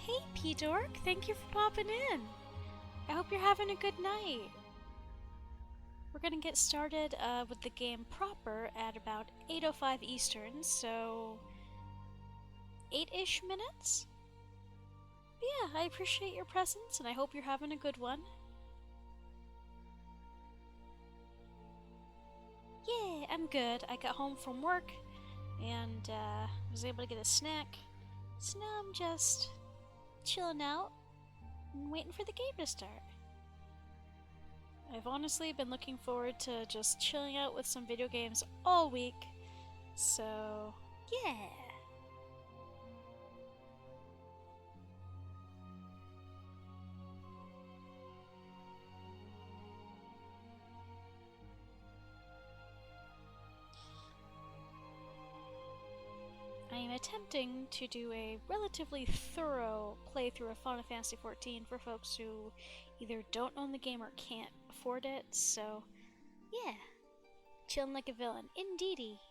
Hey, P-Dork, thank you for popping in. I hope you're having a good night. We're gonna get started with the game proper at about 8:05 Eastern, so 8-ish minutes? But yeah, I appreciate your presence and I hope you're having a good one. Yeah, I'm good. I got home from work and was able to get a snack. So now I'm just chilling out and waiting for the game to start. I've honestly been looking forward to just chilling out with some video games all week, so yeah. I am attempting to do a relatively thorough playthrough of Final Fantasy XIV for folks who either don't own the game or can't afford it, so yeah. Chilling like a villain, indeedy.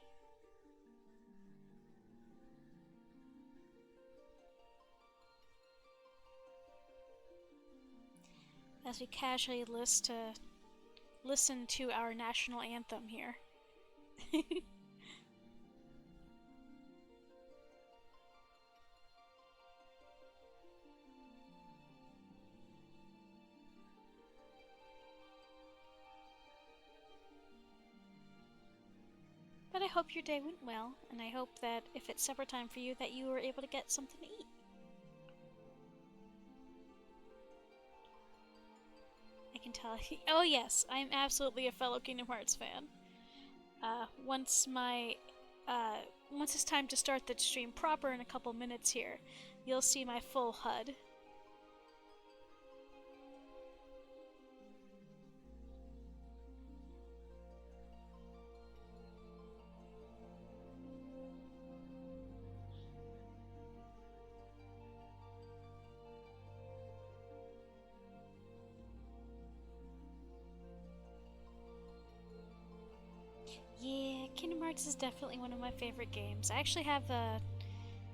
As we casually listen to our national anthem here. But I hope your day went well, and I hope that if it's supper time for you, that you were able to get something to eat. I can tell. Oh yes, I am absolutely a fellow Kingdom Hearts fan. Once it's time to start the stream proper in a couple minutes here, you'll see my full HUD. Yeah, Kingdom Hearts is definitely one of my favorite games. I actually have I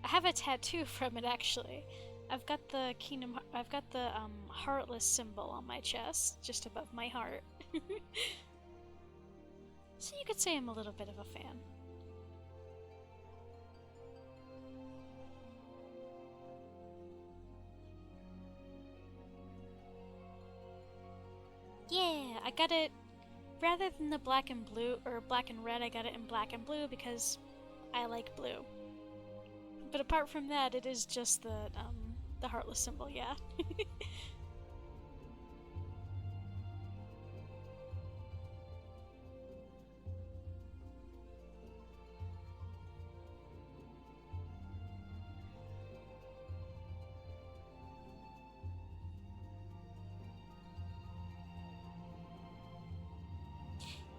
have a tattoo from it actually. I've got the heartless symbol on my chest, just above my heart. So you could say I'm a little bit of a fan. Yeah, I got it rather than the black and blue or black and red. I got it in black and blue because I like blue. But apart from that, it is just the heartless symbol, yeah.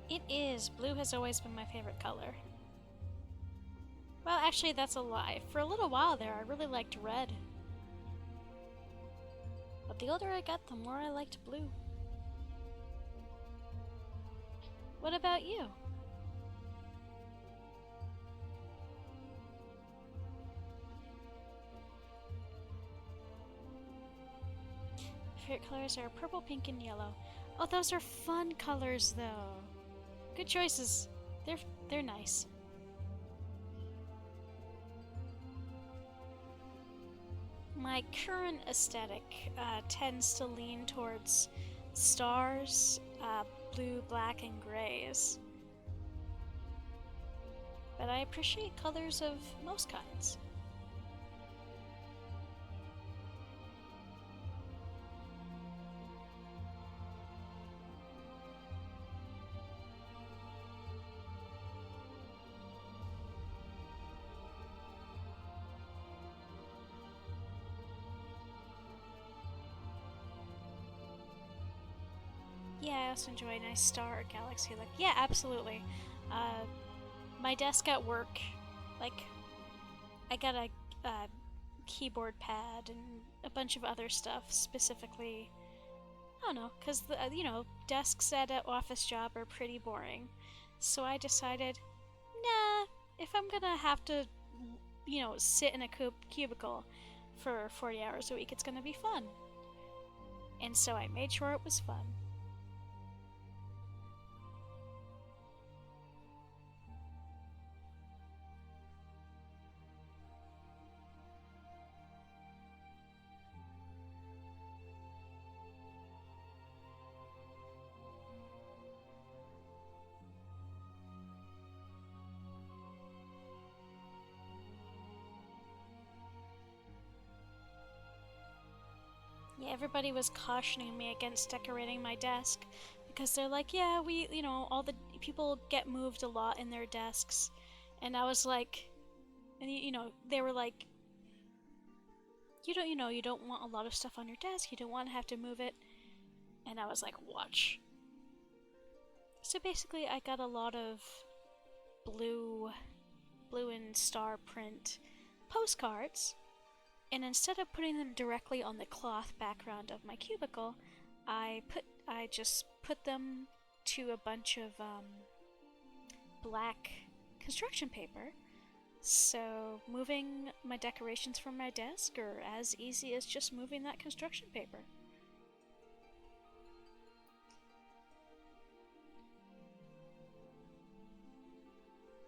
It is. Blue has always been my favorite color. Well, actually, that's a lie. For a little while there, I really liked red. But the older I got, the more I liked blue. What about you? Favorite colors are purple, pink, and yellow. Oh, those are fun colors, though. Good choices. They're nice. My current aesthetic tends to lean towards stars, blue, black, and grays. But I appreciate colors of most kinds. Yeah, I also enjoy a nice star or galaxy look. Yeah, absolutely. Uh, my desk at work, like, I got a keyboard pad and a bunch of other stuff specifically. I don't know, because desks at an office job are pretty boring. So I decided, nah, if I'm gonna have to, sit in a cubicle, for 40 hours a week. It's gonna be fun. And so I made sure it was fun. Yeah, everybody was cautioning me against decorating my desk because they're like, yeah, all the people get moved a lot in their desks. And I was like, and they were like, you don't want a lot of stuff on your desk. You don't want to have to move it. And I was like, watch. So basically, I got a lot of blue and star print postcards. And instead of putting them directly on the cloth background of my cubicle, I just put them to a bunch of black construction paper. So moving my decorations from my desk are as easy as just moving that construction paper.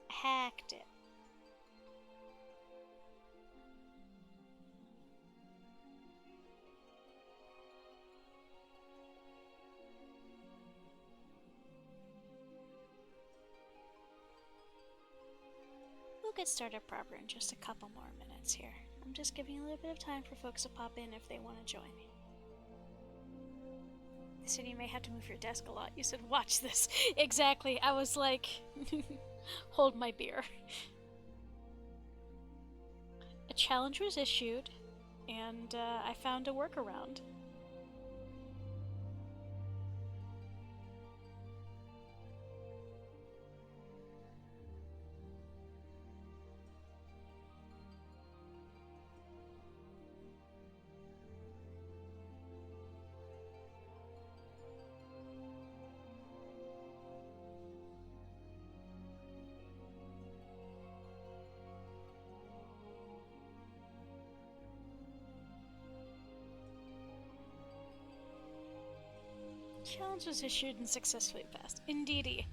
Hacked it. We'll get started proper in just a couple more minutes here. I'm just giving a little bit of time for folks to pop in if they want to join me. They said you may have to move your desk a lot. You said, watch this. Exactly. I was like, hold my beer. A challenge was issued, and I found a workaround. Challenge was issued and successfully passed. Indeedy.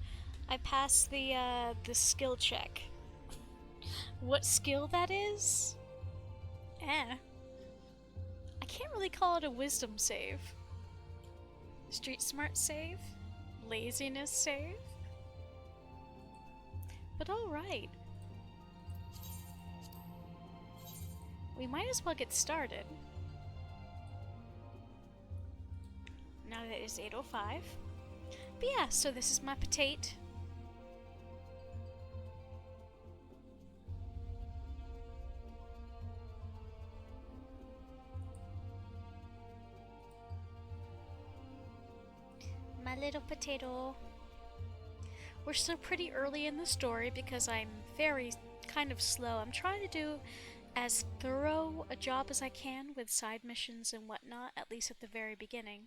I passed the skill check. What skill that is? I can't really call it a wisdom save. Street smart save? Laziness save? But alright. We might as well get started. Now that it is 8:05. But yeah, so this is my potato. My little potato. We're still pretty early in the story because I'm very kind of slow. I'm trying to do as thorough a job as I can with side missions and whatnot, at least at the very beginning.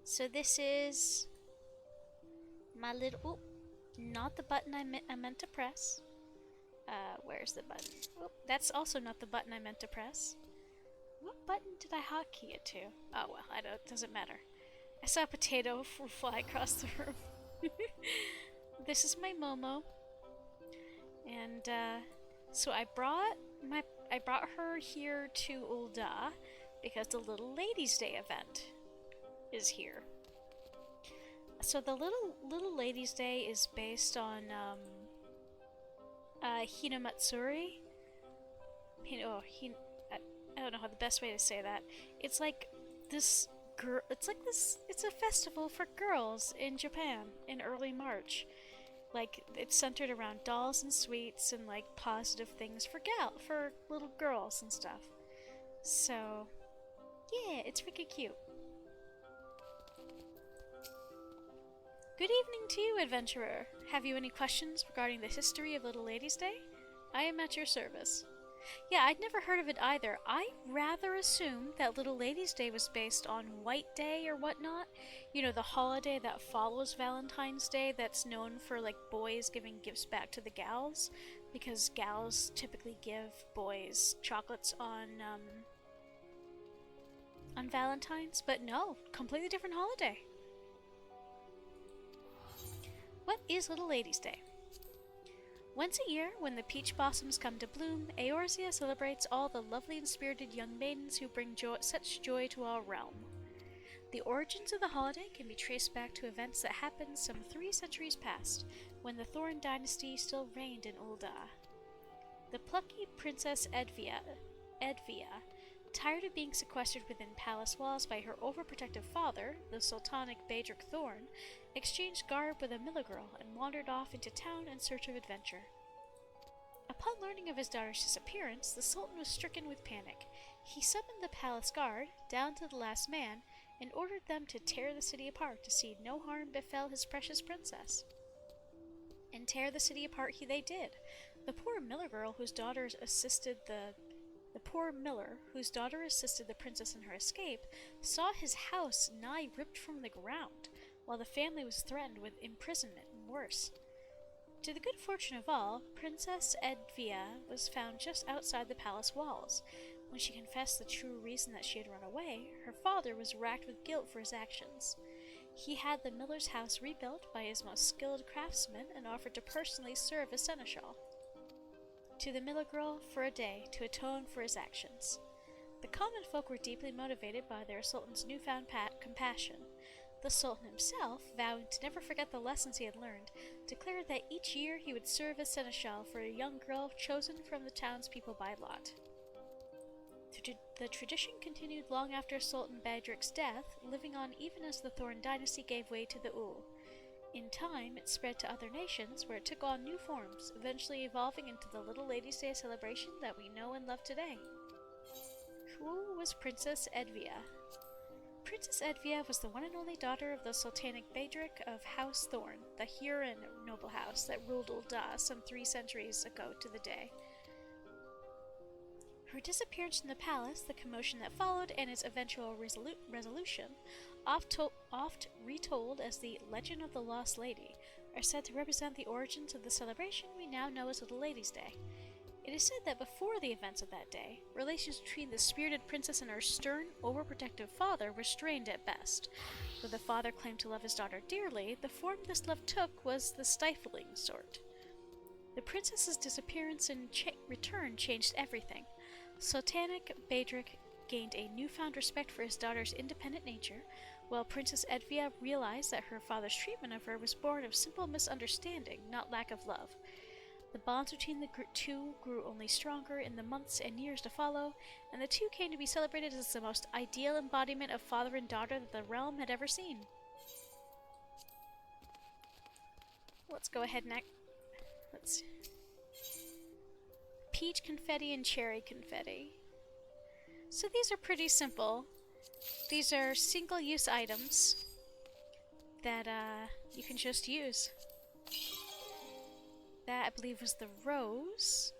So this is my little... Oh, not the button I meant to press. Where's the button? Oh, that's also not the button I meant to press. What button did I hotkey it to? Oh well, it doesn't matter. I saw a potato fly across the room. This is my Momo. And so I brought her here to Ul'dah because the Little Ladies' Day event is here. So the Little Ladies' Day is based on Hinamatsuri. I don't know how the best way to say that. It's like this it's a festival for girls in Japan in early March. Like, it's centered around dolls and sweets and like positive things for little girls and stuff. So yeah, it's freaking cute. Good evening to you, adventurer. Have you any questions regarding the history of Little Ladies' Day? I am at your service. Yeah, I'd never heard of it either. I rather assumed that Little Ladies' Day was based on White Day or whatnot. You know, the holiday that follows Valentine's Day that's known for, like, boys giving gifts back to the gals. Because gals typically give boys chocolates on Valentine's. But no, completely different holiday. What is Little Ladies' Day? Once a year, when the peach blossoms come to bloom, Eorzea celebrates all the lovely and spirited young maidens who bring such joy to our realm. The origins of the holiday can be traced back to events that happened some 3 centuries past, when the Thorin dynasty still reigned in Ul'dah. The plucky Princess Edvia, tired of being sequestered within palace walls by her overprotective father, the Sultanic Beedric Thorn, exchanged garb with a Miller girl and wandered off into town in search of adventure. Upon learning of his daughter's disappearance, the Sultan was stricken with panic. He summoned the palace guard, down to the last man, and ordered them to tear the city apart to see no harm befell his precious princess. And tear the city apart they did. The poor Miller girl whose daughter assisted the princess in her escape, saw his house nigh ripped from the ground, while the family was threatened with imprisonment and worse. To the good fortune of all, Princess Edvia was found just outside the palace walls. When she confessed the true reason that she had run away, her father was racked with guilt for his actions. He had the miller's house rebuilt by his most skilled craftsmen and offered to personally serve as seneschal to the Miller girl for a day to atone for his actions. The common folk were deeply motivated by their sultan's newfound compassion. The sultan himself, vowing to never forget the lessons he had learned, declared that each year he would serve as seneschal for a young girl chosen from the townspeople by lot. The tradition continued long after Sultan Beedric's death, living on even as the Thorn dynasty gave way to the Ul. In time, it spread to other nations, where it took on new forms, eventually evolving into the Little Ladies' Day celebration that we know and love today. Who was Princess Edvia? Princess Edvia was the one and only daughter of the Sultanic Beedric of House Thorn, the Huron noble house that ruled Ul'dah some 3 centuries ago to the day. Her disappearance from the palace, the commotion that followed, and its eventual resolution, oft retold as the Legend of the Lost Lady, are said to represent the origins of the celebration we now know as Little Ladies' Day. It is said that before the events of that day, relations between the spirited princess and her stern, overprotective father were strained at best. Though the father claimed to love his daughter dearly, the form this love took was the stifling sort. The princess's disappearance and return changed everything. Sultanic Beedric gained a newfound respect for his daughter's independent nature, while Princess Edvia realized that her father's treatment of her was born of simple misunderstanding, not lack of love. The bonds between the two grew only stronger in the months and years to follow, and the two came to be celebrated as the most ideal embodiment of father and daughter that the realm had ever seen. Let's go ahead and let's peach confetti and cherry confetti. So these are pretty simple. These are single-use items that you can just use. That, I believe, was the rose.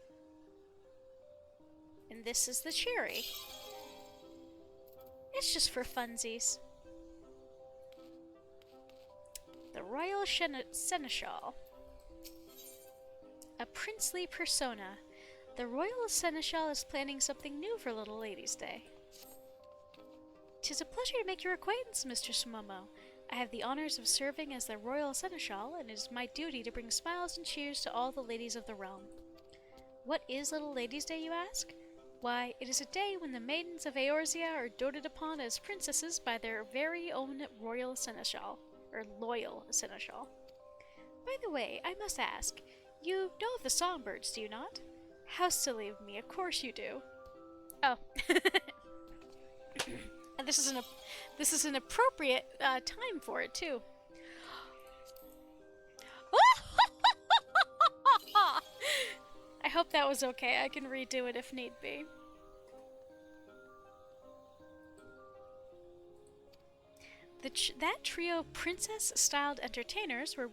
And this is the cherry. It's just for funsies. The Royal Seneschal. A princely persona. The Royal Seneschal is planning something new for Little Ladies' Day. 'Tis a pleasure to make your acquaintance, Mistress Momo. I have the honors of serving as the Royal Seneschal, and it is my duty to bring smiles and cheers to all the ladies of the realm. What is Little Ladies' Day, you ask? Why, it is a day when the maidens of Eorzea are doted upon as princesses by their very own Royal Seneschal, or Loyal Seneschal. By the way, I must ask, you know of the songbirds, do you not? How silly of me, of course you do. Oh. And this is an appropriate time for it, too. I hope that was okay. I can redo it if need be. That trio of princess-styled entertainers were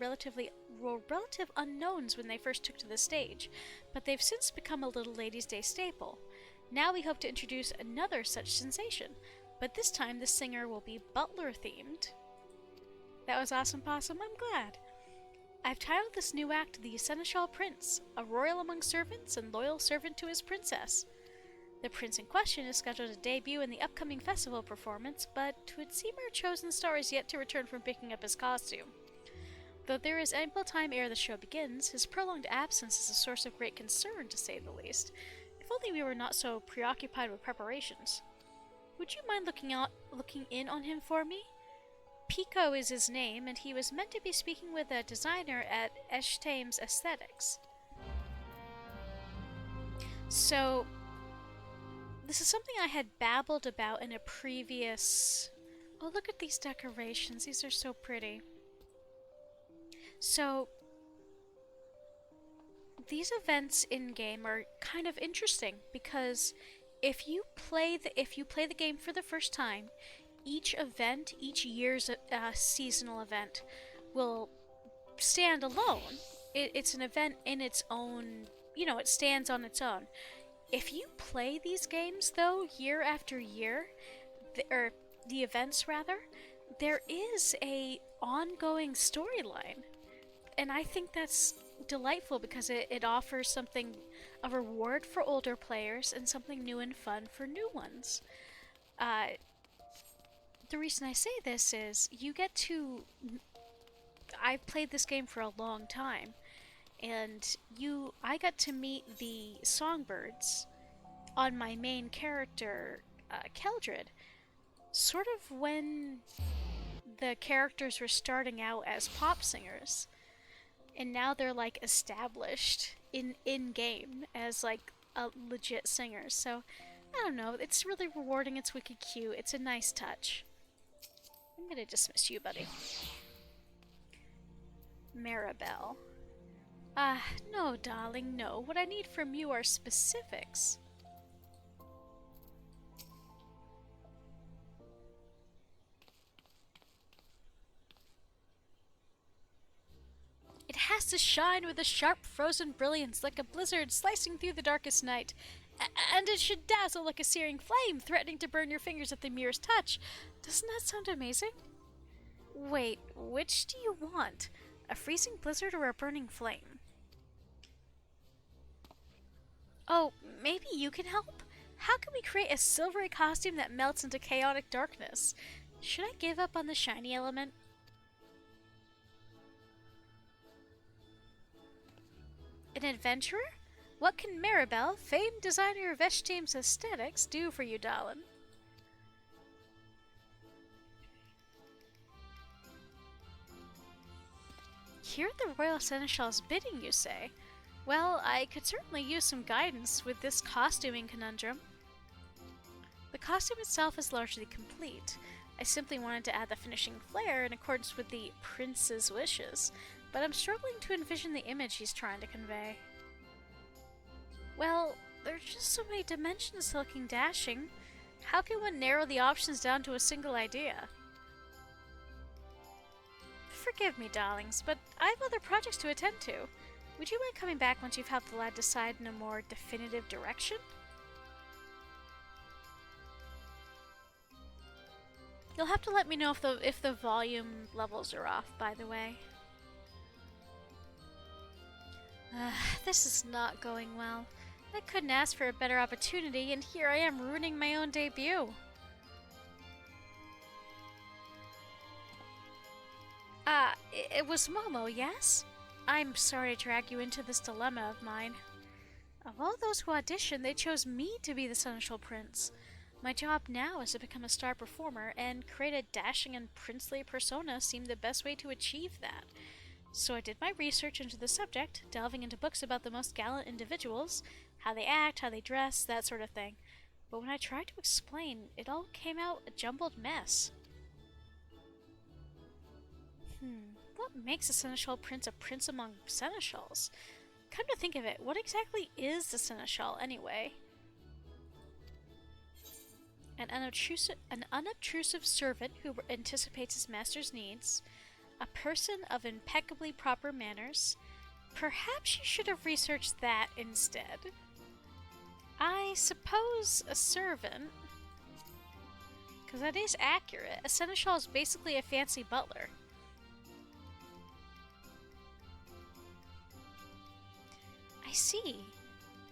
were relative unknowns when they first took to the stage, but they've since become a Little Ladies' Day staple. Now we hope to introduce another such sensation, but this time the singer will be butler-themed. That was awesome, Possum. I'm glad. I've titled this new act The Seneschal Prince, a royal among servants and loyal servant to his princess. The prince in question is scheduled to debut in the upcoming festival performance, but it would seem our chosen star is yet to return from picking up his costume. Though there is ample time ere the show begins, his prolonged absence is a source of great concern, to say the least. If only we were not so preoccupied with preparations. Would you mind looking in on him for me? Pico is his name, and he was meant to be speaking with a designer at XIV's Aesthetics. So, this is something I had babbled about in a previous... Oh, look at these decorations. These are so pretty. So, these events in-game are kind of interesting because if you play the game for the first time, each event, each year's seasonal event, will stand alone. It's an event in its own, it stands on its own. If you play these games, though, year after year, the events rather, there is a ongoing storyline. And I think that's delightful because it offers something, a reward for older players and something new and fun for new ones. The reason I say this is I've played this game for a long time, and I got to meet the songbirds on my main character, Keldred, sort of when the characters were starting out as pop singers, and now they're like established in-game as like legit singers. So I don't know, it's really rewarding, it's wicked cute, it's a nice touch. I'm gonna dismiss you, buddy. Maribel. No, darling, no. What I need from you are specifics. It has to shine with a sharp, frozen brilliance like a blizzard slicing through the darkest night. And it should dazzle like a searing flame, threatening to burn your fingers at the merest touch. Doesn't that sound amazing? Wait, which do you want? A freezing blizzard or a burning flame? Oh, maybe you can help? How can we create a silvery costume that melts into chaotic darkness? Should I give up on the shiny element? An adventurer? What can Maribel, famed designer of XIV's Aesthetics, do for you, darling? Here at the Royal Seneschal's bidding, you say? Well, I could certainly use some guidance with this costuming conundrum. The costume itself is largely complete. I simply wanted to add the finishing flair in accordance with the prince's wishes, but I'm struggling to envision the image he's trying to convey. Well, there's just so many dimensions to looking dashing. How can one narrow the options down to a single idea? Forgive me, darlings, but I have other projects to attend to. Would you mind coming back once you've helped the lad decide in a more definitive direction? You'll have to let me know if the volume levels are off, by the way. This is not going well. I couldn't ask for a better opportunity, and here I am ruining my own debut. It was Momo, yes? I'm sorry to drag you into this dilemma of mine. Of all those who auditioned, they chose me to be the Seneschal Prince. My job now is to become a star performer, and create a dashing and princely persona seemed the best way to achieve that. So I did my research into the subject, delving into books about the most gallant individuals, how they act, how they dress, that sort of thing. But when I tried to explain, it all came out a jumbled mess. What makes a Seneschal Prince a prince among seneschals? Come to think of it, what exactly is the Seneschal anyway? An unobtrusive servant who anticipates his master's needs, A person of impeccably proper manners. Perhaps you should have researched that instead. I suppose a servant. Because that is accurate. A seneschal is basically a fancy butler. I see.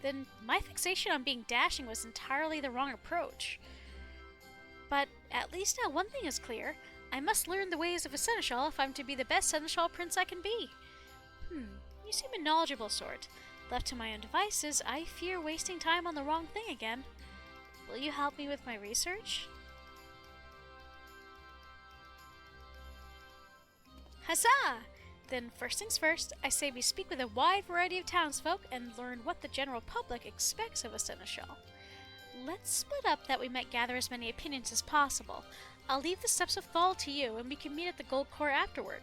Then my fixation on being dashing was entirely the wrong approach. But at least now one thing is clear. I must learn the ways of a seneschal if I'm to be the best seneschal prince I can be. You seem a knowledgeable sort. Left to my own devices, I fear wasting time on the wrong thing again. Will you help me with my research? Huzzah! Then first things first, I say we speak with a wide variety of townsfolk and learn what the general public expects of a seneschal. Let's split up that we might gather as many opinions as possible. I'll leave the steps of Thal to you, and we can meet at the Gold Court afterward.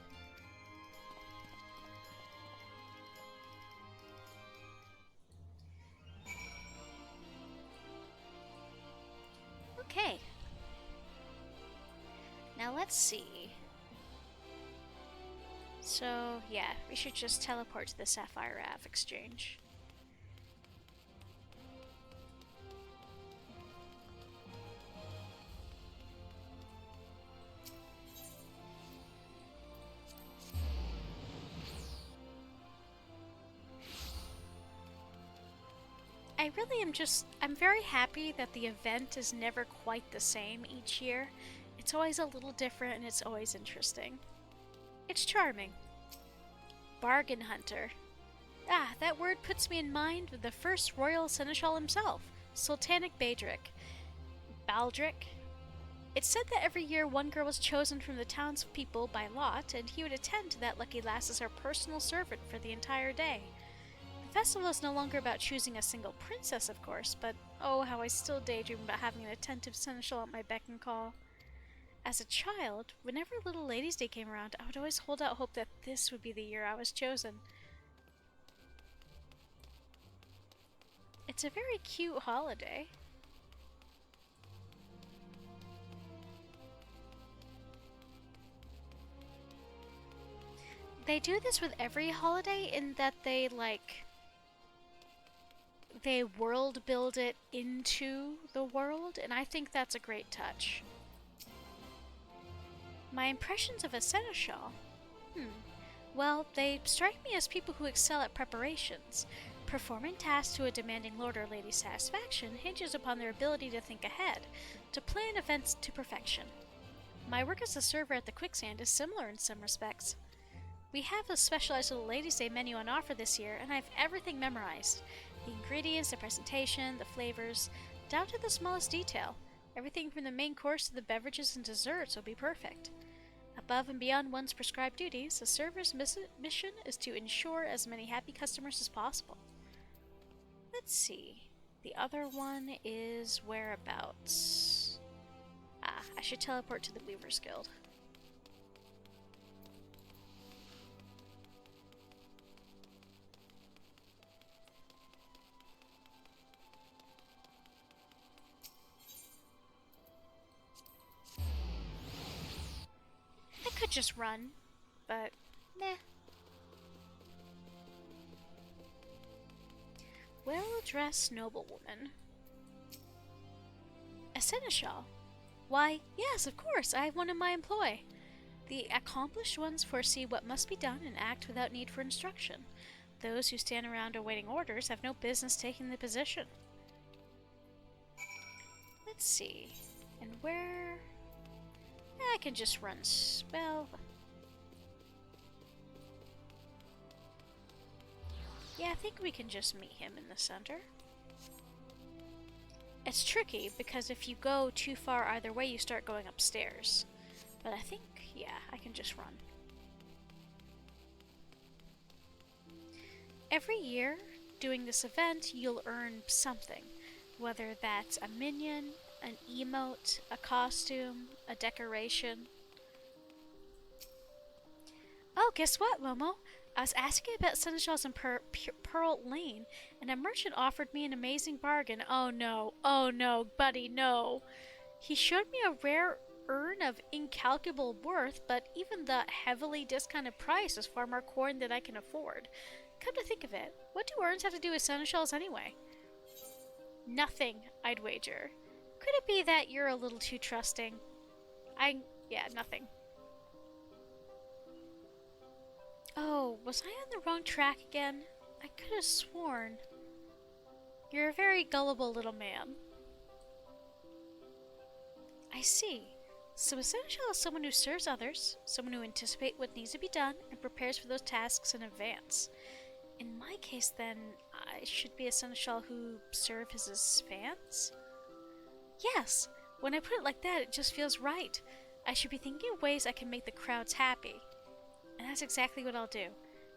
Okay. Now let's see. So, yeah, we should just teleport to the Sapphire Ave exchange. I really am I'm very happy that the event is never quite the same each year. It's always a little different and it's always interesting. It's charming. Bargain hunter. Ah, that word puts me in mind of the first royal seneschal himself, Sultanic Baldric. It's said that every year one girl was chosen from the townspeople by lot, and he would attend to that lucky lass as her personal servant for the entire day. The festival is no longer about choosing a single princess, of course, but oh, how I still daydream about having an attentive seneschal at my beck and call. As a child, whenever Little Ladies' Day came around, I would always hold out hope that this would be the year I was chosen. It's a very cute holiday. They do this with every holiday in that they world build it into the world, and I think that's a great touch. My impressions of a seneschal? Well, they strike me as people who excel at preparations. Performing tasks to a demanding lord or lady's satisfaction hinges upon their ability to think ahead, to plan events to perfection. My work as a server at the Quicksand is similar in some respects. We have a specialized Little Ladies' Day menu on offer this year, and I have everything memorized. The ingredients, the presentation, the flavors, down to the smallest detail. Everything from the main course to the beverages and desserts will be perfect. Above and beyond one's prescribed duties, a server's mission is to ensure as many happy customers as possible. Let's see. The other one is whereabouts. I should teleport to the Weaver's Guild. I could just run, but meh. Well-dressed noblewoman. A seneschal? Why, yes, of course, I have one in my employ. The accomplished ones foresee what must be done and act without need for instruction. Those who stand around awaiting orders have no business taking the position. Let's see. And where... I can just run... well... yeah, I think we can just meet him in the center. It's tricky, because if you go too far either way, you start going upstairs. But I think, yeah, I can just run. Every year, doing this event, you'll earn something. Whether that's a minion, an emote, a costume, a decoration. Oh, guess what, Momo? I was asking about seneschals in Pearl Lane, and a merchant offered me an amazing bargain. Oh no, buddy, no. He showed me a rare urn of incalculable worth, but even the heavily discounted price is far more coin than I can afford. Come to think of it, what do urns have to do with seneschals anyway? Nothing, I'd wager. Could it be that you're a little too trusting? Yeah, nothing. Oh, was I on the wrong track again? I could have sworn. You're a very gullible little man. I see. So a seneschal is someone who serves others, someone who anticipates what needs to be done, and prepares for those tasks in advance. In my case, then, I should be a seneschal who serves his fans? Yes, when I put it like that, it just feels right. I should be thinking of ways I can make the crowds happy. And that's exactly what I'll do.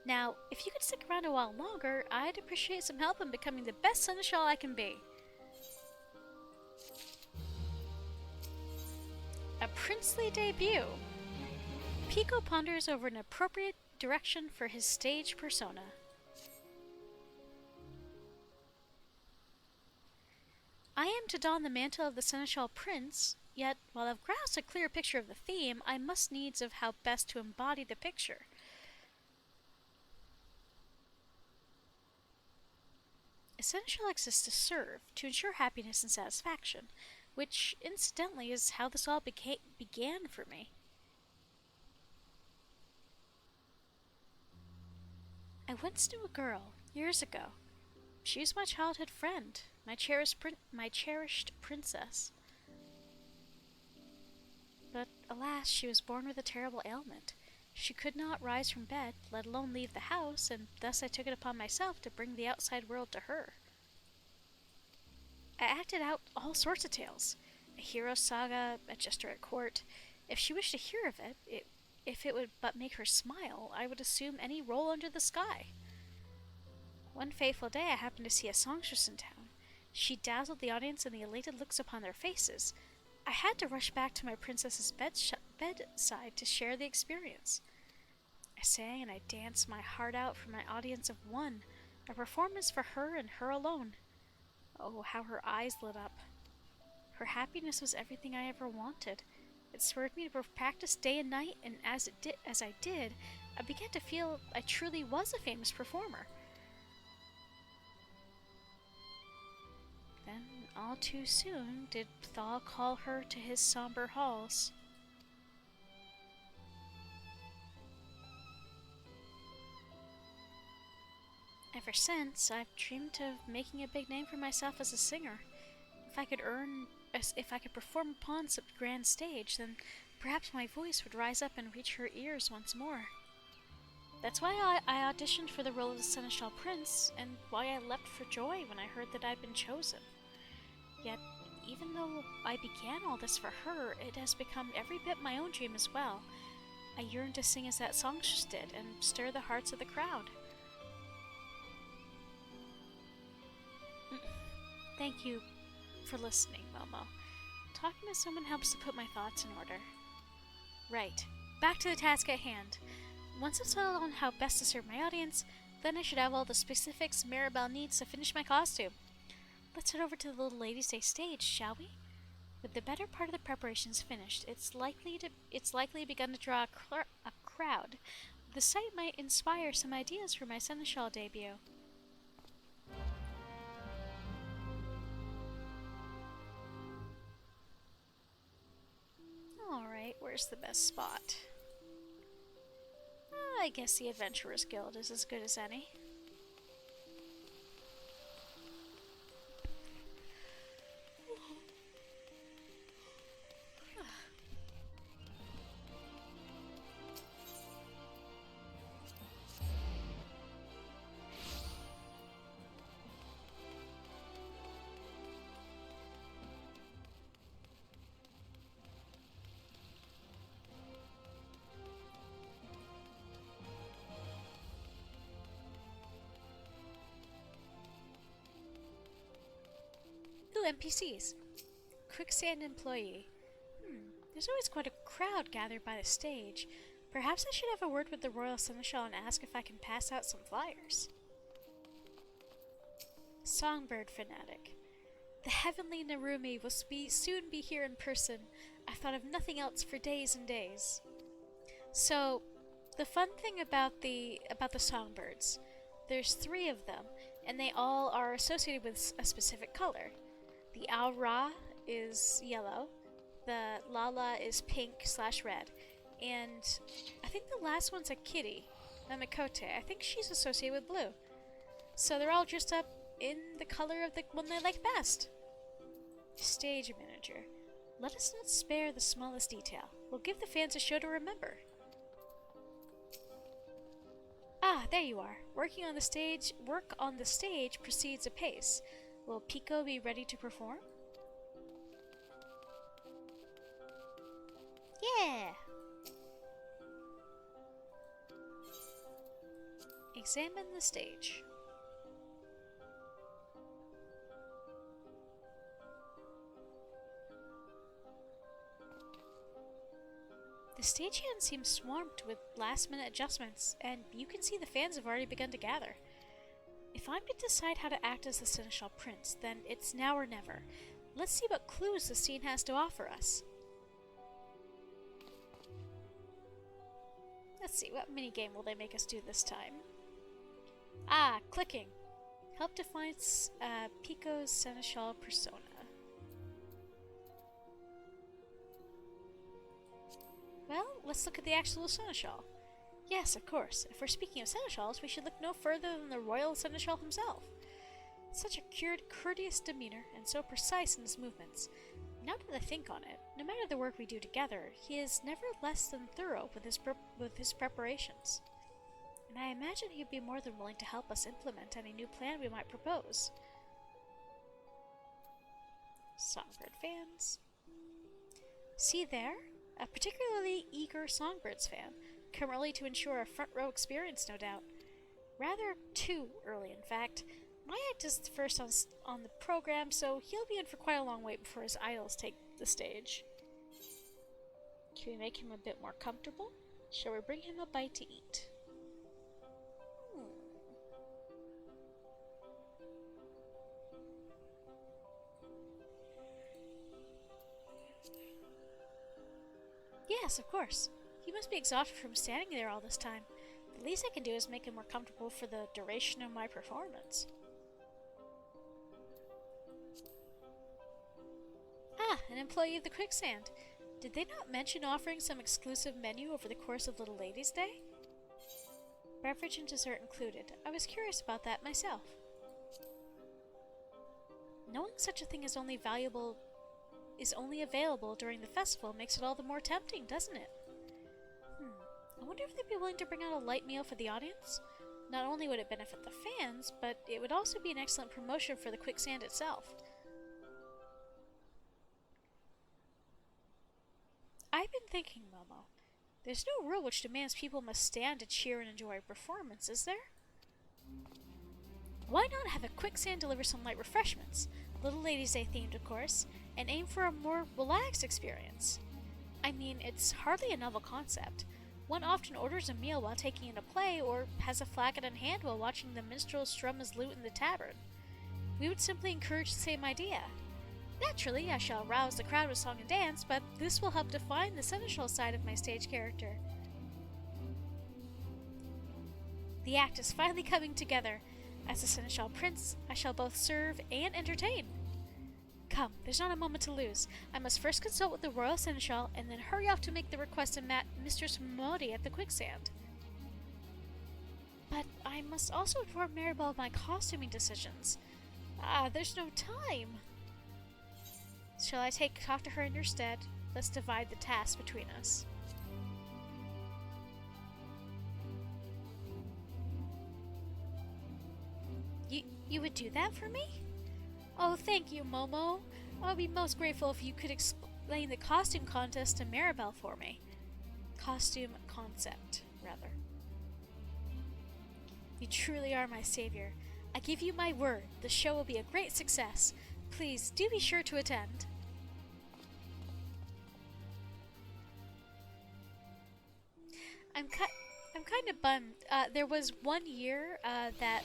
Now, if you could stick around a while longer, I'd appreciate some help in becoming the best seneschal I can be. A princely debut. Pico ponders over an appropriate direction for his stage persona. I am to don the mantle of the seneschal prince, yet while I've grasped a clear picture of the theme, I must needs of how best to embody the picture. A seneschal exists to serve, to ensure happiness and satisfaction, which, incidentally, is how this all began for me. I once knew a girl, years ago. She was my childhood friend, my cherished princess. But alas, she was born with a terrible ailment. She could not rise from bed, let alone leave the house, and thus I took it upon myself to bring the outside world to her. I acted out all sorts of tales. A hero saga, a jester at court. If she wished to hear of it, if it would but make her smile, I would assume any role under the sky. One fateful day I happened to see a songstress in town. She dazzled the audience in the elated looks upon their faces. I had to rush back to my princess's bedside to share the experience. I sang and I danced my heart out for my audience of one, a performance for her and her alone. Oh, how her eyes lit up. Her happiness was everything I ever wanted. It spurred me to practice day and night, and as I did, I began to feel I truly was a famous performer. Then, all too soon, did Thaw call her to his somber halls. Ever since, I've dreamed of making a big name for myself as a singer. If I could perform upon some grand stage, then perhaps my voice would rise up and reach her ears once more. That's why I auditioned for the role of the Seneschal Prince, and why I leapt for joy when I heard that I'd been chosen. Yet, even though I began all this for her, it has become every bit my own dream as well. I yearn to sing as that songstress did, and stir the hearts of the crowd. Thank you for listening, Momo. Talking to someone helps to put my thoughts in order. Right, back to the task at hand. Once I've settled on how best to serve my audience, then I should have all the specifics Maribel needs to finish my costume. Let's head over to the little Ladies' Day stage, shall we? With the better part of the preparations finished, it's likely begun to draw a crowd. The sight might inspire some ideas for my Seneschal debut. Alright, where's the best spot? I guess the Adventurers Guild is as good as any. Ooh, NPCs. Quicksand employee. There's always quite a crowd gathered by the stage. Perhaps I should have a word with the Royal Seneschal and ask if I can pass out some flyers. Songbird fanatic. The heavenly Narumi will soon be here in person. I thought of nothing else for days and days. So, the fun thing about the songbirds, there's 3 of them, and they all are associated with a specific color. The Aura is yellow, the Lala is pink/red, and I think the last one's a kitty, the Mikote. I think she's associated with blue. So they're all dressed up in the color of the one they like best. Stage manager. Let us not spare the smallest detail. We'll give the fans a show to remember. Ah, there you are. Work on the stage proceeds apace. Will Pico be ready to perform? Yeah! Examine the stage. The stagehand seems swamped with last-minute adjustments, and you can see the fans have already begun to gather. If I'm to decide how to act as the Seneschal Prince, then it's now or never. Let's see what clues the scene has to offer us. Let's see, what minigame will they make us do this time? Ah, clicking. Help define Pico's Seneschal persona. Well, let's look at the actual Seneschal. Yes, of course. If we're speaking of Seneschals, we should look no further than the Royal Seneschal himself. Such a courteous demeanor, and so precise in his movements. Now that I think on it, no matter the work we do together, he is never less than thorough with his preparations. And I imagine he'd be more than willing to help us implement any new plan we might propose. Songbird fans. See there? A particularly eager Songbirds fan, come early to ensure a front row experience, no doubt. Rather too early, in fact. My act is first on the program, so he'll be in for quite a long wait before his idols take the stage. Can we make him a bit more comfortable? Shall we bring him a bite to eat? Yes, of course. He must be exhausted from standing there all this time. The least I can do is make him more comfortable for the duration of my performance. Ah, an employee of the Quicksand. Did they not mention offering some exclusive menu over the course of Little Ladies' Day? Beverage and dessert included. I was curious about that myself. Knowing such a thing is only available during the festival makes it all the more tempting, doesn't it? I wonder if they'd be willing to bring out a light meal for the audience? Not only would it benefit the fans, but it would also be an excellent promotion for the Quicksand itself. I've been thinking, Momo. There's no rule which demands people must stand to cheer and enjoy a performance, is there? Why not have a Quicksand deliver some light refreshments, Little Ladies' Day themed, of course, and aim for a more relaxed experience? I mean, it's hardly a novel concept. One often orders a meal while taking in a play, or has a flagon in hand while watching the minstrel strum his lute in the tavern. We would simply encourage the same idea. Naturally, I shall rouse the crowd with song and dance, but this will help define the Seneschal side of my stage character. The act is finally coming together. As the Seneschal Prince, I shall both serve and entertain. Come, there's not a moment to lose. I must first consult with the Royal Seneschal, and then hurry off to make the request to Mistress Modi at the Quicksand. But I must also inform Maribel of my costuming decisions. There's no time. Shall I talk to her in your stead? Let's divide the task between us. You would do that for me? Oh, thank you, Momo. I would be most grateful if you could explain the costume contest to Maribel for me. Costume concept, rather. You truly are my savior. I give you my word, the show will be a great success. Please, do be sure to attend. I'm kind of bummed. There was one year that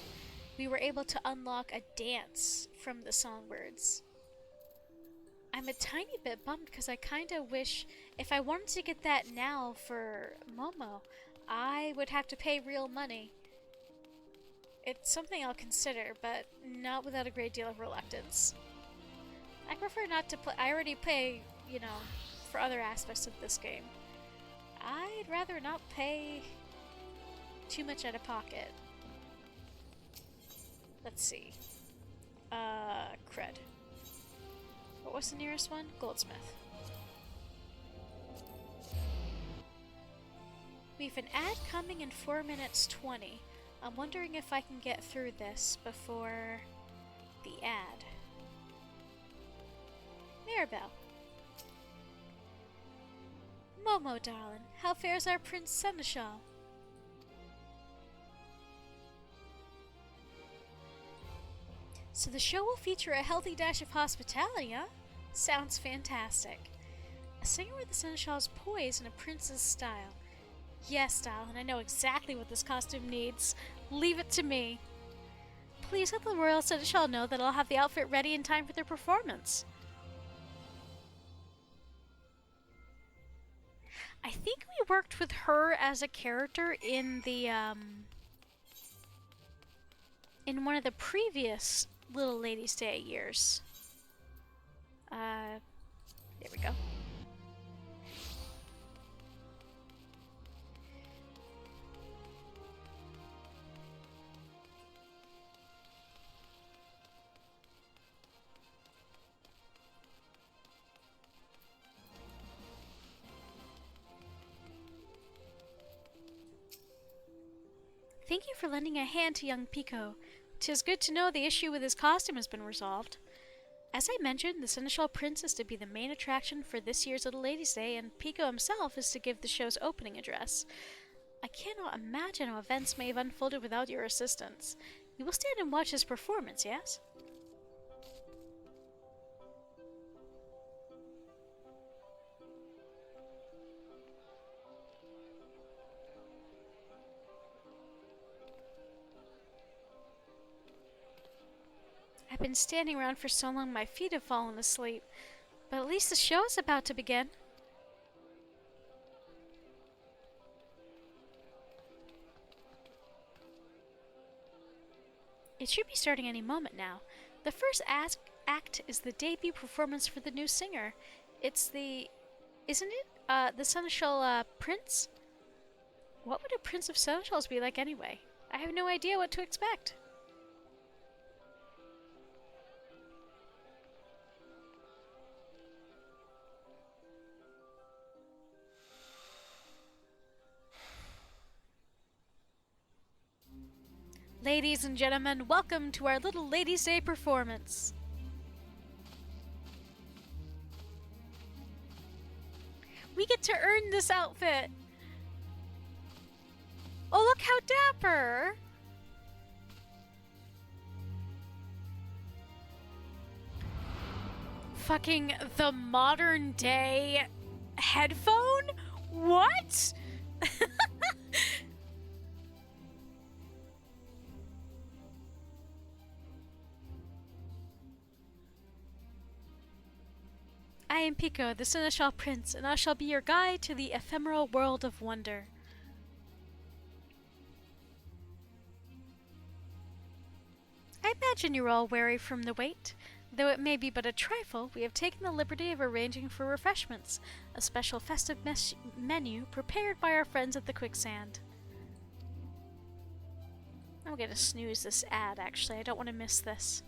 we were able to unlock a dance from the Songbirds. I'm a tiny bit bummed because I kind of wish if I wanted to get that now for Momo, I would have to pay real money. It's something I'll consider, but not without a great deal of reluctance. I prefer not to play. I already pay, you know, for other aspects of this game. I'd rather not pay too much out of pocket. Let's see. Cred. What was the nearest one? Goldsmith. We've an ad coming in 4 minutes 20. I'm wondering if I can get through this before the ad. Mirabelle. Momo, darling, how fares our Prince Seneschal? So the show will feature a healthy dash of hospitality, huh? Sounds fantastic. A singer with the Seneschal's poise and a prince's style. Yes, darling, I know exactly what this costume needs. Leave it to me. Please let the Royal Seneschal know that I'll have the outfit ready in time for their performance. I think we worked with her as a character in the, in one of the previous Little Ladies' Day years. There we go. Thank you for lending a hand to young Pico. 'Tis good to know the issue with his costume has been resolved. As I mentioned, the Seneschal Prince is to be the main attraction for this year's Little Ladies' Day, and Pico himself is to give the show's opening address. I cannot imagine how events may have unfolded without your assistance. You will stand and watch his performance, yes? I've been standing around for so long my feet have fallen asleep, but at least the show is about to begin. It should be starting any moment now. The first act is the debut performance for the new singer. It's the... isn't it? The Seneschal, Prince? What would a Prince of Seneschals be like anyway? I have no idea what to expect. Ladies and gentlemen, welcome to our Little Ladies' Day performance. We get to earn this outfit. Oh, look how dapper. Fucking the modern day headphone? What? I am Pico, the Seneschal Prince, and I shall be your guide to the ephemeral world of wonder. I imagine you're all weary from the wait. Though it may be but a trifle, we have taken the liberty of arranging for refreshments, a special festive menu prepared by our friends at the Quicksand. I'm gonna snooze this ad, actually. I don't want to miss this.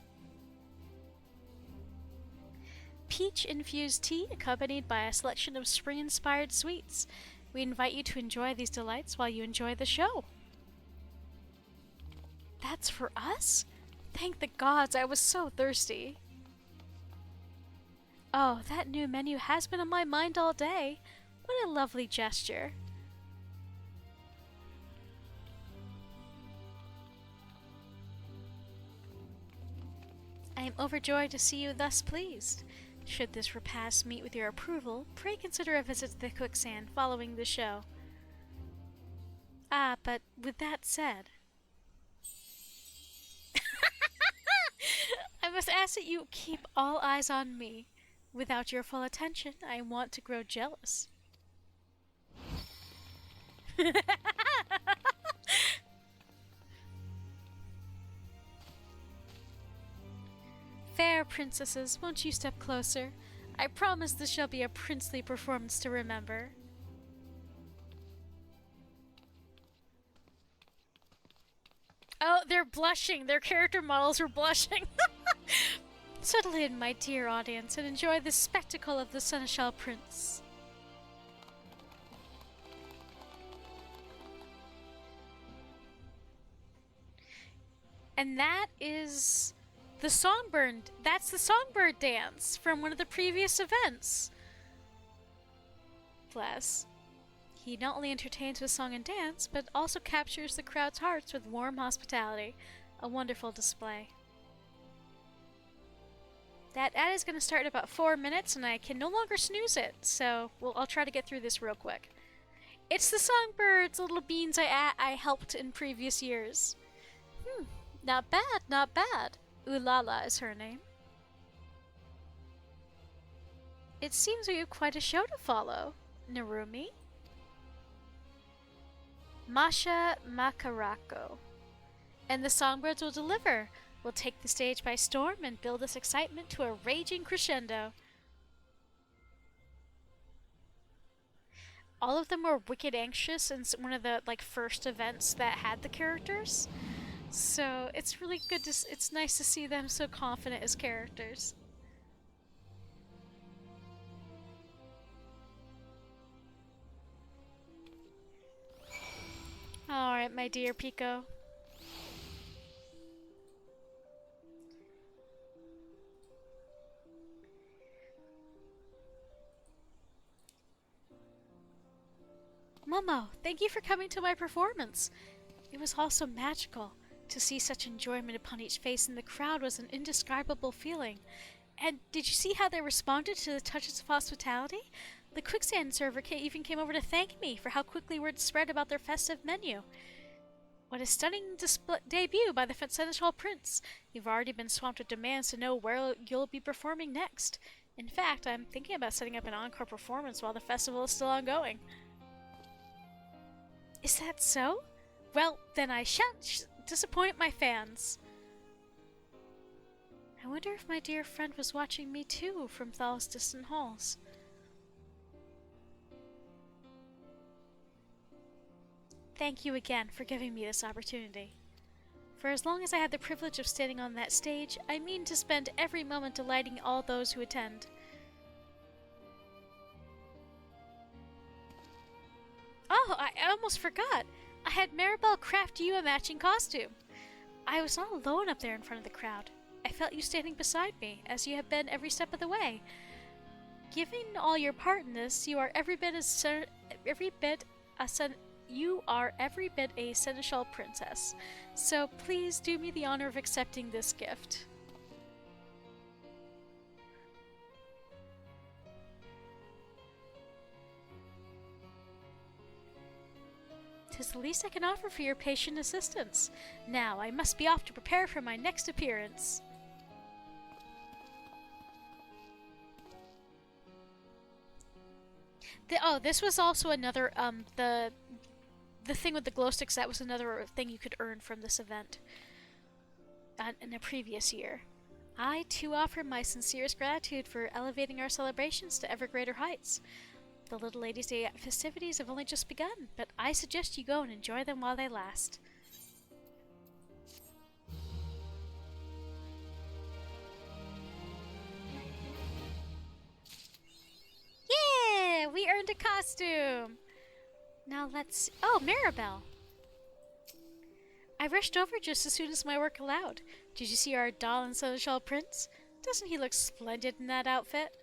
Peach-infused tea accompanied by a selection of spring-inspired sweets. We invite you to enjoy these delights while you enjoy the show. That's for us? Thank the gods, I was so thirsty. Oh, that new menu has been on my mind all day. What a lovely gesture. I am overjoyed to see you thus pleased. Should this repast meet with your approval, pray consider a visit to the Quicksand following the show. Ah, but with that said... I must ask that you keep all eyes on me. Without your full attention, I want to grow jealous. Fair princesses, won't you step closer? I promise this shall be a princely performance to remember. Oh, they're blushing. Their character models are blushing. Settle in, my dear audience, and enjoy the spectacle of the Seneschal Prince. And that is the songbird. That's the songbird dance from one of the previous events. Bless. He not only entertains with song and dance, but also captures the crowd's hearts with warm hospitality. A wonderful display. That ad is going to start in about 4 minutes, and I can no longer snooze it, so I'll try to get through this real quick. It's the songbirds, little beans I helped in previous years. Not bad, not bad. Lala is her name. It seems we have quite a show to follow. Narumi? Masha Makarako. And the songbirds will deliver. We'll take the stage by storm and build this excitement to a raging crescendo. All of them were wicked anxious in one of the first events that had the characters. So it's really good it's nice to see them so confident as characters. Alright, my dear Pico. Momo, thank you for coming to my performance. It was all so magical. To see such enjoyment upon each face in the crowd was an indescribable feeling. And did you see how they responded to the touches of hospitality? The quicksand server even came over to thank me for how quickly word spread about their festive menu. What a stunning debut by the Seneschal Prince. You've already been swamped with demands to know where you'll be performing next. In fact, I'm thinking about setting up an encore performance while the festival is still ongoing. Is that so? Well, then I shan't disappoint my fans. I wonder if my dear friend was watching me too from Thal's distant halls. Thank you again for giving me this opportunity. For as long as I have the privilege of standing on that stage, I mean to spend every moment delighting all those who attend. Oh, I almost forgot! I had Maribel craft you a matching costume. I was all alone up there in front of the crowd. I felt you standing beside me, as you have been every step of the way. Given all your part in this, you are every bit a Seneschal princess. So please do me the honor of accepting this gift. 'Tis the least I can offer for your patient assistance. Now, I must be off to prepare for my next appearance. This was also another, the thing with the glow sticks, that was another thing you could earn from this event in a previous year. I, too, offer my sincerest gratitude for elevating our celebrations to ever greater heights. The Little Ladies' Day festivities have only just begun, but I suggest you go and enjoy them while they last. Yeah! We earned a costume! Now let's... Oh, Maribel! I rushed over just as soon as my work allowed. Did you see our doll and Seneschal Prince? Doesn't he look splendid in that outfit?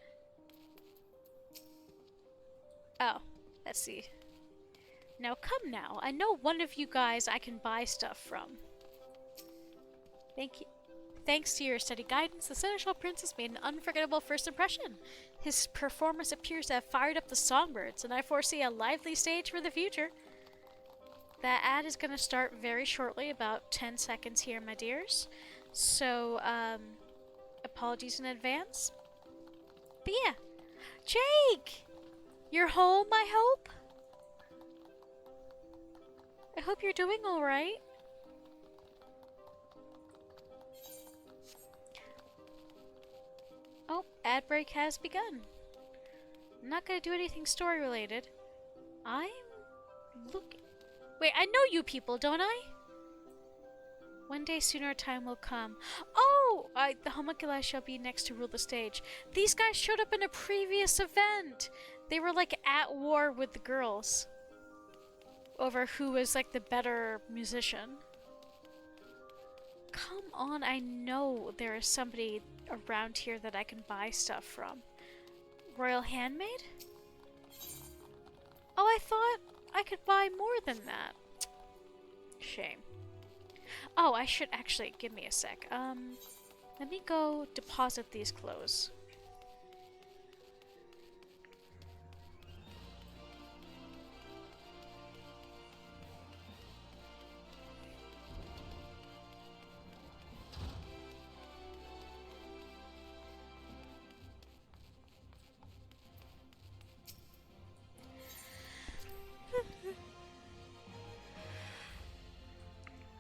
Oh, let's see. Now come now, I know one of you guys I can buy stuff from. Thank you. Thanks to your steady guidance, the Seneschal Prince has made an unforgettable first impression. His performance appears to have fired up the songbirds, and I foresee a lively stage for the future. That ad is going to start very shortly, about 10 seconds here, my dears. So, apologies in advance. But yeah, Jake! You're home, I hope? I hope you're doing alright. Oh, ad break has begun. I'm not gonna do anything story related. I'm looking. Wait, I know you people, don't I? One day soon our time will come. Oh! The homunculi shall be next to rule the stage. These guys showed up in a previous event! They were like at war with the girls. Over who was like the better musician. Come on, I know there is somebody around here that I can buy stuff from. Royal Handmaid? Oh, I thought I could buy more than that. Shame. Oh, I should actually, give me a sec. Let me go deposit these clothes.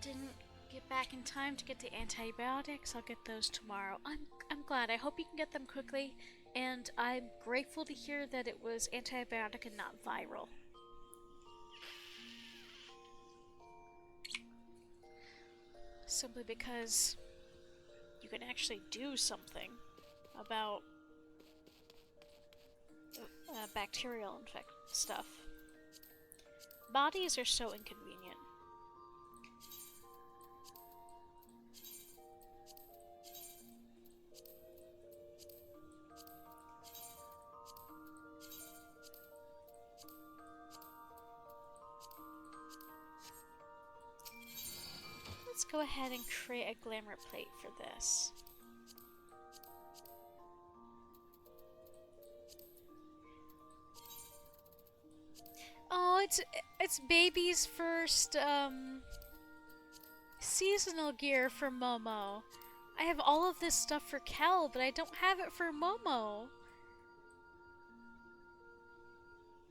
Didn't get back in time to get the antibiotics. I'll get those tomorrow. I'm glad. I hope you can get them quickly, and I'm grateful to hear that it was antibiotic and not viral. Simply because you can actually do something about bacterial stuff. Bodies are so inconvenient. Let's go ahead and create a glamour plate for this. Oh, it's baby's first seasonal gear for Momo. I have all of this stuff for Kel, but I don't have it for Momo.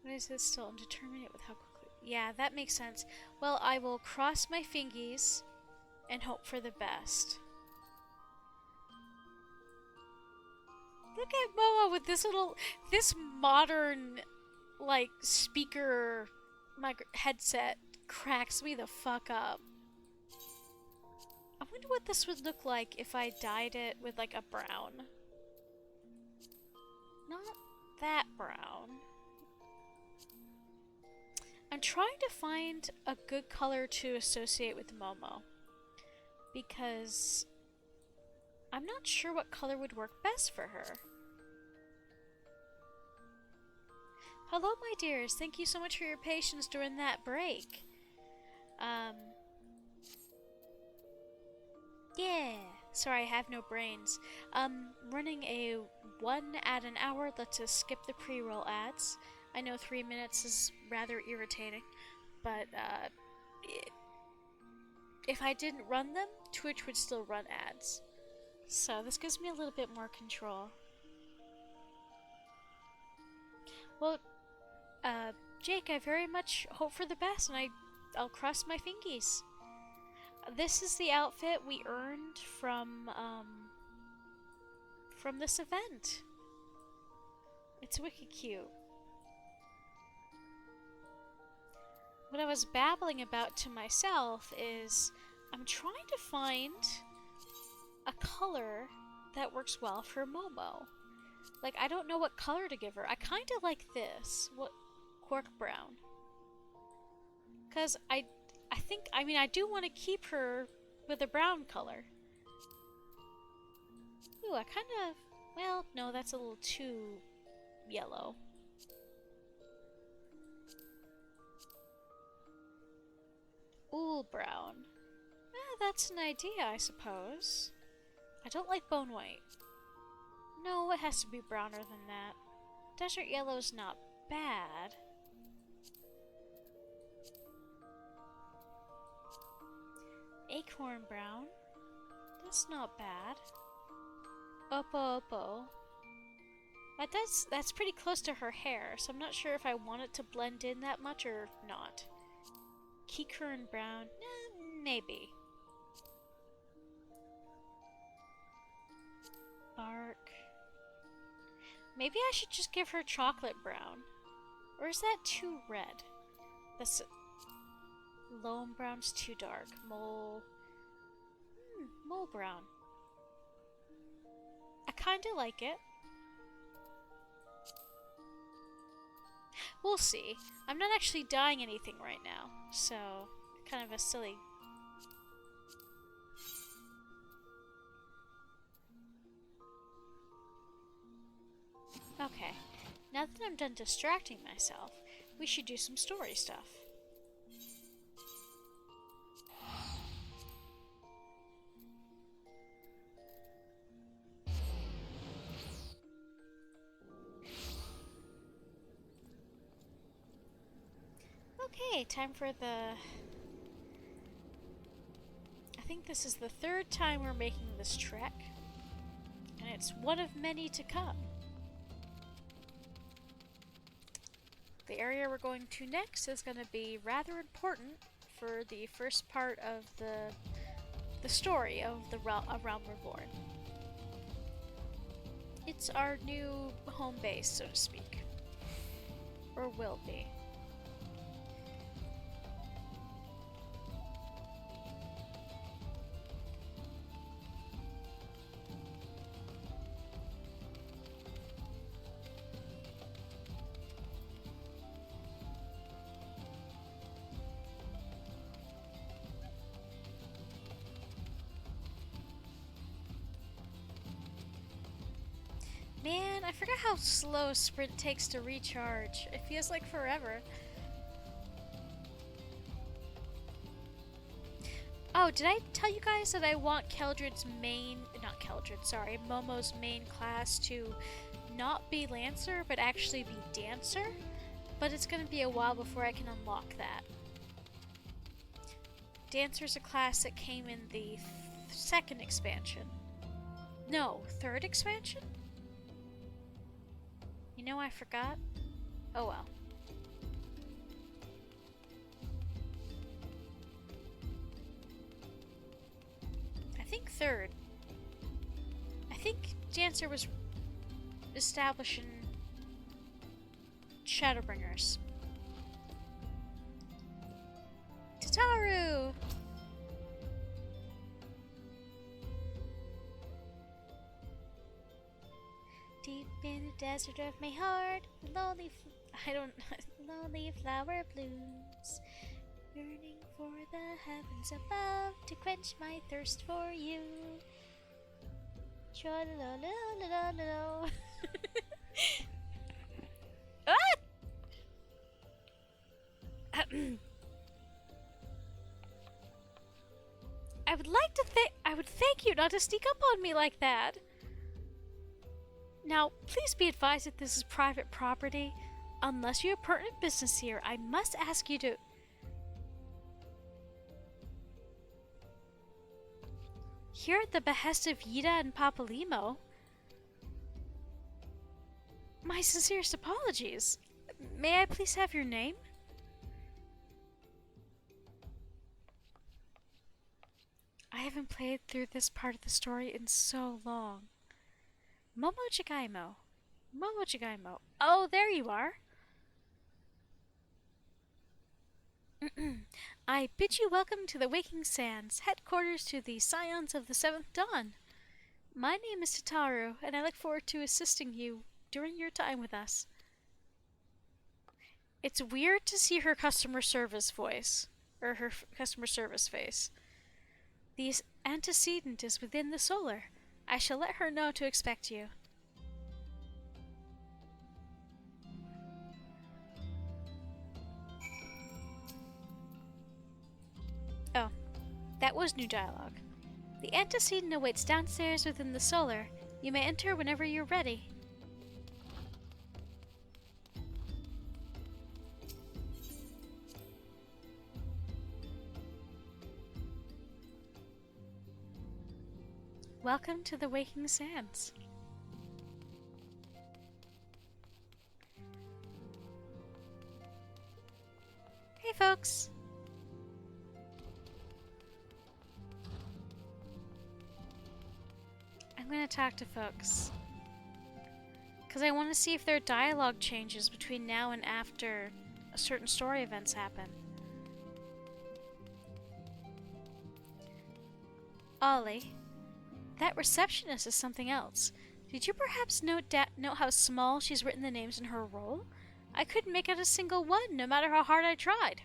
What is this still? Indeterminate with how quickly. Yeah, that makes sense. Well, I will cross my fingies and hope for the best. Look at Momo with this modern, like, speaker headset cracks me the fuck up. I wonder what this would look like if I dyed it with, like, a brown. Not that brown. I'm trying to find a good color to associate with Momo, because I'm not sure what color would work best for her. Hello, my dears. Thank you so much for your patience during that break. Yeah. Sorry, I have no brains. Running a 1 ad an hour lets us skip the pre-roll ads. I know 3 minutes is rather irritating, but if I didn't run them, Twitch would still run ads. So this gives me a little bit more control. Well, Jake, I very much hope for the best, and I'll cross my fingies. This is the outfit we earned from this event. It's wicked cute. What I was babbling about to myself is I'm trying to find a color that works well for Momo. Like, I don't know what color to give her. I kind of like this. What? Cork brown. Because I do want to keep her with a brown color. Ooh, I kind of... Well, no, that's a little too yellow. Ooh, brown. That's an idea, I suppose. I don't like bone white. No, it has to be browner than that. Desert yellow's not bad. Acorn brown. That's not bad. Oppo. That's pretty close to her hair, so I'm not sure if I want it to blend in that much or not. Key currant brown, maybe. Bark. Maybe I should just give her chocolate brown. Or is that too red? That's loam brown's too dark. Mole. Mole brown. I kinda like it. We'll see. I'm not actually dyeing anything right now, so kind of a silly. Okay, now that I'm done distracting myself, we should do some story stuff. Okay, time for the... I think this is the third time we're making this trek, and it's one of many to come. The area we're going to next is going to be rather important for the first part of the story of the Realm Reborn. It's our new home base, so to speak. Or will be. Man, I forgot how slow sprint takes to recharge. It feels like forever. Oh, did I tell you guys that I want Momo's main class to not be Lancer, but actually be Dancer? But it's gonna be a while before I can unlock that. Dancer's a class that came in the second expansion. No, third expansion? You know, I forgot. Oh well. I think third. I think Dancer was establishing Shadowbringers. Tataru! Deep in the desert of my heart, lonely flower blooms, yearning for the heavens above to quench my thirst for you. I would thank you not to sneak up on me like that. Now, please be advised that this is private property. Unless you have pertinent business here, I must ask you to... Here at the behest of Yida and Papalimo. My sincerest apologies. May I please have your name? I haven't played through this part of the story in so long. Momo Jigaimo. Momo Jigaimo. Oh, there you are. I bid you welcome to the Waking Sands, headquarters to the Scions of the Seventh Dawn. My name is Tataru, and I look forward to assisting you during your time with us. It's weird to see her customer service voice, or her customer service face. The antecedent is within the solar. I shall let her know to expect you. Oh, that was new dialogue. The antecedent awaits downstairs within the solar. You may enter whenever you're ready. Welcome to the Waking Sands. folks. I'm gonna talk to folks. Because I want to see if their dialogue changes between now and after certain story events happen. Ollie, that receptionist is something else. Did you perhaps note how small she's written the names in her role? I couldn't make out a single one, no matter how hard I tried.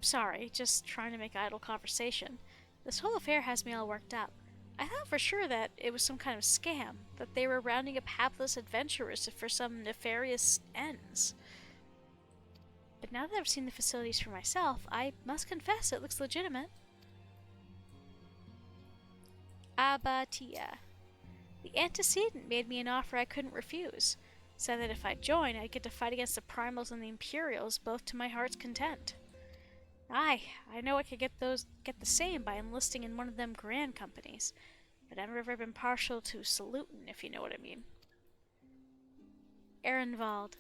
Sorry, just trying to make idle conversation. This whole affair has me all worked up. I thought for sure that it was some kind of scam, that they were rounding up hapless adventurers for some nefarious ends. But now that I've seen the facilities for myself, I must confess it looks legitimate. Abatia. The antecedent made me an offer I couldn't refuse. Said that if I joined, I'd get to fight against the Primals and the Imperials, both to my heart's content. Aye, I know I could get the same by enlisting in one of them grand companies, but I've never been partial to saluting, if you know what I mean. Ehrenwald.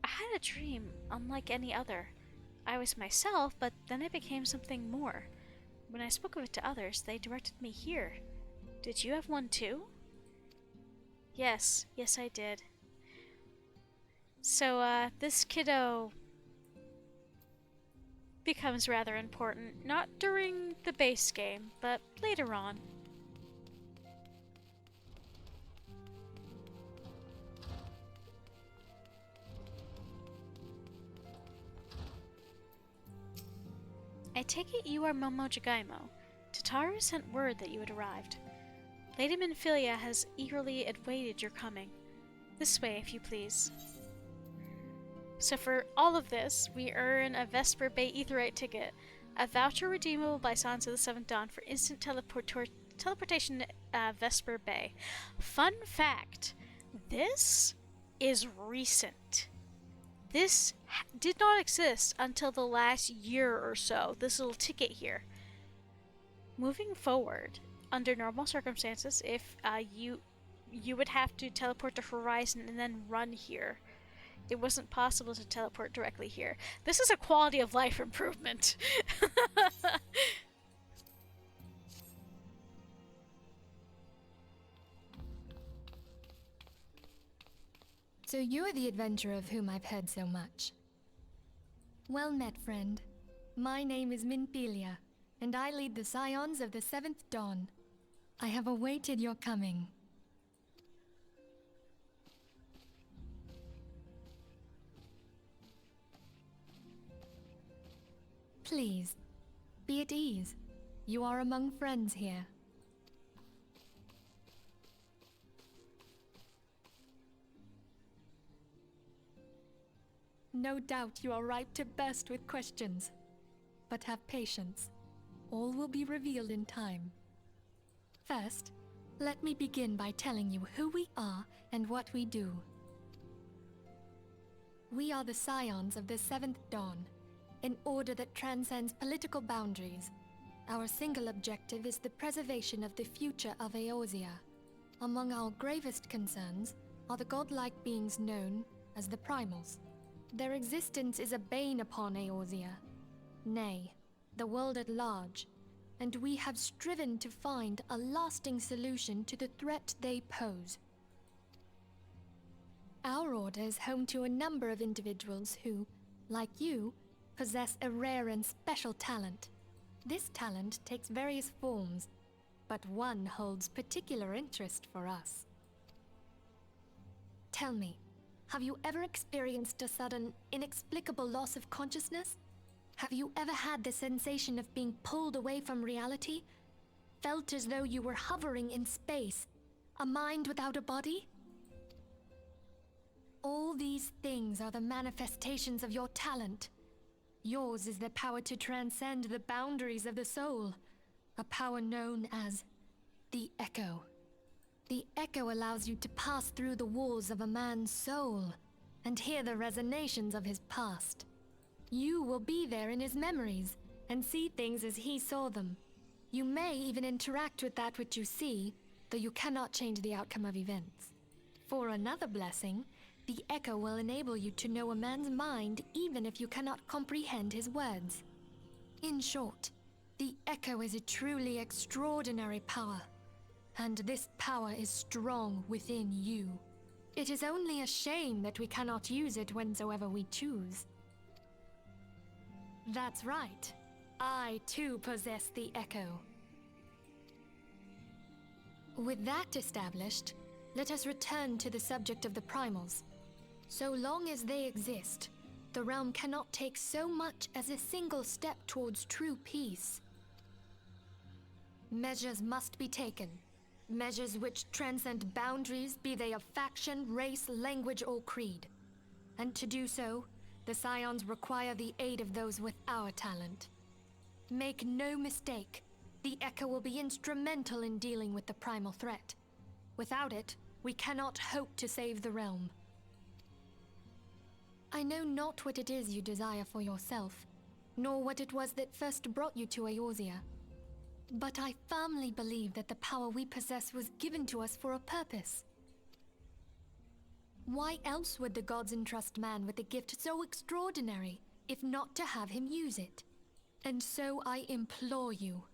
I had a dream unlike any other. I was myself, but then I became something more. When I spoke of it to others, they directed me here. Did you have one too? Yes, I did. So, this kiddo becomes rather important, not during the base game, but later on. I take it you are Momo Jagaimo. Tataru sent word that you had arrived. Lady Minfilia has eagerly awaited your coming. This way, if you please. So for all of this, we earn a Vesper Bay Aetheryte ticket, a voucher redeemable by Sons of the Seventh Dawn for instant teleportation to Vesper Bay. Fun fact, this is recent. This did not exist until the last year or so, this little ticket here. Moving forward, under normal circumstances, if you would have to teleport to Horizon and then run here. It wasn't possible to teleport directly here. This is a quality of life improvement. So you are the adventurer of whom I've heard so much. Well met, friend. My name is Minfilia, and I lead the Scions of the Seventh Dawn. I have awaited your coming. Please, be at ease. You are among friends here. No doubt you are ripe to burst with questions. But have patience. All will be revealed in time. First, let me begin by telling you who we are and what we do. We are the Scions of the Seventh Dawn, an order that transcends political boundaries. Our single objective is the preservation of the future of Eorzea. Among our gravest concerns are the godlike beings known as the Primals. Their existence is a bane upon Eorzea, nay, the world at large, and we have striven to find a lasting solution to the threat they pose. Our order is home to a number of individuals who, like you, possess a rare and special talent. This talent takes various forms, but one holds particular interest for us. Tell me, have you ever experienced a sudden, inexplicable loss of consciousness? Have you ever had the sensation of being pulled away from reality? Felt as though you were hovering in space, a mind without a body? All these things are the manifestations of your talent. Yours is the power to transcend the boundaries of the soul, a power known as the Echo. The Echo allows you to pass through the walls of a man's soul and hear the resonations of his past. You will be there in his memories and see things as he saw them. You may even interact with that which you see, though you cannot change the outcome of events. For another blessing, The echo will enable you to know a man's mind even if you cannot comprehend his words. In short, the echo is a truly extraordinary power, and this power is strong within you. It is only a shame that we cannot use it whensoever we choose. That's right. I too possess the echo. With that established, let us return to the subject of the primals. So long as they exist, the realm cannot take so much as a single step towards true peace. Measures must be taken. Measures which transcend boundaries, be they of faction, race, language, or creed. And to do so, the Scions require the aid of those with our talent. Make no mistake, the Echo will be instrumental in dealing with the primal threat. Without it, we cannot hope to save the realm. I know not what it is you desire for yourself, nor what it was that first brought you to Eorzea. But I firmly believe that the power we possess was given to us for a purpose. Why else would the gods entrust man with a gift so extraordinary, if not to have him use it? And so I implore you,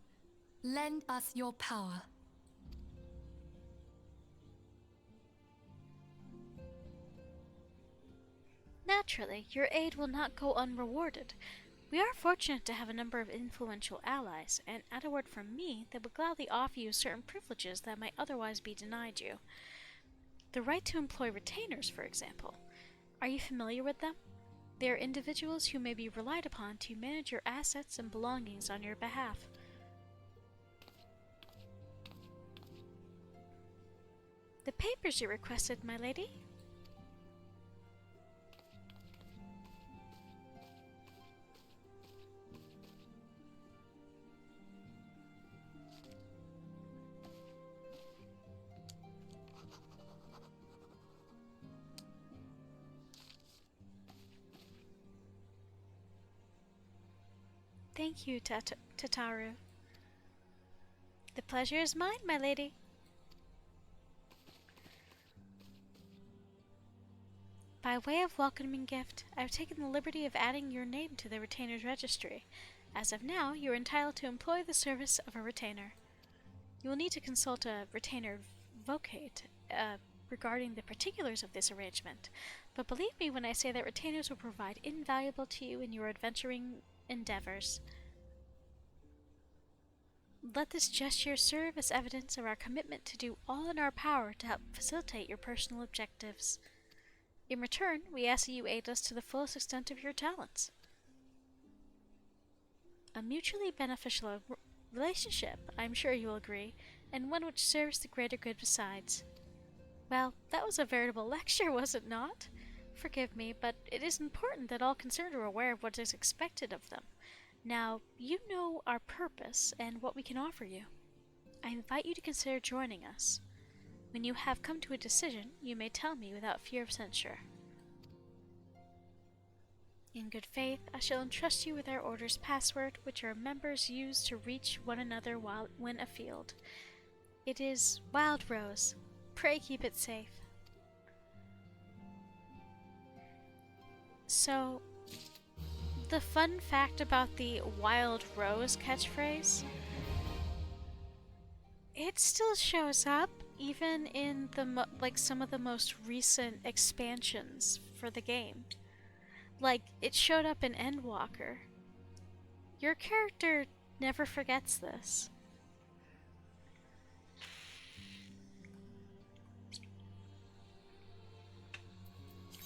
lend us your power. Naturally, your aid will not go unrewarded. We are fortunate to have a number of influential allies, and at a word from me, they would gladly offer you certain privileges that might otherwise be denied you. The right to employ retainers, for example. Are you familiar with them? They are individuals who may be relied upon to manage your assets and belongings on your behalf. The papers you requested, my lady? Thank you, Tataru. The pleasure is mine, my lady. By way of welcoming gift, I have taken the liberty of adding your name to the retainer's registry. As of now, you are entitled to employ the service of a retainer. You will need to consult a retainer vocate regarding the particulars of this arrangement, but believe me when I say that retainers will provide invaluable to you in your adventuring endeavors. Let this gesture serve as evidence of our commitment to do all in our power to help facilitate your personal objectives. In return, we ask that you aid us to the fullest extent of your talents. A mutually beneficial relationship, I am sure you will agree, and one which serves the greater good besides. Well, that was a veritable lecture, was it not? Forgive me, but it is important that all concerned are aware of what is expected of them. Now, you know our purpose and what we can offer you. I invite you to consider joining us. When you have come to a decision, you may tell me without fear of censure. In good faith, I shall entrust you with our order's password, which our members use to reach one another when afield. It is Wild Rose. Pray keep it safe. So, the fun fact about the Wild Rose catchphrase, it still shows up even in the some of the most recent expansions for the game. Like, it showed up in Endwalker. Your character never forgets this.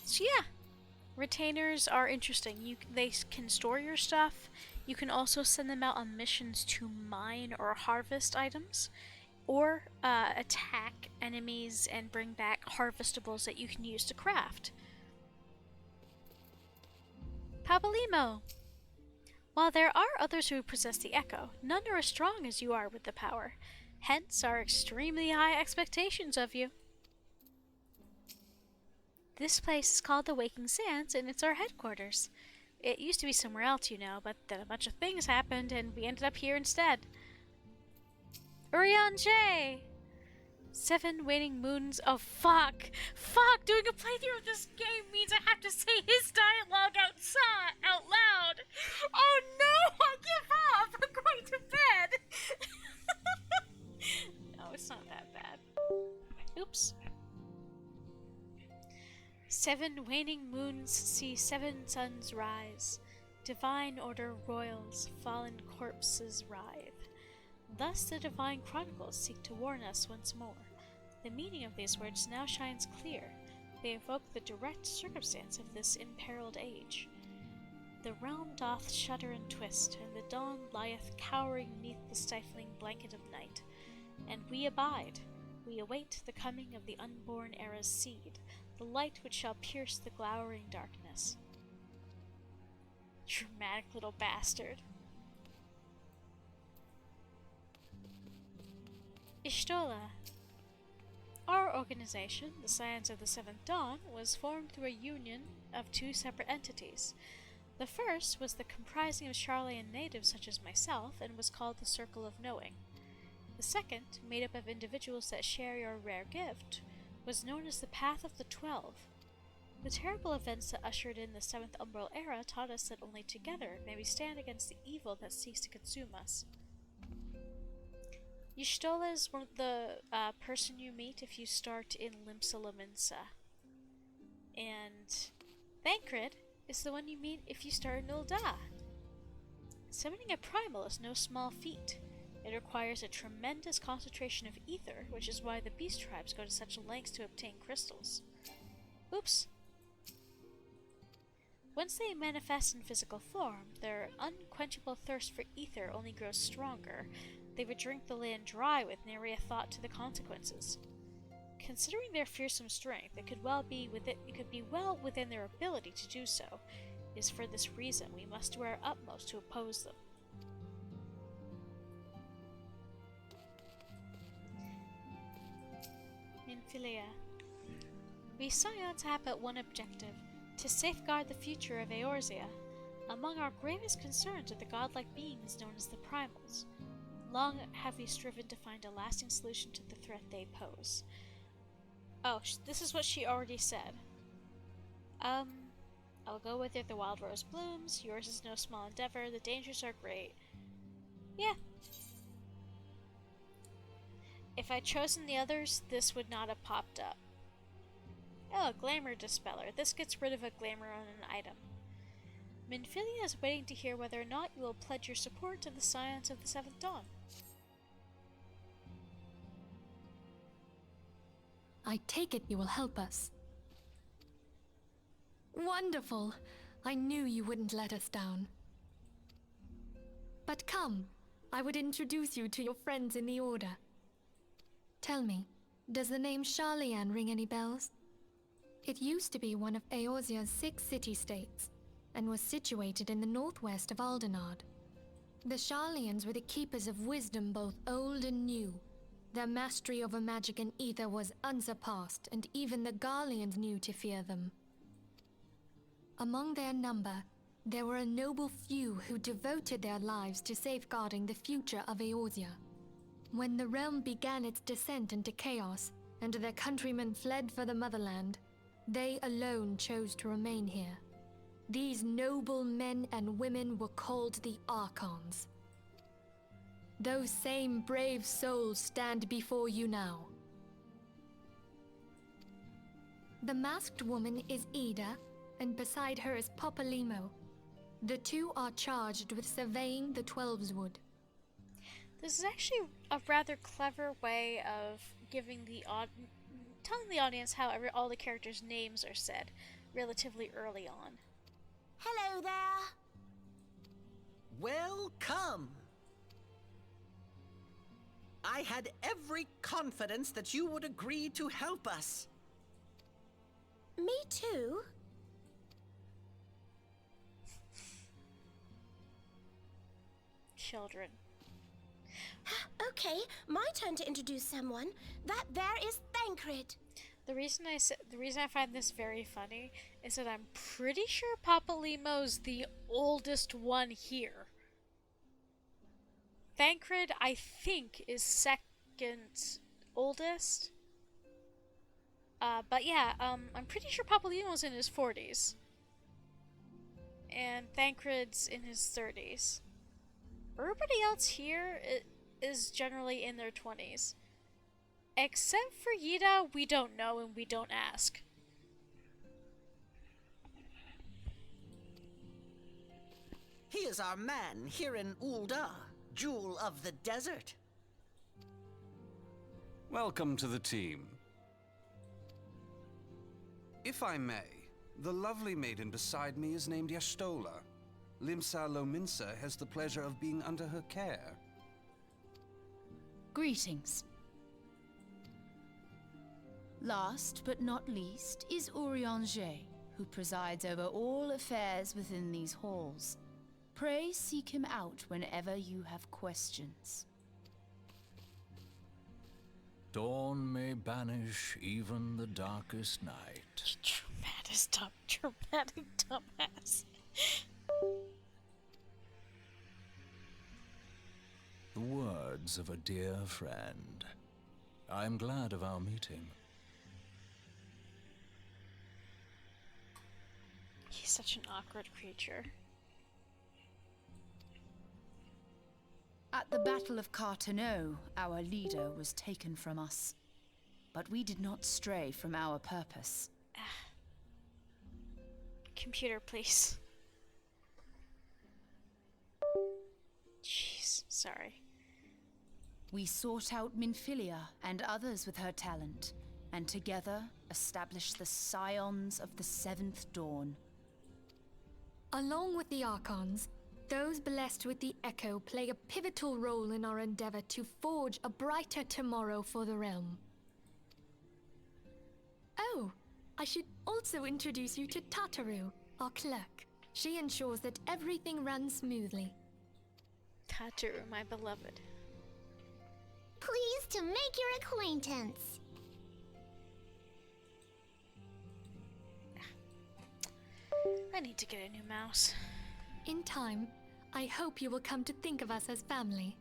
So yeah, retainers are interesting. They can store your stuff. You can also send them out on missions to mine or harvest items, or attack enemies and bring back harvestables that you can use to craft. Pabalimo! While there are others who possess the Echo, none are as strong as you are with the power. Hence our extremely high expectations of you. This place is called the Waking Sands, and it's our headquarters. It used to be somewhere else, you know, but then a bunch of things happened, and we ended up here instead. Urianger! 7 waning moons. Oh, fuck! Fuck! Doing a playthrough of this game means I have to say his dialogue out loud! Oh no! I give up! I'm going to bed! No, it's not that bad. Oops. 7 waning moons see 7 suns rise. Divine order roils, fallen corpses writhe. Thus the divine chronicles seek to warn us once more. The meaning of these words now shines clear. They evoke the direct circumstance of this imperiled age. The realm doth shudder and twist, and the dawn lieth cowering neath the stifling blanket of night. And we abide. We await the coming of the unborn era's seed, the light which shall pierce the glowering darkness. Dramatic little bastard. Ishtola. Our organization, the Scions of the Seventh Dawn, was formed through a union of 2 separate entities. The first was the comprising of Charlian natives such as myself, and was called the Circle of Knowing. The second, made up of individuals that share your rare gift, was known as the Path of the 12. The terrible events that ushered in the 7th Umbral Era taught us that only together may we stand against the evil that seeks to consume us. Y'shtola is the person you meet if you start in Limsa. And Thancred is the one you meet if you start in Ul'dah. Summoning a primal is no small feat. It requires a tremendous concentration of ether, which is why the beast tribes go to such lengths to obtain crystals. Oops. Once they manifest in physical form, their unquenchable thirst for ether only grows stronger. They would drink the land dry with nary a thought to the consequences. Considering their fearsome strength, it could be well within their ability to do so. It is for this reason we must do our utmost to oppose them. Minfilia. We Scions have but one objective, to safeguard the future of Eorzea. Among our gravest concerns are the godlike beings known as the Primals. Long have we striven to find a lasting solution to the threat they pose. Oh, this is what she already said. I'll go with it. The wild rose blooms. Yours is no small endeavor. The dangers are great. Yeah. If I'd chosen the others, this would not have popped up. Oh, Glamour Dispeller. This gets rid of a glamour on an item. Minfilia is waiting to hear whether or not you will pledge your support to the Scions of the Seventh Dawn. I take it you will help us. Wonderful! I knew you wouldn't let us down. But come, I would introduce you to your friends in the Order. Tell me, does the name Sharlayan ring any bells? It used to be one of Eorzea's 6 city-states, and was situated in the northwest of Aldenard. The Sharlayans were the keepers of wisdom both old and new. Their mastery over magic and ether was unsurpassed, and even the Garleans knew to fear them. Among their number, there were a noble few who devoted their lives to safeguarding the future of Eorzea. When the realm began its descent into chaos, and their countrymen fled for the motherland, they alone chose to remain here. These noble men and women were called the Archons. Those same brave souls stand before you now. The masked woman is Ida, and beside her is Popalimo. The two are charged with surveying the Twelveswood. This is actually a rather clever way of giving telling the audience how all the characters' names are said relatively early on. Hello there. Welcome. I had every confidence that you would agree to help us. Me too. Children. Okay, my turn to introduce someone. That there is Thancred. The reason I find this very funny is that I'm pretty sure Papalimo's the oldest one here. Thancred, I think, is second oldest. But yeah, I'm pretty sure Papolino's in his 40s. And Thancred's in his 30s. Everybody else here is generally in their 20s. Except for Yida, we don't know and we don't ask. He is our man here in Ul'dah, Jewel of the Desert. Welcome to the team. If I may, the lovely maiden beside me is named Y'shtola. Limsa Lominsa has the pleasure of being under her care. Greetings. Last but not least is Urianger, who presides over all affairs within these halls. Pray seek him out whenever you have questions. Dawn may banish even the darkest night. Dramatic dumbass. The words of a dear friend. I'm glad of our meeting. He's such an awkward creature. At the Battle of Carteneau, our leader was taken from us. But we did not stray from our purpose. Computer, please. Jeez, sorry. We sought out Minfilia and others with her talent, and together established the Scions of the Seventh Dawn. Along with the Archons, those blessed with the Echo play a pivotal role in our endeavor to forge a brighter tomorrow for the realm. Oh, I should also introduce you to Tataru, our clerk. She ensures that everything runs smoothly. Tataru, my beloved. Pleased to make your acquaintance. I need to get a new mouse. In time, I hope you will come to think of us as family.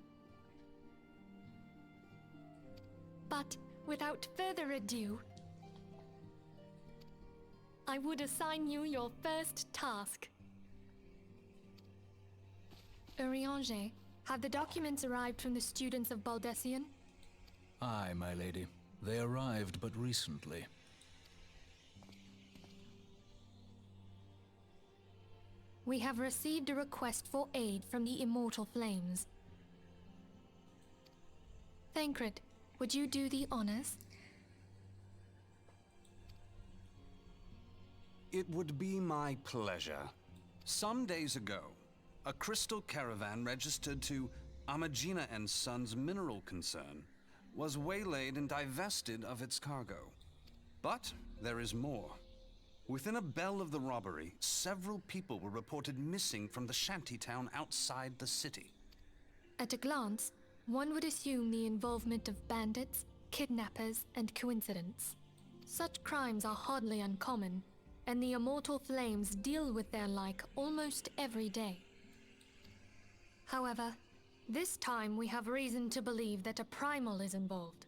But without further ado, I would assign you your first task. Urianger, have the documents arrived from the students of Baldessian? Aye, my lady. They arrived but recently. We have received a request for aid from the Immortal Flames. Thancred, would you do the honors? It would be my pleasure. Some days ago, a crystal caravan registered to Amagina and Sons mineral concern was waylaid and divested of its cargo. But there is more. Within a bell of the robbery, several people were reported missing from the shantytown outside the city. At a glance, one would assume the involvement of bandits, kidnappers, and coincidence. Such crimes are hardly uncommon, and the Immortal Flames deal with their like almost every day. However, this time we have reason to believe that a primal is involved.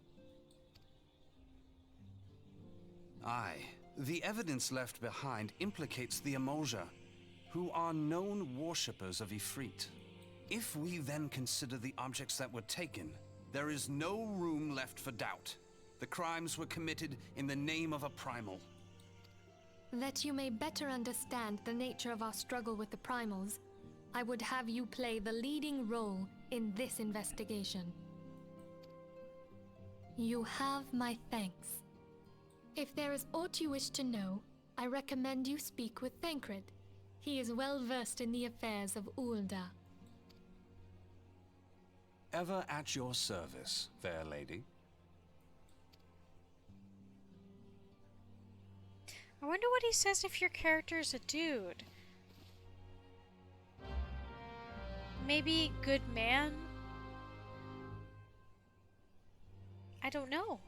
Aye. The evidence left behind implicates the Emoja, who are known worshippers of Ifrit. If we then consider the objects that were taken, there is no room left for doubt. The crimes were committed in the name of a primal. That you may better understand the nature of our struggle with the primals, I would have you play the leading role in this investigation. You have my thanks. If there is aught you wish to know, I recommend you speak with Thancred. He is well versed in the affairs of Ul'dah. Ever at your service, fair lady. I wonder what he says if your character's a dude. Maybe good man? I don't know.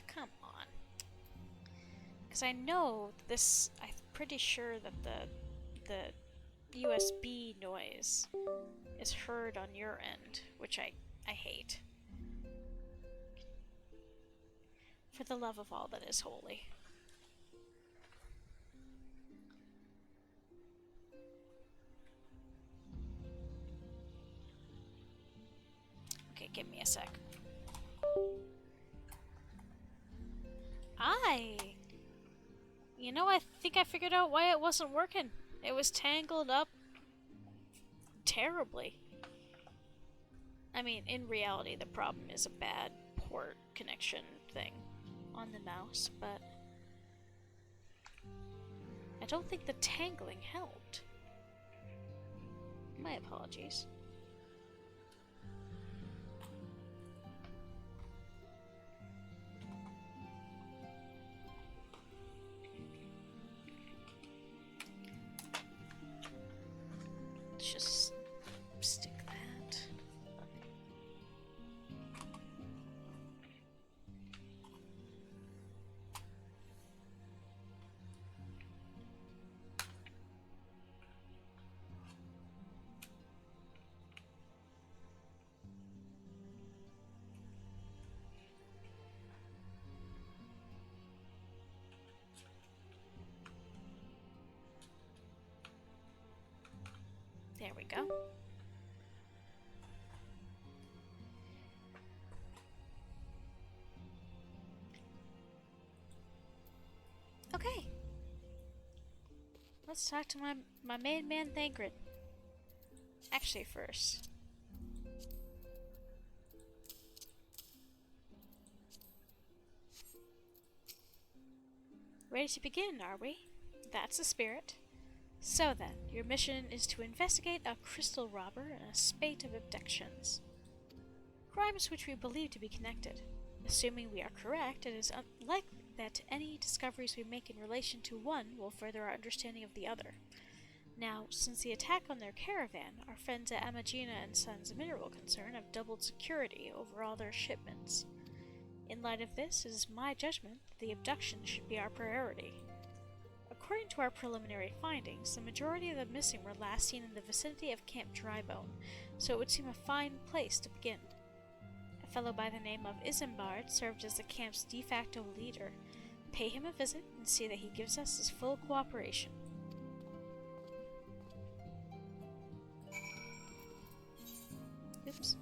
Come on. Because I know this, I'm pretty sure that the USB noise is heard on your end, which I hate. For the love of all that is holy. Okay, give me a sec. You know, I think I figured out why it wasn't working. It was tangled up terribly. I mean, in reality, the problem is a bad port connection thing on the mouse, but I don't think the tangling helped. My apologies. Let's just stick that. There we go. Okay. Let's talk to my main man Thancred. Actually, first. Ready to begin, are we? That's the spirit. So then, your mission is to investigate a crystal robber and a spate of abductions. Crimes which we believe to be connected. Assuming we are correct, it is unlikely that any discoveries we make in relation to one will further our understanding of the other. Now, since the attack on their caravan, our friends at Amagina and Sons Mineral Concern have doubled security over all their shipments. In light of this, it is my judgment that the abduction should be our priority. According to our preliminary findings, the majority of the missing were last seen in the vicinity of Camp Drybone, so it would seem a fine place to begin. A fellow by the name of Isambard served as the camp's de facto leader. Pay him a visit and see that he gives us his full cooperation. Oops.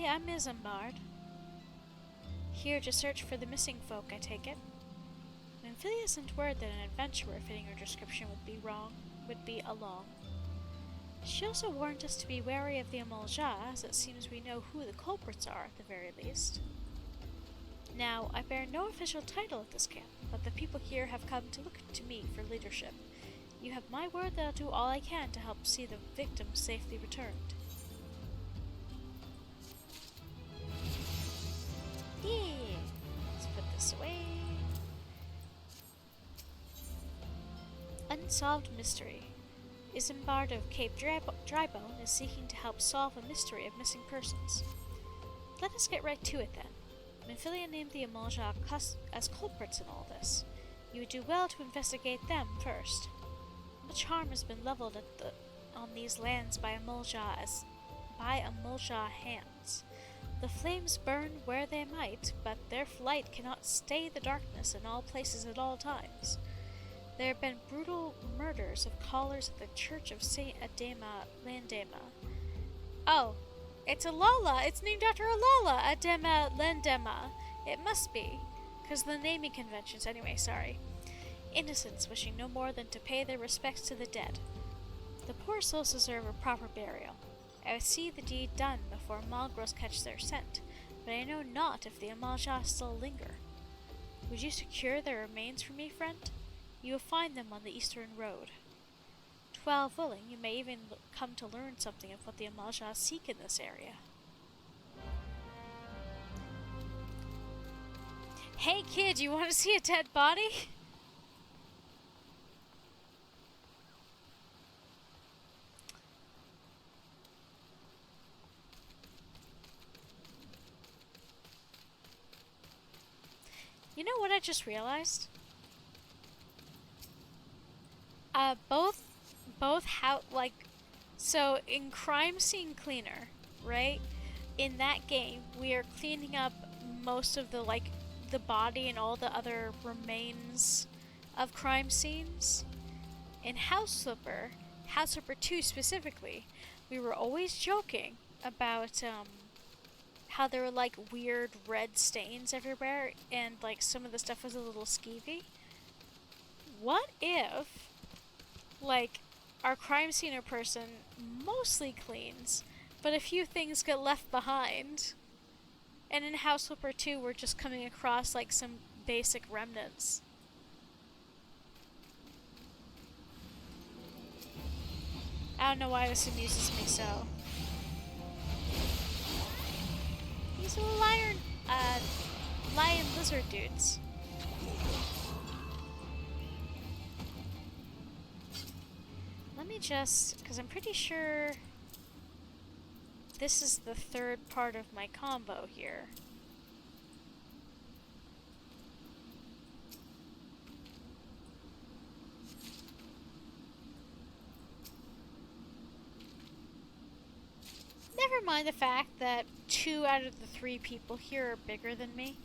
I'm Isambard. Here to search for the missing folk, I take it. Amphilia sent word that an adventurer fitting her description would be along. She also warned us to be wary of the Amalja, as it seems we know who the culprits are at the very least. Now, I bear no official title at this camp, but the people here have come to look to me for leadership. You have my word that I'll do all I can to help see the victims safely returned. Yeah, let's put this away. Unsolved mystery. Isambard of Cape Drybone is seeking to help solve a mystery of missing persons. Let us get right to it then. Amphilia named the Amalja as culprits in all this. You would do well to investigate them first. Much harm has been leveled on these lands by Amalja hands. The flames burn where they might, but their light cannot stay the darkness in all places at all times. There have been brutal murders of callers at the Church of Saint Adema Landema. Oh, it's a Lala! It's named after a Lala! Adema Landema. It must be. Because the naming conventions, anyway, sorry. Innocents wishing no more than to pay their respects to the dead. The poor souls deserve a proper burial. I would see the deed done before mongrels catch their scent, but I know not if the Amalja still linger. Would you secure their remains for me, friend? You will find them on the eastern road. 12 willing, you may even come to learn something of what the Amalja seek in this area. Hey kid, you want to see a dead body? You know what I just realized? Both how, like, so in Crime Scene Cleaner, right? In that game, we are cleaning up most of the, like, the body and all the other remains of crime scenes. In House Flipper 2 specifically, we were always joking about, how there were, like, weird red stains everywhere, and, like, some of the stuff was a little skeevy. What if, like, our crime scene person mostly cleans, but a few things get left behind? And in House Flipper 2, we're just coming across, like, some basic remnants. I don't know why this amuses me so. These little lion lizard dudes. Let me just, because I'm pretty sure this is the third part of my combo here. Never mind the fact that 2 out of the 3 people here are bigger than me.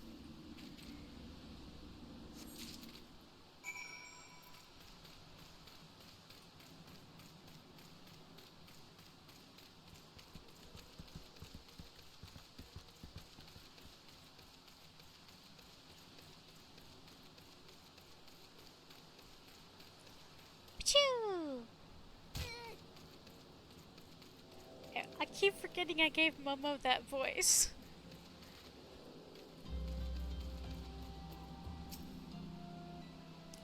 I keep forgetting I gave Momo that voice.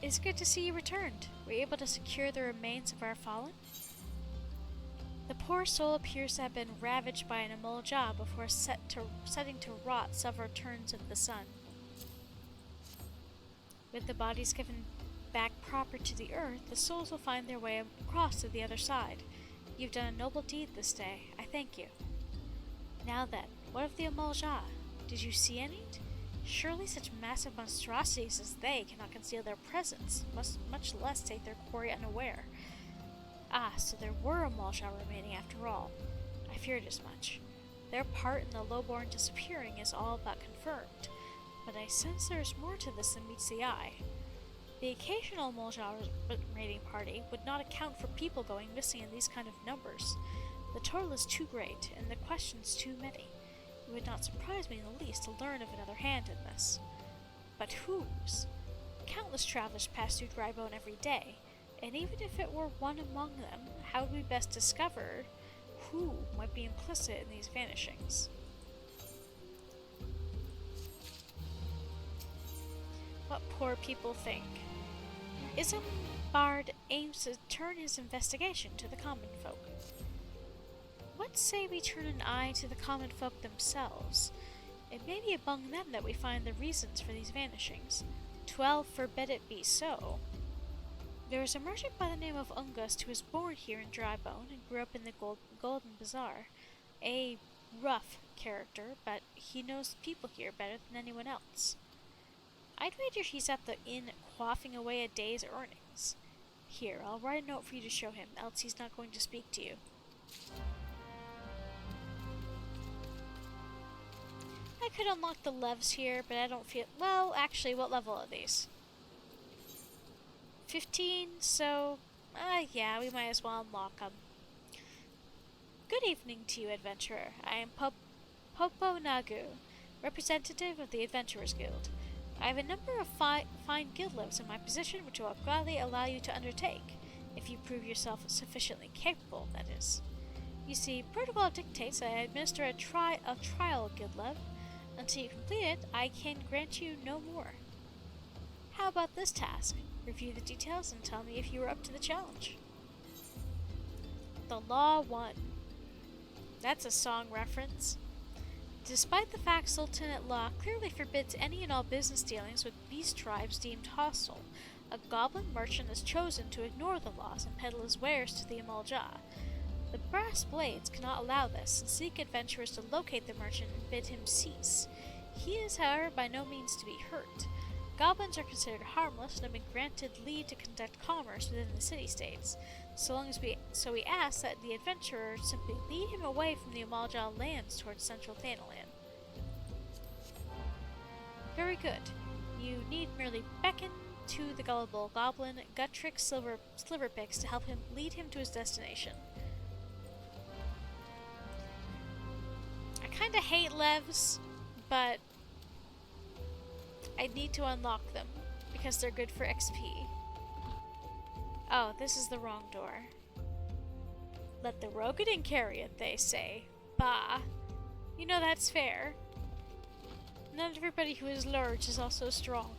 It's good to see you returned. Were you able to secure the remains of our fallen? The poor soul appears to have been ravaged by an Amolja before setting to rot several turns of the sun. With the bodies given back proper to the earth, the souls will find their way across to the other side. You've done a noble deed this day. I thank you. Now then, what of the Amolja? Did you see any? Surely such massive monstrosities as they cannot conceal their presence, much less take their quarry unaware. Ah, so there were Amolja remaining after all. I feared as much. Their part in the lowborn disappearing is all but confirmed, but I sense there is more to this than meets the eye. The occasional Amolja raiding party would not account for people going missing in these kind of numbers. The total is too great, and the questions too many. It would not surprise me in the least to learn of another hand in this. But whose? Countless travelers pass through Drybone every day, and even if it were one among them, how would we best discover who might be implicit in these vanishings? What poor people think. Isambard aims to turn his investigation to the common folk. What say we turn an eye to the common folk themselves? It may be among them that we find the reasons for these vanishings. 12 forbid it be so. There is a merchant by the name of Ungust who was born here in Drybone and grew up in the Golden Bazaar. A rough character, but he knows the people here better than anyone else. I'd wager he's at the inn quaffing away a day's earnings. Here, I'll write a note for you to show him, else he's not going to speak to you. I could unlock the levs here, but I don't feel... Well, actually, what level are these? 15, so... yeah, we might as well unlock them. Good evening to you, adventurer. I am Popo Nagu, representative of the Adventurers Guild. I have a number of fine guild lives in my possession which I will gladly allow you to undertake, if you prove yourself sufficiently capable, that is. You see, protocol dictates that I administer a trial guild live. Until you complete it, I can grant you no more. How about this task? Review the details and tell me if you are up to the challenge. The Law won. That's a song reference. Despite the fact Sultanate law clearly forbids any and all business dealings with beast tribes deemed hostile, a goblin merchant has chosen to ignore the laws and peddle his wares to the Amolja. The Brass Blades cannot allow this and seek adventurers to locate the merchant and bid him cease. He is, however, by no means to be hurt. Goblins are considered harmless and have been granted leave to conduct commerce within the city-states. So we ask that the adventurer simply lead him away from the Amalja lands towards central Thanalan. Very good. You need merely beckon to the gullible goblin Gutrick Sliverpix to help him lead him to his destination. I kinda hate levs, but I need to unlock them because they're good for XP. Oh, this is the wrong door. Let the Rogadin carry it, they say. Bah. You know that's fair. Not everybody who is large is also strong.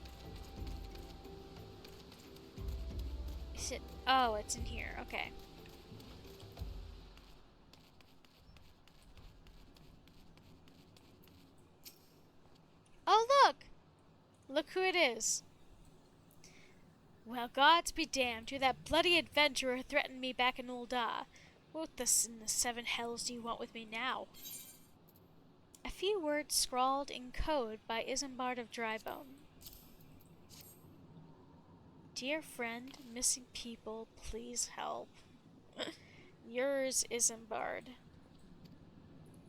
Is it? Oh, it's in here. Okay. Oh, look! Look who it is. Well, gods be damned. You're that bloody adventurer who threatened me back in Ul'dah. What in the seven hells do you want with me now? A few words scrawled in code by Isambard of Drybone. Dear friend, missing people, please help. Yours, Isambard.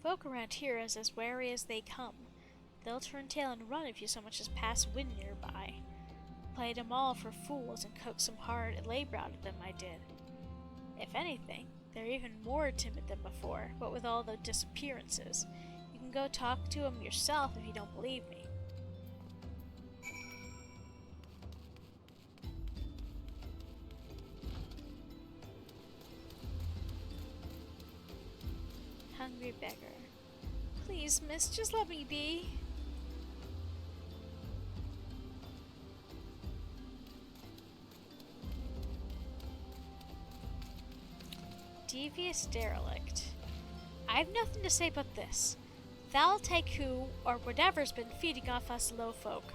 Folk around here is as wary as they come. They'll turn tail and run if you so much as pass wind nearby. Played 'em all for fools and coaxed some hard labor out of them, I did. If anything, they're even more timid than before, what with all the disappearances. You can go talk to 'em yourself if you don't believe me. Hungry beggar. Please, miss, just let me be. Devious derelict. I've nothing to say but this. Thou'll take who, or whatever's been feeding off us low folk.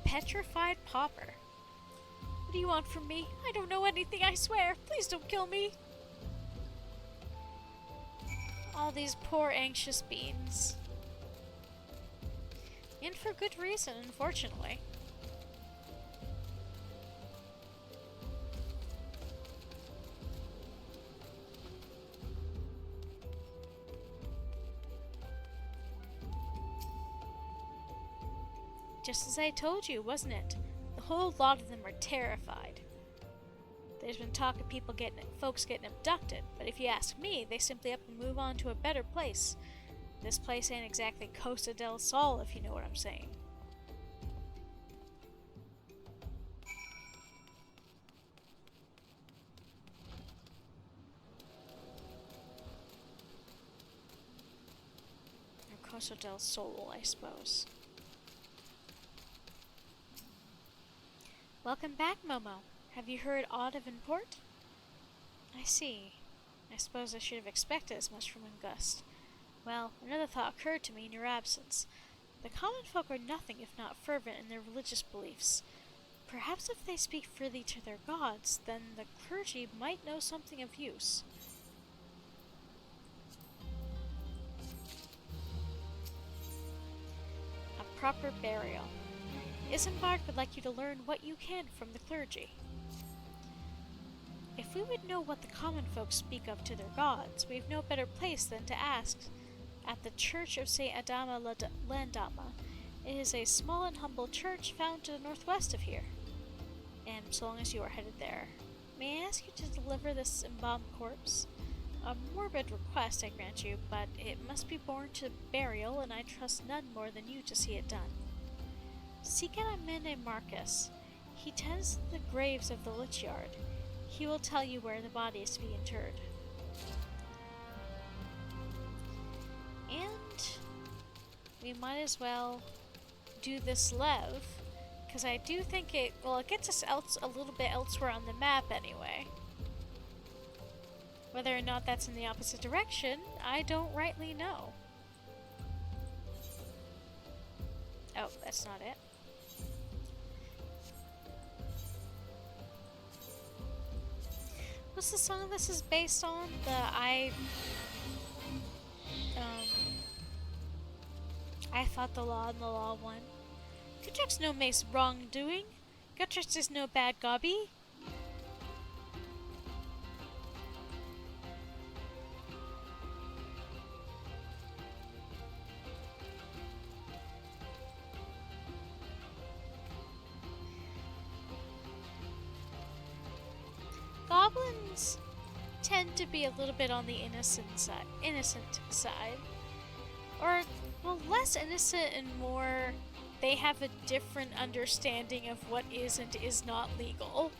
Petrified pauper. What do you want from me? I don't know anything, I swear. Please don't kill me. All these poor anxious beings. And for good reason, unfortunately. Just as I told you, wasn't it? The whole lot of them are terrified. There's been talk of folks getting abducted, but if you ask me, they simply up and move on to a better place. This place ain't exactly Costa del Sol, if you know what I'm saying. Or Costa del Sol, I suppose. Welcome back, Momo. Have you heard aught of import? I see. I suppose I should have expected as much from Ungust. Well, another thought occurred to me in your absence. The common folk are nothing if not fervent in their religious beliefs. Perhaps if they speak freely to their gods, then the clergy might know something of use. A proper burial. Isambard would like you to learn what you can from the clergy. If we would know what the common folk speak of to their gods, we've no better place than to ask at the Church of St. Adama Landama. It is a small and humble church found to the northwest of here. And so long as you are headed there, may I ask you to deliver this embalmed corpse? A morbid request, I grant you, but it must be borne to burial, and I trust none more than you to see it done. Seek out a man named Marcus. He tends the graves of the Lich Yard. He will tell you where the body is to be interred. And we might as well do this lev, because I do think it gets us a little bit elsewhere on the map anyway. Whether or not that's in the opposite direction, I don't rightly know. Oh, that's not it. What's the song this is based on? I fought the law and the law won. Gutrix no makes wrongdoing. Gutrix is no bad gobby. Goblins tend to be a little bit on the innocent side. Or, well, less innocent and more, they have a different understanding of what is and is not legal.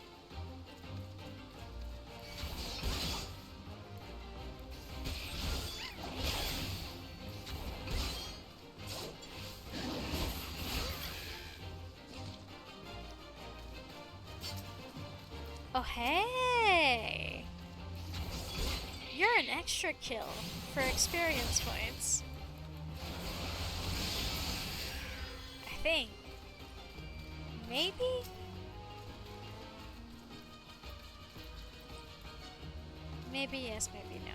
Oh, hey! You're an extra kill for experience points. I think. Maybe? Maybe yes, maybe no.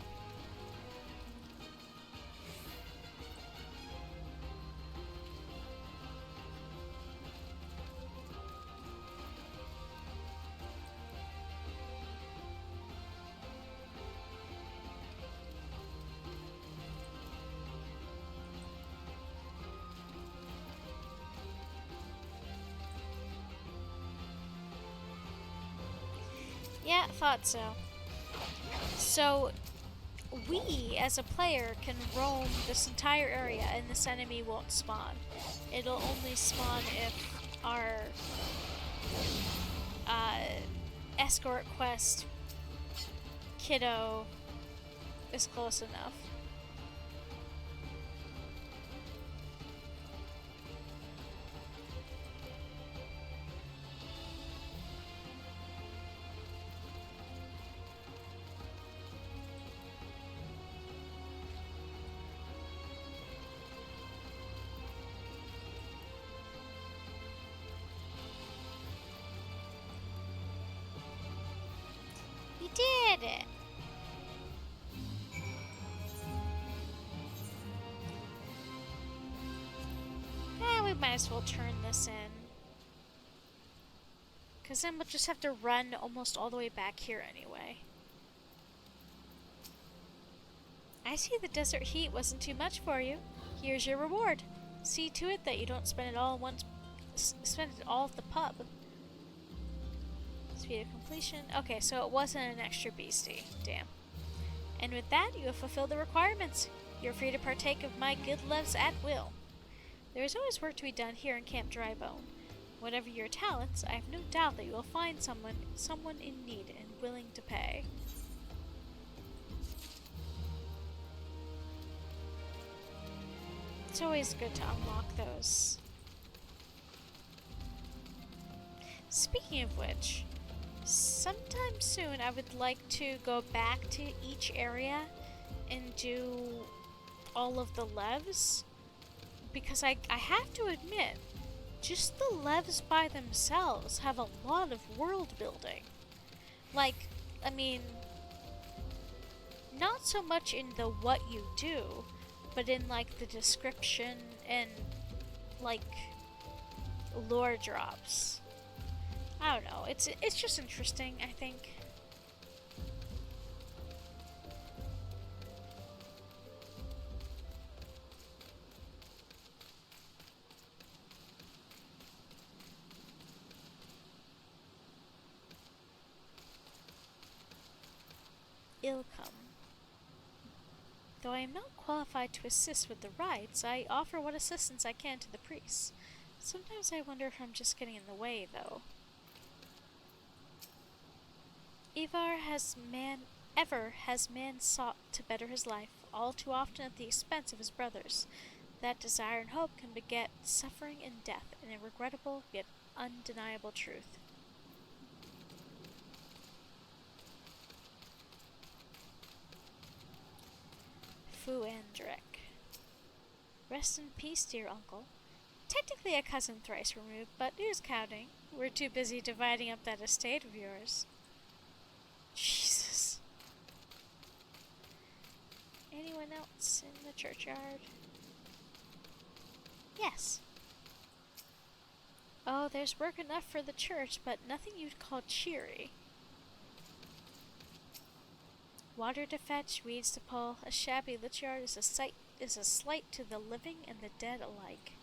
Yeah, thought so. So, we, as a player, can roam this entire area and this enemy won't spawn. It'll only spawn if our escort quest kiddo is close enough. Did it. We might as well turn this in. Because then we'll just have to run almost all the way back here anyway. I see the desert heat wasn't too much for you. Here's your reward. See to it that you don't spend it all at the pub. Speed of completion. Okay, so it wasn't an extra beastie. Damn. And with that, you have fulfilled the requirements. You're free to partake of my good loves at will. There is always work to be done here in Camp Drybone. Whatever your talents, I have no doubt that you will find someone in need and willing to pay. It's always good to unlock those. Speaking of which, sometime soon I would like to go back to each area and do all of the levs, because I have to admit, just the levs by themselves have a lot of world building. Like, I mean, not so much in the what you do, but in like the description and like lore drops. I don't know, it's just interesting, I think. Ilcum. Though I am not qualified to assist with the rites, I offer what assistance I can to the priests. Sometimes I wonder if I'm just getting in the way, though. Ever has man sought to better his life, all too often at the expense of his brothers. That desire and hope can beget suffering and death, in a regrettable yet undeniable truth. Fuandrek. Rest in peace, dear uncle. Technically a cousin thrice removed, but who's counting? We're too busy dividing up that estate of yours. Jesus. Anyone else in the churchyard? Yes. Oh, there's work enough for the church, but nothing you'd call cheery. Water to fetch, weeds to pull. A shabby lich yard is a slight to the living and the dead alike.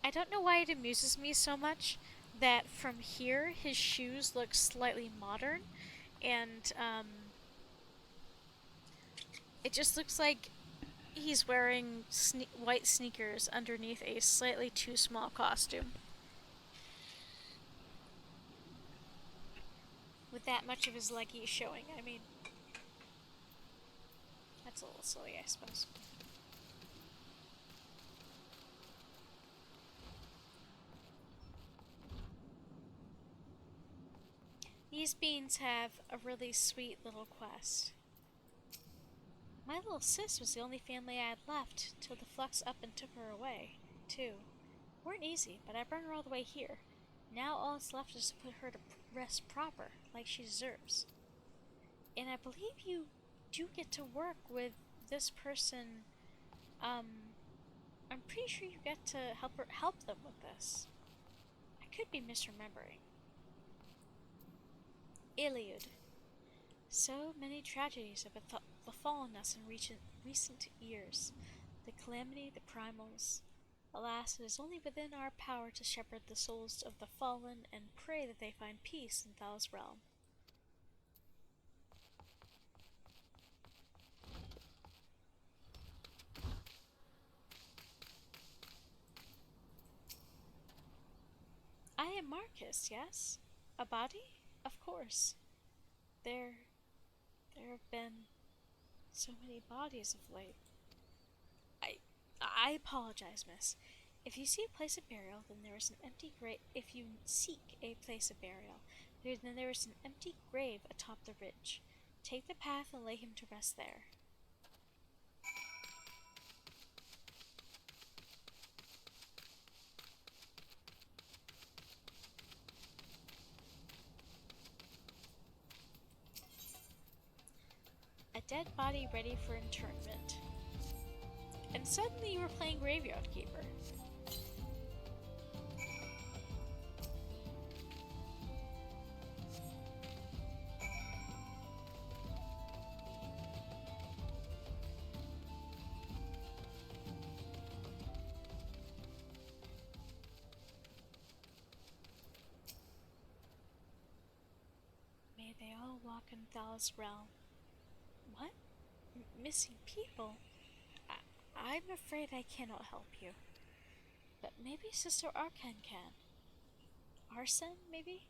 I don't know why it amuses me so much that from here his shoes look slightly modern, and it just looks like he's wearing white sneakers underneath a slightly too small costume. With that much of his leggy showing, I mean. That's a little silly, I suppose. These beans have a really sweet little quest. My little sis was the only family I had left till the flux up and took her away, too. Weren't easy, but I brought her all the way here. Now all that's left is to put her to rest proper, like she deserves. And I believe you do get to work with this person. I'm pretty sure you get to help them with this. I could be misremembering. Iliad. So many tragedies have befallen us in recent years. The calamity, the primals. Alas, it is only within our power to shepherd the souls of the fallen and pray that they find peace in Thal's realm. I am Marcus, yes? A body? Of course. There have been so many bodies of late. I apologize, miss. If you see a place of burial, then there is an empty grave. If you seek a place of burial, then there is an empty grave atop the ridge. Take the path and lay him to rest there. A dead body ready for internment. And suddenly you were playing Graveyard Keeper. May they all walk in Thal's realm. What? Missing people? I'm afraid I cannot help you. But maybe Sister Arkan can. Arsen, maybe?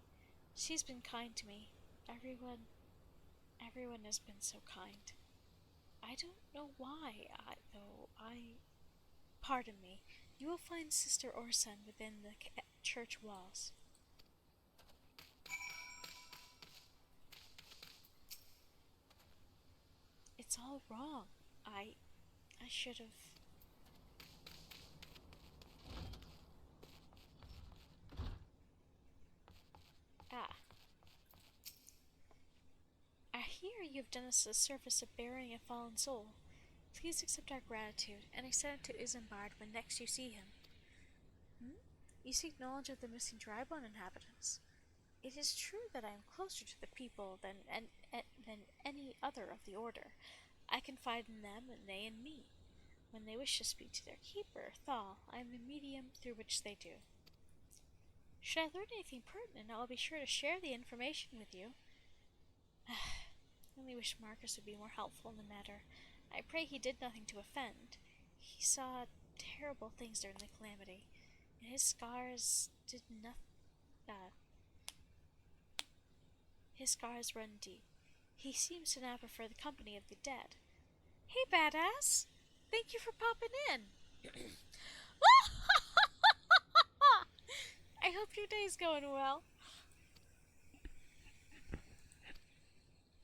She's been kind to me. Everyone has been so kind. I don't know why, though. Pardon me. You will find Sister Orsen within the church walls. It's all wrong. I should have... Ah. I hear you've done us the service of burying a fallen soul. Please accept our gratitude and extend it to Isambard when next you see him. You seek knowledge of the missing Drybone inhabitants. It is true that I am closer to the people than any other of the Order. I confide in them and they in me. When they wish to speak to their keeper, Thal, I am the medium through which they do. Should I learn anything pertinent, I will be sure to share the information with you. I only wish Marcus would be more helpful in the matter. I pray he did nothing to offend. He saw terrible things during the calamity, and his scars did nothing. His scars run deep. He seems to now prefer the company of the dead. Hey, badass! Thank you for popping in! I hope your day's going well.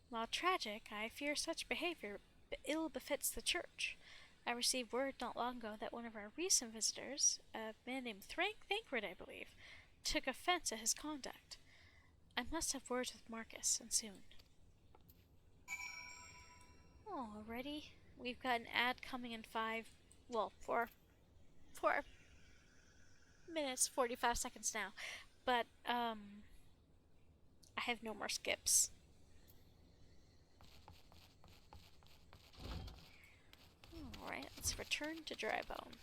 While tragic, I fear such behavior ill befits the church. I received word not long ago that one of our recent visitors, a man named Thancred, I believe, took offense at his conduct. I must have words with Marcus, and soon. Alrighty. We've got an ad coming in 4 minutes, 45 seconds now. But, I have no more skips. Alright, let's return to Drybone.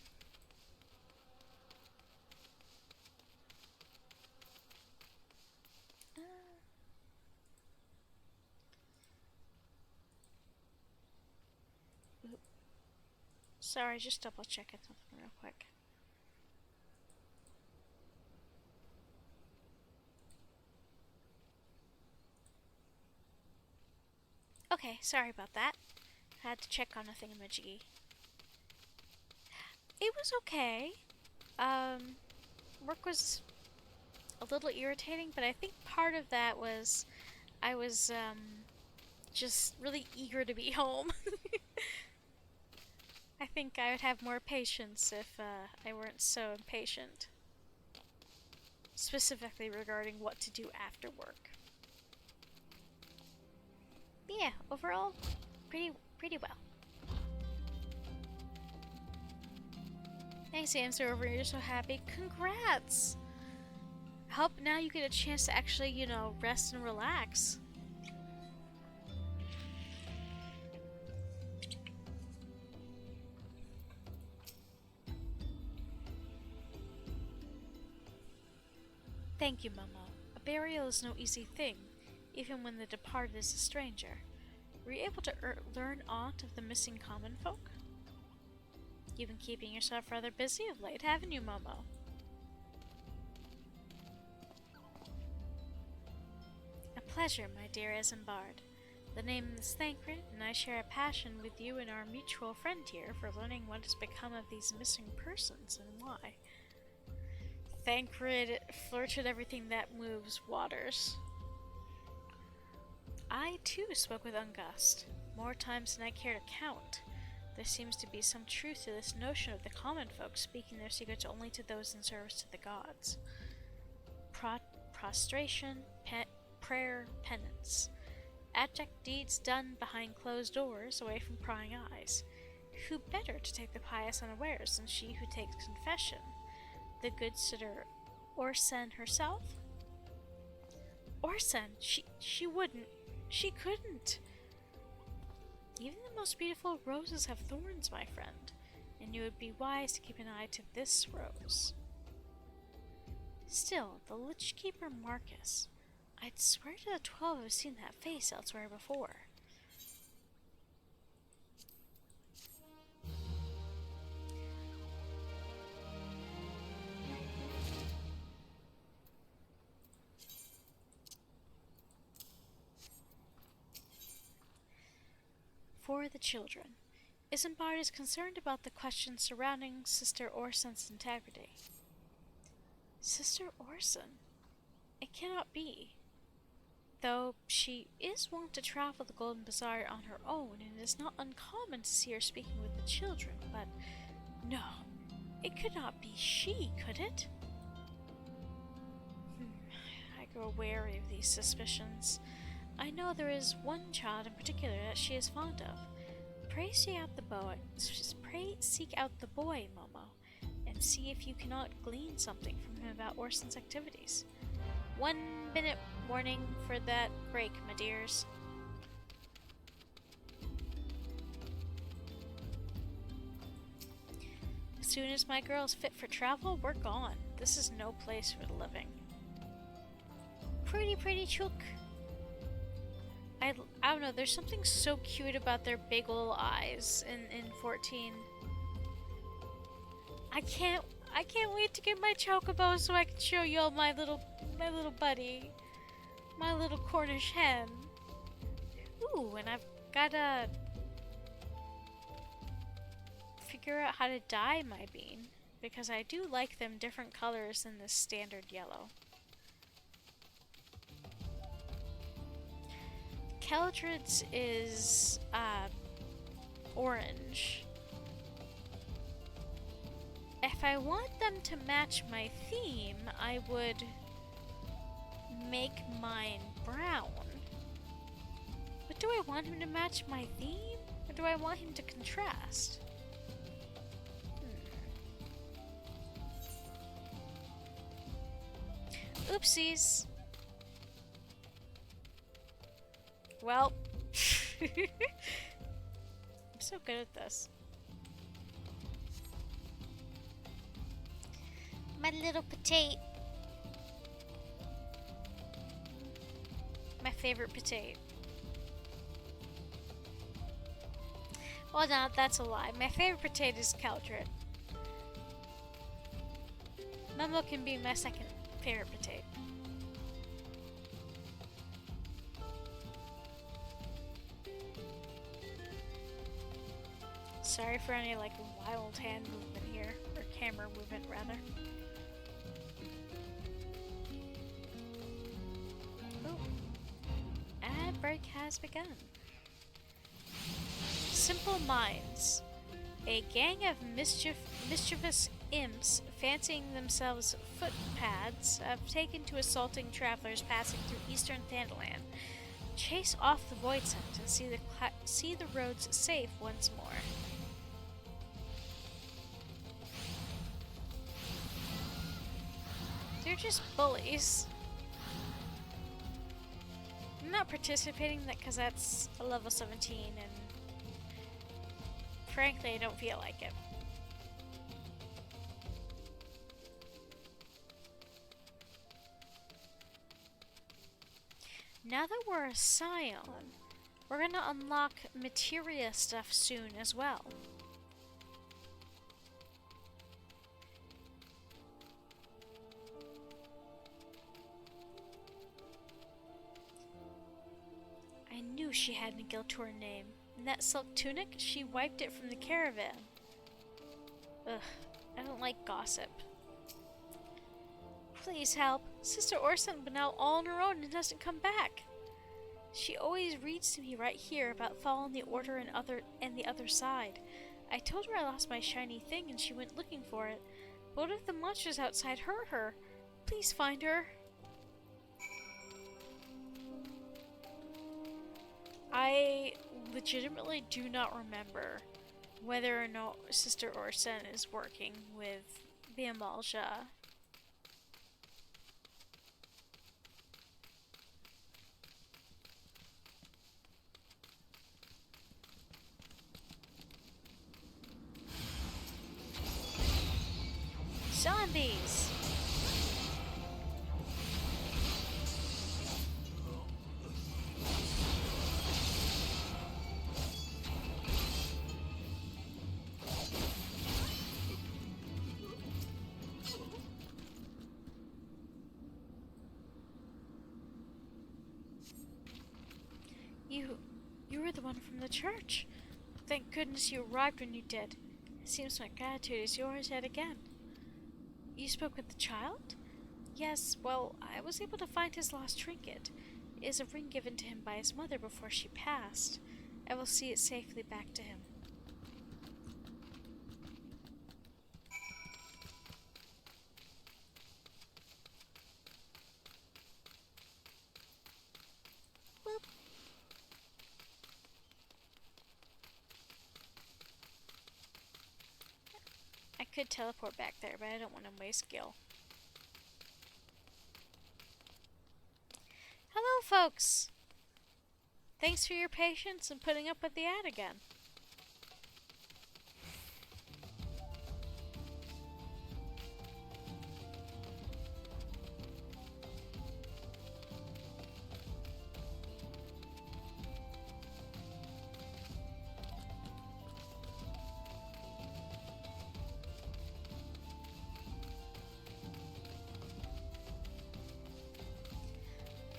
Sorry, just double checking something real quick. Okay, sorry about that. Had to check on a thingamajiggy. It was okay. Work was a little irritating, but I think part of that was I was just really eager to be home. I think I would have more patience if I weren't so impatient. Specifically regarding what to do after work. But yeah, overall, pretty well. Thanks, Amster, over here. You're so happy. Congrats! Hope now you get a chance to actually, you know, rest and relax. Thank you, Momo. A burial is no easy thing, even when the departed is a stranger. Were you able to learn aught of the missing common folk? You've been keeping yourself rather busy of late, haven't you, Momo? A pleasure, my dear Isambard. The name is Thancred, and I share a passion with you and our mutual friend here for learning what has become of these missing persons and why. Thancred flirted everything that moves waters. I, too, spoke with Ungust, more times than I care to count. There seems to be some truth to this notion of the common folk speaking their secrets only to those in service to the gods. Prostration, prayer, penance. Abject deeds done behind closed doors, away from prying eyes. Who better to take the pious unawares than she who takes confession? The good sitter Orsen herself? Orsen! She wouldn't. She couldn't. Even the most beautiful roses have thorns, my friend, and you would be wise to keep an eye to this rose. Still, the Lich Keeper Marcus. I'd swear to the 12 I've seen that face elsewhere before. For the children. Isambard is concerned about the questions surrounding Sister Orsen's integrity. Sister Orsen? It cannot be. Though she is wont to travel the Golden Bazaar on her own, and it is not uncommon to see her speaking with the children, but no, it could not be she, could it? I grow wary of these suspicions. I know there is one child in particular that she is fond of. Pray seek out the boy, Momo, and see if you cannot glean something from him about Orsen's activities. 1 minute warning for that break, my dears. As soon as my girl is fit for travel, we're gone. This is no place for the living. Pretty chook. I don't know, there's something so cute about their big ol' eyes in 14. I can't wait to get my chocobo so I can show y'all my little buddy. My little Cornish hen. Ooh, and I've gotta figure out how to dye my bean, because I do like them different colors than the standard yellow. Keldrid's is orange. If I want them to match my theme, I would make mine brown. But do I want him to match my theme? Or do I want him to contrast? Oopsies. Well, I'm so good at this. My little potato. My favorite potato. Well, no, that's a lie. My favorite potato is Caldred. Mumbo can be my second favorite potato. Sorry for any like wild hand movement here, or camera movement rather. Ooh. Ad break has begun. Simple Minds. A gang of mischievous imps fancying themselves footpads have taken to assaulting travelers passing through eastern Thanalan. Chase off the void scent and see the roads safe once more. They're just bullies. I'm not participating in that because that's a level 17 and frankly I don't feel like it. Now that we're a scion, we're gonna unlock materia stuff soon as well. I knew she had a guilt to her name. And that silk tunic, she wiped it from the caravan. Ugh, I don't like gossip. Please help. Sister Orson went out all on her own and doesn't come back. She always reads to me right here about following the order and the other side. I told her I lost my shiny thing and she went looking for it. But what if the monsters outside hurt her? Please find her. I legitimately do not remember whether or not Sister Orson is working with the Amalja. Zombies! You were the one from the church. Thank goodness you arrived when you did. It seems my gratitude is yours yet again. You spoke with the child? Yes, well, I was able to find his lost trinket. It is a ring given to him by his mother before she passed. I will see it safely back to him. Whoop. I could teleport back there, but I don't want to waste Gil. Hello, folks! Thanks for your patience and putting up with the ad again.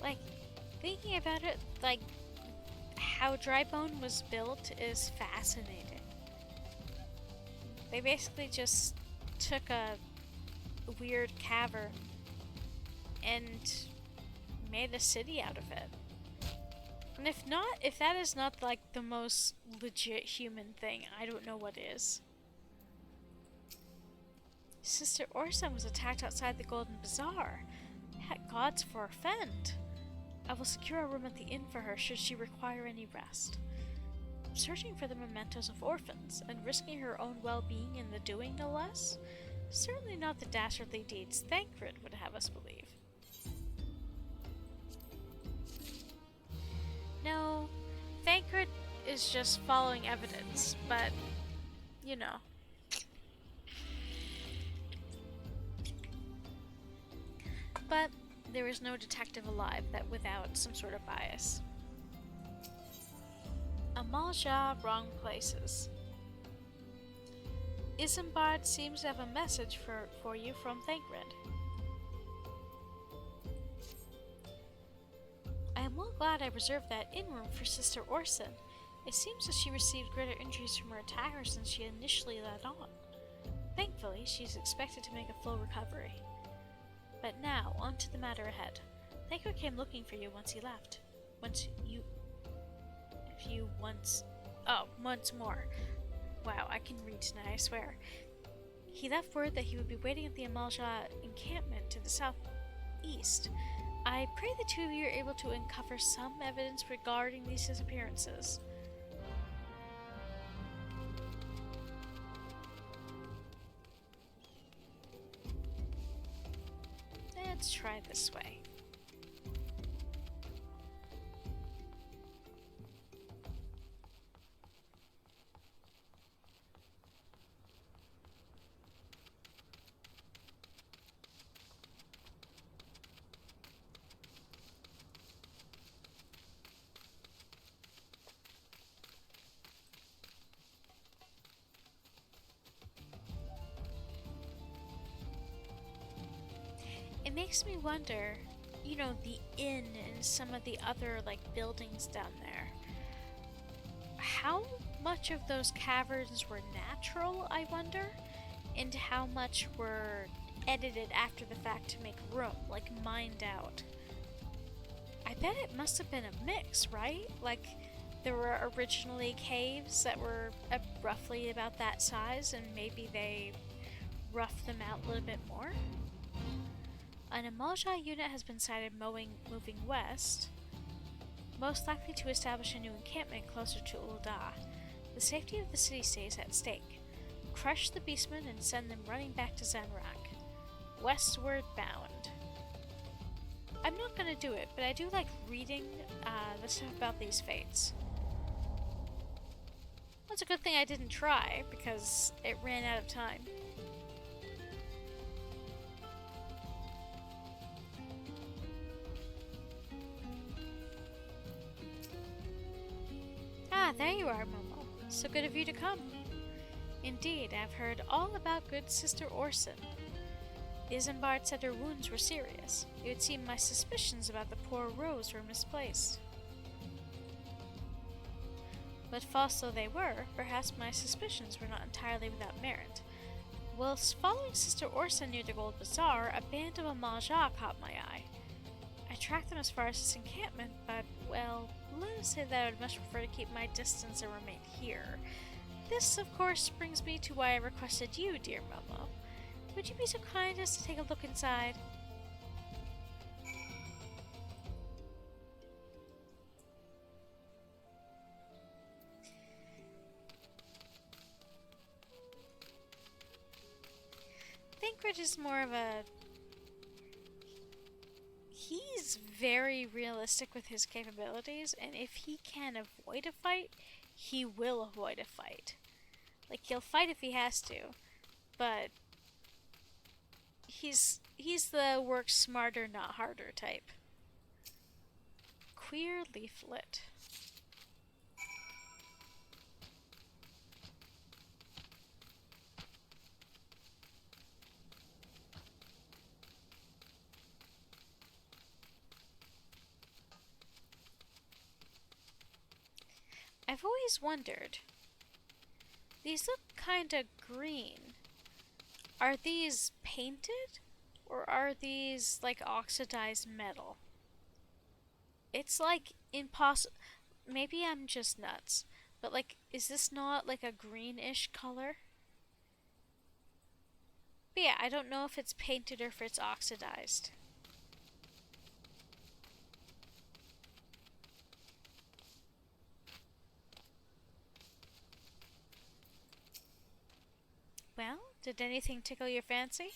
Like, thinking about it, like, how Drybone was built is fascinating. They basically just took a weird cavern and made a city out of it. And if that is not like the most legit human thing, I don't know what is. Sister Orson was attacked outside the Golden Bazaar. Had gods forfend. I will secure a room at the inn for her should she require any rest. searching for the mementos of orphans, and risking her own well-being in the doing, no less? Certainly not the dastardly deeds Thancred would have us believe. No, Thancred is just following evidence, but, you know. But there is no detective alive that without some sort of bias. Amalja, wrong places. Isambard seems to have a message for you from Thancred. I am well glad I reserved that in-room for Sister Orson. It seems that she received greater injuries from her attackers than she initially let on. Thankfully, she is expected to make a full recovery. But now, on to the matter ahead. Thancred came looking for you once he left. Once more. Wow, I can read tonight, I swear. He left word that he would be waiting at the Amalja encampment to the southeast. I pray the two of you are able to uncover some evidence regarding these disappearances. Let's try this way. It makes me wonder, you know, the inn and some of the other, like, buildings down there. How much of those caverns were natural, I wonder? And how much were edited after the fact to make room, like mined out? I bet it must have been a mix, right? Like, there were originally caves that were roughly about that size, and maybe they roughed them out a little bit more? An Amalja unit has been sighted moving west, most likely to establish a new encampment closer to Ul'dah. The safety of the city stays at stake. Crush the beastmen and send them running back to Zanrak. Westward bound. I'm not gonna do it, but I do like reading the stuff about these fates. It's a good thing I didn't try, because it ran out of time. Ah, there you are, Momo. So good of you to come. Indeed, I've heard all about good Sister Orson. Isambard said her wounds were serious. It would seem my suspicions about the poor Rose were misplaced. But false though they were, perhaps my suspicions were not entirely without merit. Whilst following Sister Orson near the Gold Bazaar, a band of Amalja caught my eye. I tracked them as far as this encampment, but, well, let us say that I would much prefer to keep my distance and remain here. This, of course, brings me to why I requested you, dear Momo. Would you be so kind as to take a look inside? Thancred is more of a... He's very realistic with his capabilities, and if he can avoid a fight, he will avoid a fight. Like, he'll fight if he has to, but he's the work smarter, not harder type. Queer leaflet. I've always wondered, these look kinda green. Are these painted? Or are these like oxidized metal? It's like impossible. Maybe I'm just nuts. But like, is this not like a greenish color? But yeah, I don't know if it's painted or if it's oxidized. Did anything tickle your fancy?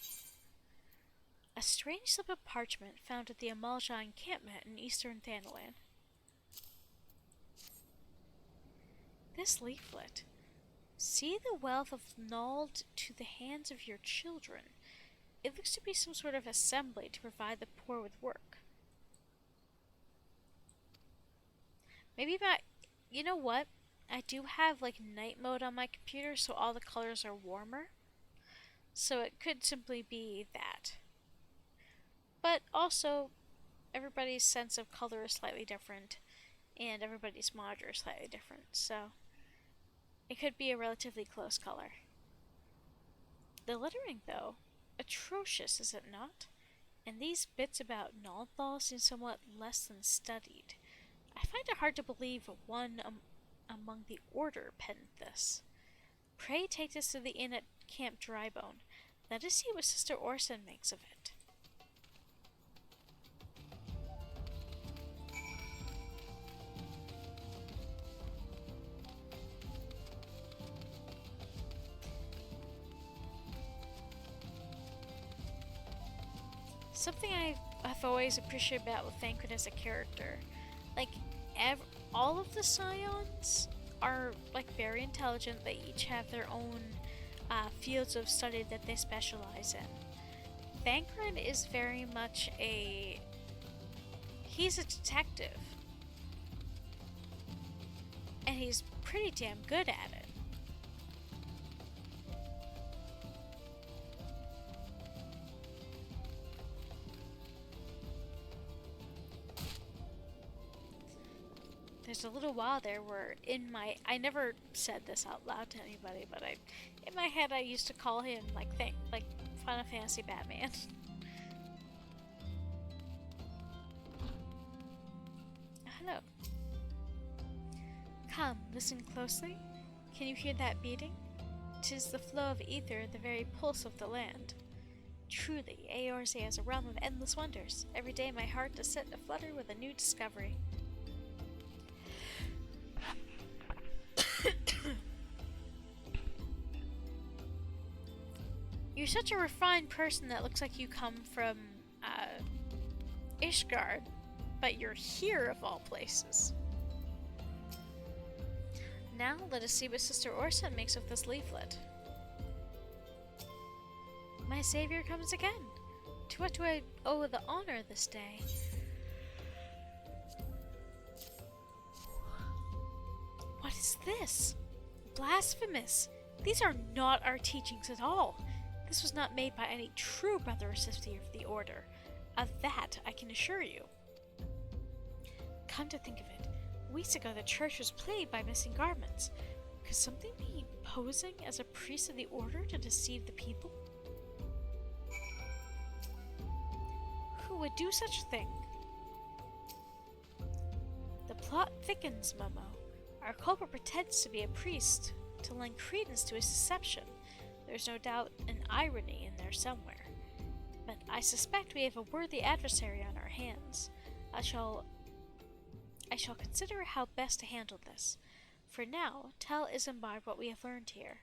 A strange slip of parchment found at the Amalja encampment in eastern Thanalan. This leaflet. See the wealth of Nald to the hands of your children. It looks to be some sort of assembly to provide the poor with work. Maybe you know what? I do have like night mode on my computer, so all the colors are warmer. So it could simply be that. But also, everybody's sense of color is slightly different, and everybody's monitor is slightly different, so it could be a relatively close color. The lettering, though, atrocious, is it not? And these bits about Nalthal seem somewhat less than studied. I find it hard to believe one among the Order penned this. Pray take this to the inn at Camp Drybone. Let us see what Sister Orson makes of it. Something I've always appreciated about with Thancred as a character, like all of the Scions are like very intelligent. They each have their own fields of study that they specialize in. Thancred is very much he's a detective, and he's pretty damn good at it. There's a little while there where I never said this out loud to anybody, but in my head I used to call him like Final Fantasy Batman. Hello. Come, listen closely. Can you hear that beating? 'Tis the flow of ether, the very pulse of the land. Truly, Eorzea is a realm of endless wonders. Every day my heart does set aflutter with a new discovery. You're such a refined person that looks like you come from, Ishgard, but you're here of all places. Now, let us see what Sister Orson makes of this leaflet. My savior comes again. To what do I owe the honor this day? What is this? Blasphemous! These are not our teachings at all. This was not made by any true brother or sister of the Order. Of that, I can assure you. Come to think of it, weeks ago the church was plagued by missing garments. Could something be posing as a priest of the Order to deceive the people? Who would do such a thing? The plot thickens, Momo. Our culprit pretends to be a priest to lend credence to his deception. There's no doubt an irony in there somewhere. But I suspect we have a worthy adversary on our hands. I shall consider how best to handle this. For now, tell Isambard what we have learned here.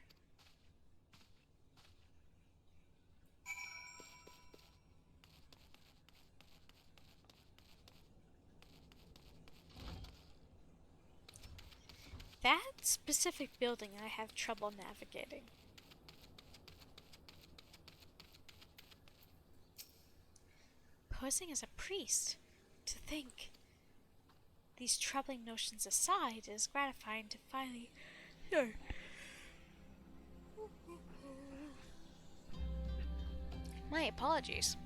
That specific building I have trouble navigating. Posing as a priest? To think. These troubling notions aside, it is gratifying to finally... No. My apologies.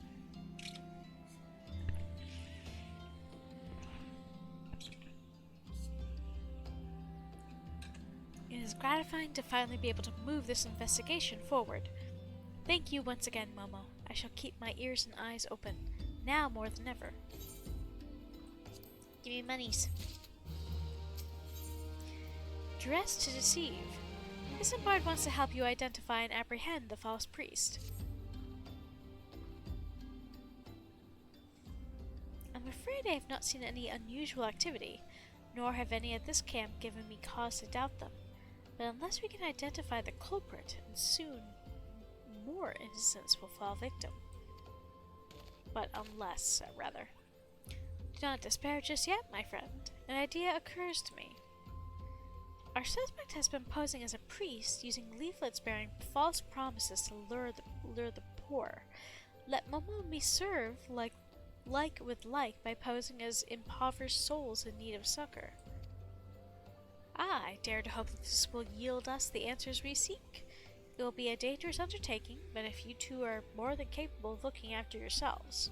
It is gratifying to finally be able to move this investigation forward. Thank you once again, Momo. I shall keep my ears and eyes open, now more than ever. Give me monies. Dressed to deceive. Isambard wants to help you identify and apprehend the false priest. I'm afraid I have not seen any unusual activity, nor have any at this camp given me cause to doubt them. But unless we can identify the culprit, and soon more innocents will fall victim. But unless, rather. Do not despair just yet, my friend. An idea occurs to me. Our suspect has been posing as a priest, using leaflets bearing false promises to lure the poor. Let Momo and me serve like with like by posing as impoverished souls in need of succor. I dare to hope that this will yield us the answers we seek. It will be a dangerous undertaking, but if you two are more than capable of looking after yourselves.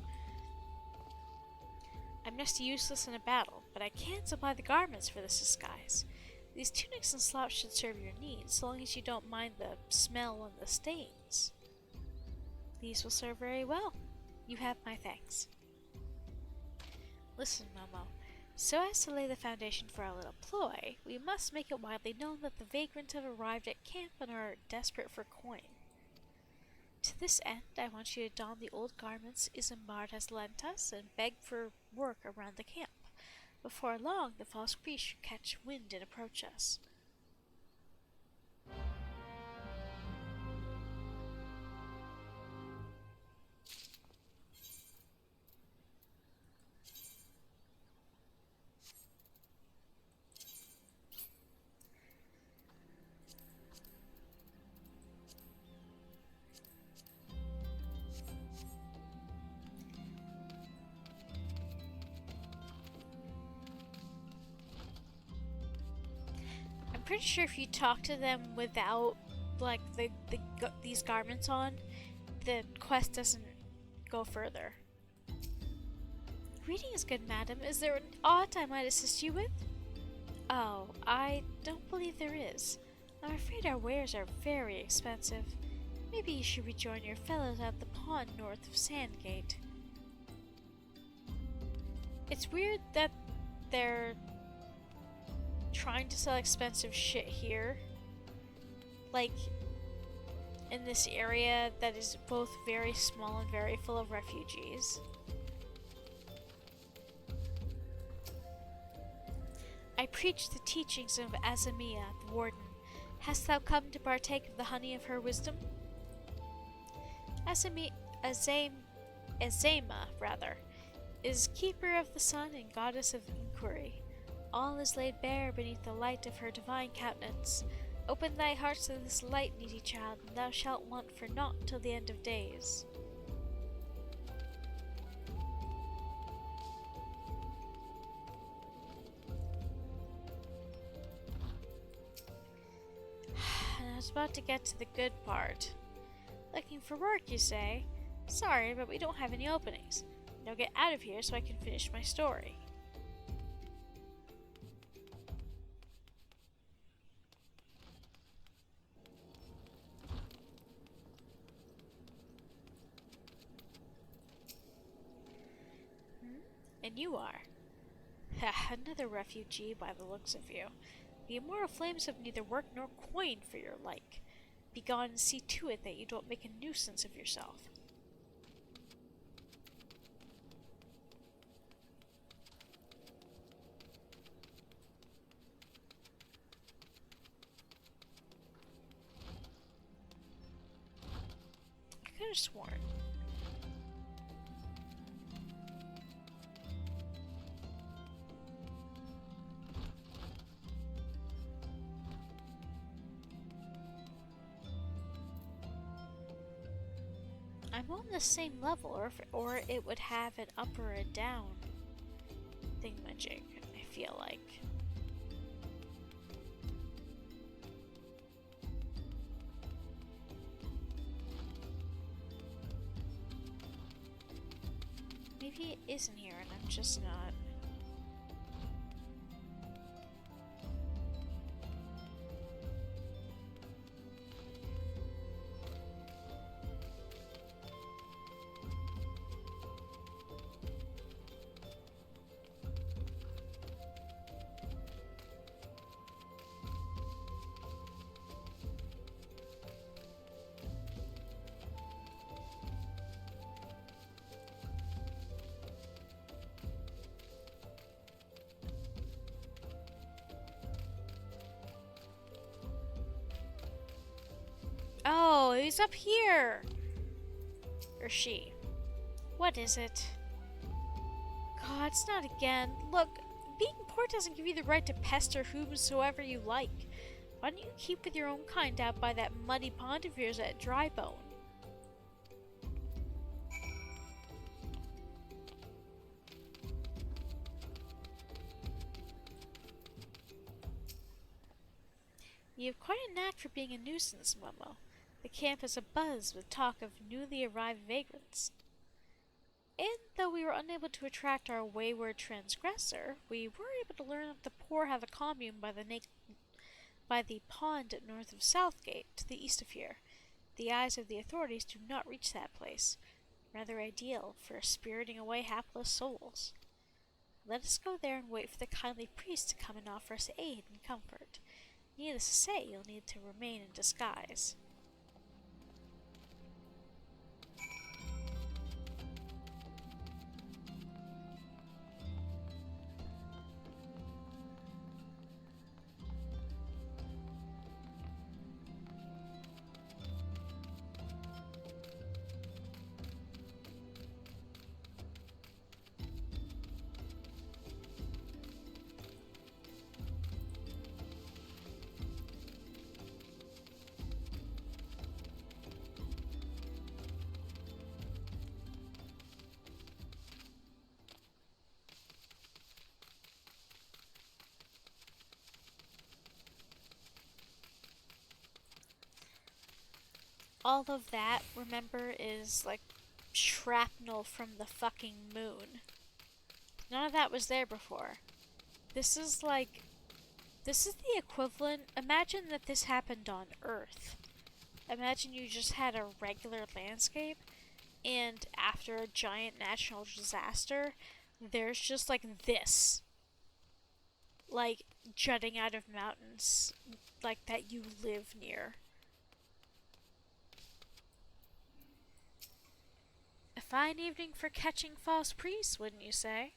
I'm next to useless in a battle, but I can supply the garments for this disguise. These tunics and slouch should serve your needs, so long as you don't mind the smell and the stains. These will serve very well. You have my thanks. Listen, Momo. So as to lay the foundation for our little ploy, we must make it widely known that the vagrants have arrived at camp and are desperate for coin. To this end, I want you to don the old garments Isambard has lent us and beg for work around the camp. Before long, the false priest should catch wind and approach us. I'm pretty sure if you talk to them without, like, these garments on, the quest doesn't go further. Reading is good, madam. Is there an aught I might assist you with? Oh, I don't believe there is. I'm afraid our wares are very expensive. Maybe you should rejoin your fellows at the pond north of Sandgate. It's weird that they're trying to sell expensive shit here. Like, in this area that is both very small and very full of refugees. I preach the teachings of Azamia, the warden. Hast thou come to partake of the honey of her wisdom? Azama, is keeper of the sun and goddess of inquiry. All is laid bare beneath the light of her divine countenance. Open thy heart to this light, needy child, and thou shalt want for naught till the end of days. And I was about to get to the good part. Looking for work, you say? Sorry, but we don't have any openings. Now get out of here so I can finish my story. And you are. Another refugee by the looks of you. The immortal flames have neither work nor coin for your like. Begone and see to it that you don't make a nuisance of yourself. I could have sworn. I'm on the same level, or it would have an up or a down thingamajig, I feel like. Maybe it isn't here and I'm just not. No, he's up here. Or she. What is it? God, it's not again. Look, being poor doesn't give you the right to pester whomsoever you like. Why don't you keep with your own kind out by that muddy pond of yours at Drybone? You have quite a knack for being a nuisance, Momo. The camp is abuzz with talk of newly arrived vagrants. And though we were unable to attract our wayward transgressor, we were able to learn that the poor have a commune by the pond north of Southgate, to the east of here. The eyes of the authorities do not reach that place. Rather ideal for spiriting away hapless souls. Let us go there and wait for the kindly priest to come and offer us aid and comfort. Needless to say, you'll need to remain in disguise. All of that, remember, is like shrapnel from the fucking moon. None of that was there before. This is the equivalent. Imagine that this happened on Earth. Imagine you just had a regular landscape, and after a giant natural disaster, there's just like this. Like, jutting out of mountains, like that you live near. A fine evening for catching false priests, wouldn't you say?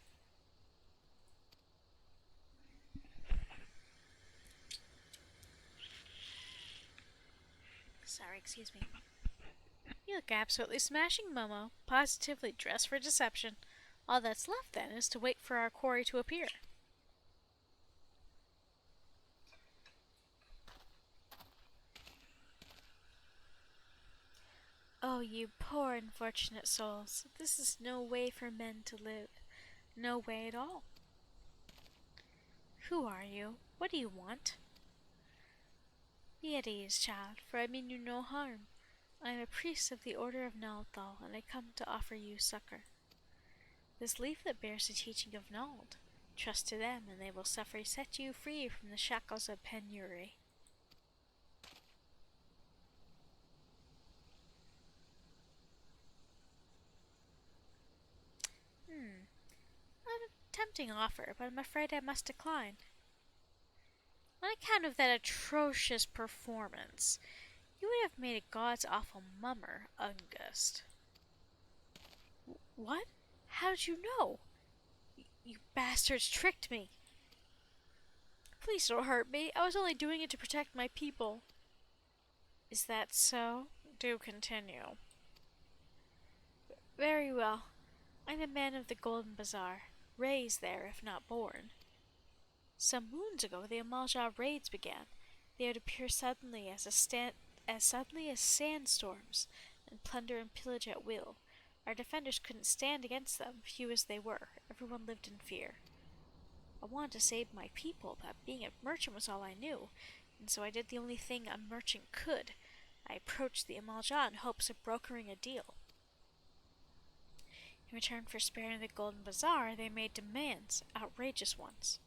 Sorry, excuse me. You look absolutely smashing, Momo. Positively dressed for deception. All that's left, then, is to wait for our quarry to appear. Oh, you poor unfortunate souls. This is no way for men to live. No way at all. Who are you? What do you want? Be at ease, child, for I mean you no harm. I am a priest of the Order of Naldthal, and I come to offer you succor. This leaflet bears the teaching of Nald. Trust to them, and they will set you free from the shackles of penury. A tempting offer, but I'm afraid I must decline. On account of that atrocious performance, you would have made a god's awful mummer, Ungust. What? How did you know? You bastards tricked me. Please don't hurt me. I was only doing it to protect my people. Is that so? Do continue. Very well. I'm a man of the Golden Bazaar, raised there if not born. Some moons ago, the Amalja raids began. They would appear suddenly as sandstorms, and plunder and pillage at will. Our defenders couldn't stand against them, few as they were. Everyone lived in fear. I wanted to save my people, but being a merchant was all I knew, and so I did the only thing a merchant could. I approached the Amalja in hopes of brokering a deal. In return for sparing the Golden Bazaar, they made demands, outrageous ones.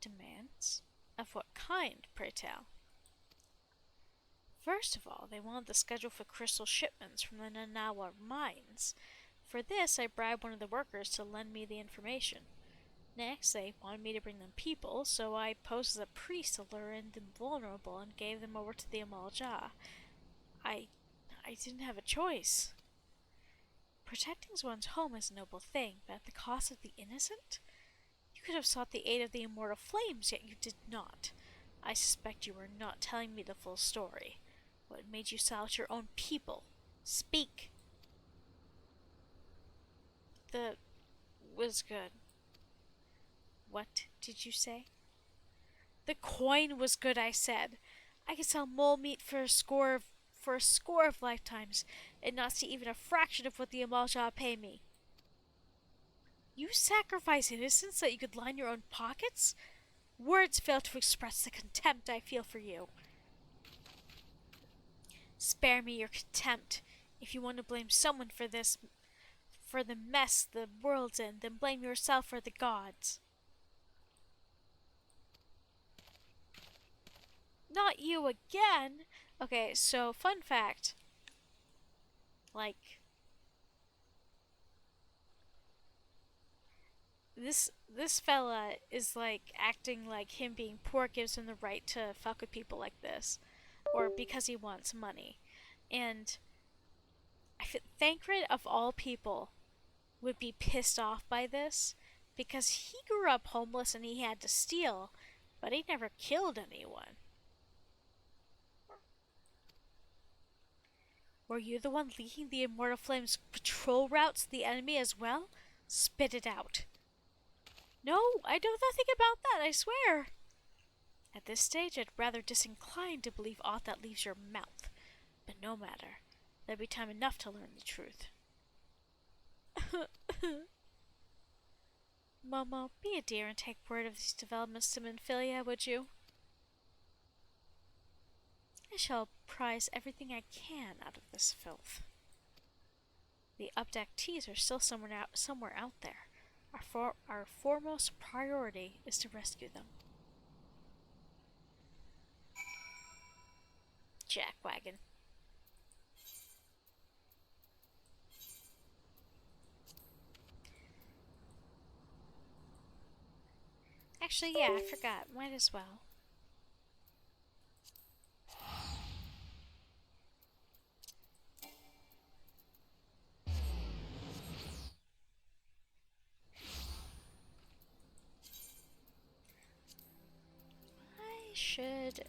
Demands? Of what kind, pray tell? First of all, they wanted the schedule for crystal shipments from the Nanawa mines. For this, I bribed one of the workers to lend me the information. Next, they wanted me to bring them people, so I posed as a priest to lure in the vulnerable and gave them over to the Amalja. I didn't have a choice. Protecting one's home is a noble thing, but at the cost of the innocent? You could have sought the aid of the immortal flames, yet you did not. I suspect you were not telling me the full story. What made you sell out your own people? Speak. The was good. What did you say? The coin was good, I said. I could sell mole meat for a score of lifetimes, and not see even a fraction of what the Amalja pay me. You sacrifice innocence so you could line your own pockets? Words fail to express the contempt I feel for you. Spare me your contempt. If you want to blame someone for this, for the mess the world's in, then blame yourself or the gods. Not you again! Okay, so fun fact. Like, this fella is like acting like him being poor gives him the right to fuck with people like this, or because he wants money. And I feel Thancred of all people would be pissed off by this, because he grew up homeless and he had to steal, but he never killed anyone. Were you the one leaking the Immortal Flame's patrol routes to the enemy as well? Spit it out. No, I know nothing about that, I swear. At this stage, I'd rather disinclined to believe aught that leaves your mouth. But no matter. There'll be time enough to learn the truth. Momo, be a dear and take word of these developments to Minfilia, would you? I shall prize everything I can out of this filth. The abductees are still somewhere out there. Our foremost priority is to rescue them. Jackwagon. Actually, yeah, I forgot. Might as well. I should...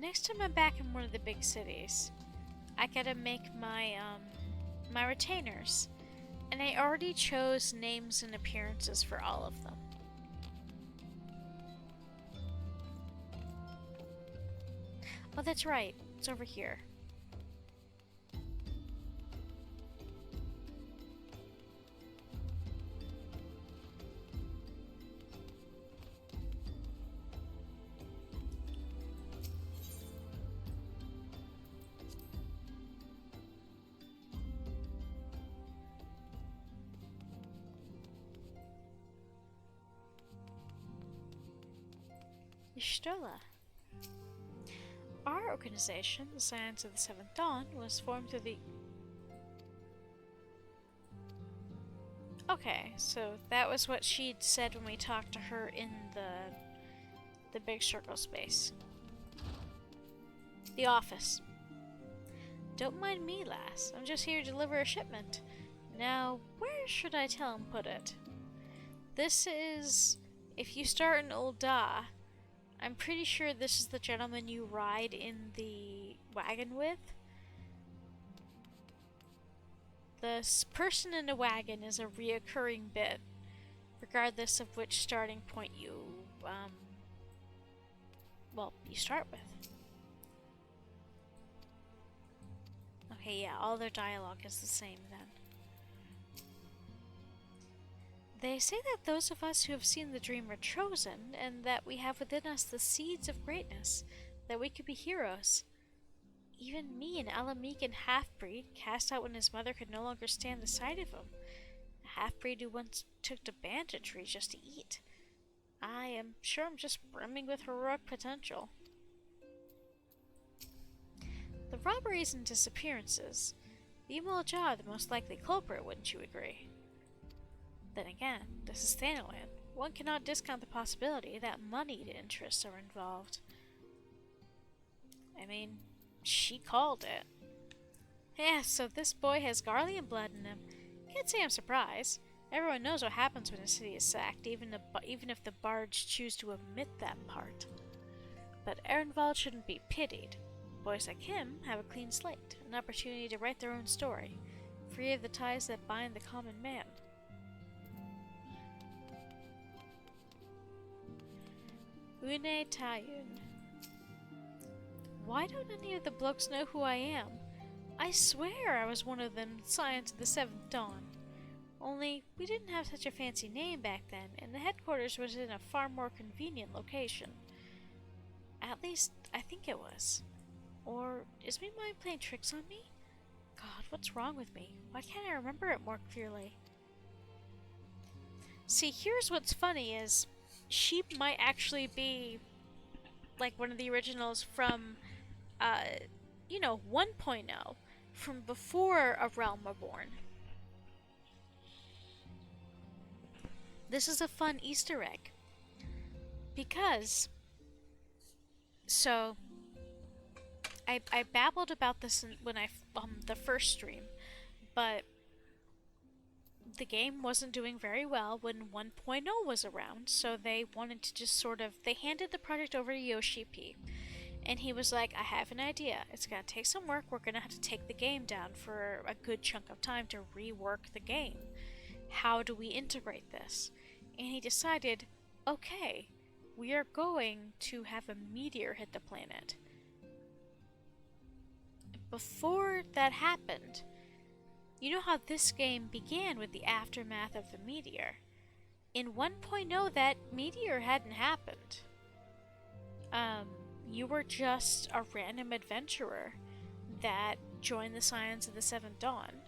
Next time I'm back in one of the big cities, I gotta make my, my retainers. And I already chose names and appearances for all of them. Oh, that's right. It's over here. Stola. Our organization, the Science of the Seventh Dawn, was formed through the... Okay, so that was what she'd said when we talked to her in the big circle space. The office. Don't mind me, lass. I'm just here to deliver a shipment. Now, where should I tell him put it? This is... If you start in Old Da, I'm pretty sure this is the gentleman you ride in the wagon with. The person in the wagon is a reoccurring bit, regardless of which starting point you, you start with. Okay, yeah, all their dialogue is the same then. They say that those of us who have seen the dream are chosen, and that we have within us the seeds of greatness, that we could be heroes. Even me, an Alamecan half-breed, cast out when his mother could no longer stand the sight of him. A half-breed who once took to banditry just to eat. I am sure I'm just brimming with heroic potential. The robberies and disappearances. The Imolja are the most likely culprit, wouldn't you agree? Then again, this is Thanalan. One cannot discount the possibility that moneyed interests are involved. I mean, she called it. Yeah, so this boy has Garlean blood in him. Can't say I'm surprised. Everyone knows what happens when a city is sacked, even if the bards choose to omit that part. But Ehrenwald shouldn't be pitied. boys like him have a clean slate, an opportunity to write their own story, free of the ties that bind the common man. Une Tayun. Why don't any of the blokes know who I am? I swear I was one of them Scions of the Seventh Dawn. Only, we didn't have such a fancy name back then, and the headquarters was in a far more convenient location. At least, I think it was. Or, is my mind playing tricks on me? God, what's wrong with me? Why can't I remember it more clearly? See, here's what's funny is, she might actually be, like, one of the originals from, 1.0, from before A Realm Reborn. This is a fun Easter egg. Because, so, I babbled about this when the first stream, but the game wasn't doing very well when 1.0 was around, so they wanted to just they handed the project over to Yoshi P. And he was like, I have an idea. It's gonna take some work. We're gonna have to take the game down for a good chunk of time to rework the game. How do we integrate this? And he decided, okay, we are going to have a meteor hit the planet. Before that happened, you know how this game began with the aftermath of the meteor. In 1.0, that meteor hadn't happened. You were just a random adventurer that joined the Scions of the Seventh Dawn.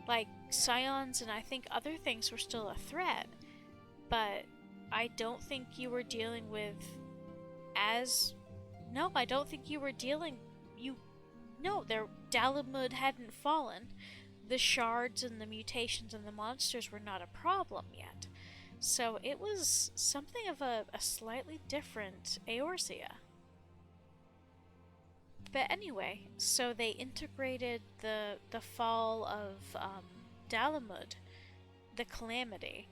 Like, Scions and I think other things were still a threat, but I don't think you were dealing with No, I don't think you were dealing... No, Dalamud hadn't fallen. The shards and the mutations and the monsters were not a problem yet. So it was something of a slightly different Eorzea. But anyway, so they integrated the fall of Dalamud, the Calamity,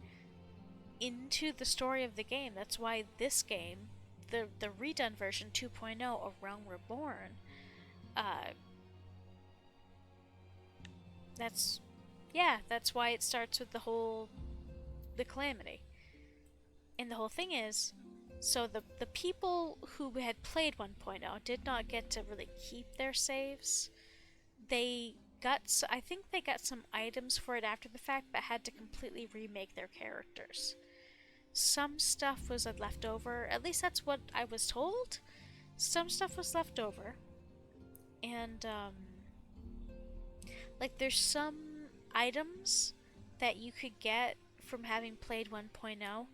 into the story of the game. That's why this game, the redone version 2.0 of Realm Reborn, that's why it starts with the Calamity. And the whole thing is, so the people who had played 1.0 did not get to really keep their saves. I think they got some items for it after the fact, but had to completely remake their characters. Some stuff was left over, at least that's what I was told. Some stuff was left over. And, like, there's some items that you could get from having played 1.0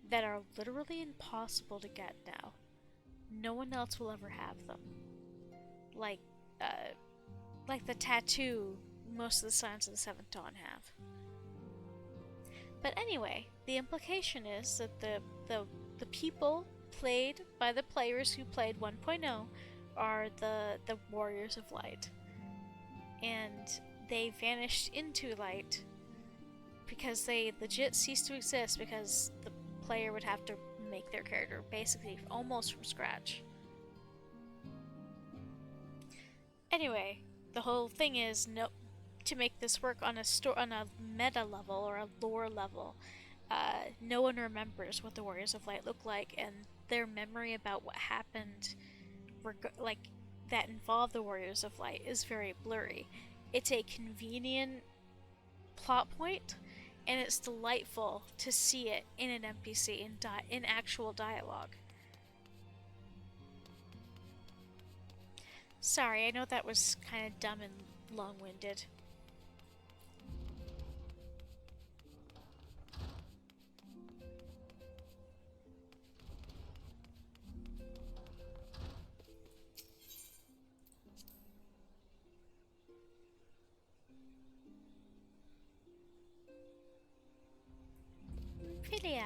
that are literally impossible to get now. No one else will ever have them. Like the tattoo most of the Scions of the Seventh Dawn have. But anyway, the implication is that the people played by the players who played 1.0 are the Warriors of Light. And they vanished into light because they legit ceased to exist because the player would have to make their character basically almost from scratch. Anyway, the whole thing is to make this work on a meta level or a lore level. No one remembers what the Warriors of Light look like, and their memory about what happened, that involved the Warriors of Light, is very blurry. It's a convenient plot point, and it's delightful to see it in an NPC, in actual dialogue. Sorry, I know that was kind of dumb and long-winded. Philia!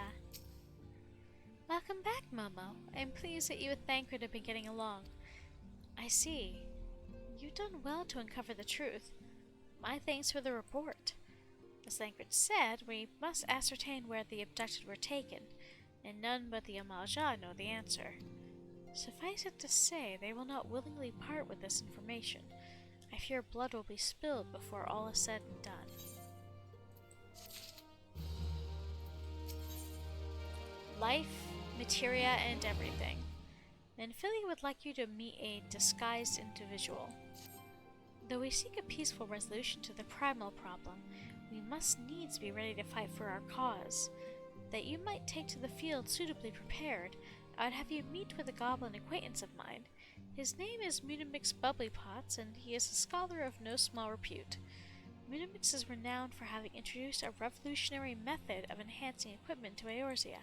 Welcome back, Momo. I'm pleased that you and Thancred have been getting along. I see. You've done well to uncover the truth. My thanks for the report. As Thancred said, we must ascertain where the abducted were taken, and none but the Amalja know the answer. Suffice it to say, they will not willingly part with this information. I fear blood will be spilled before all is said and done. Life, materia, and everything. Then Philly would like you to meet a disguised individual. Though we seek a peaceful resolution to the primal problem, we must needs be ready to fight for our cause. That you might take to the field suitably prepared, I would have you meet with a goblin acquaintance of mine. His name is Munimix Bubblypots, and he is a scholar of no small repute. Munimix is renowned for having introduced a revolutionary method of enhancing equipment to Eorzea.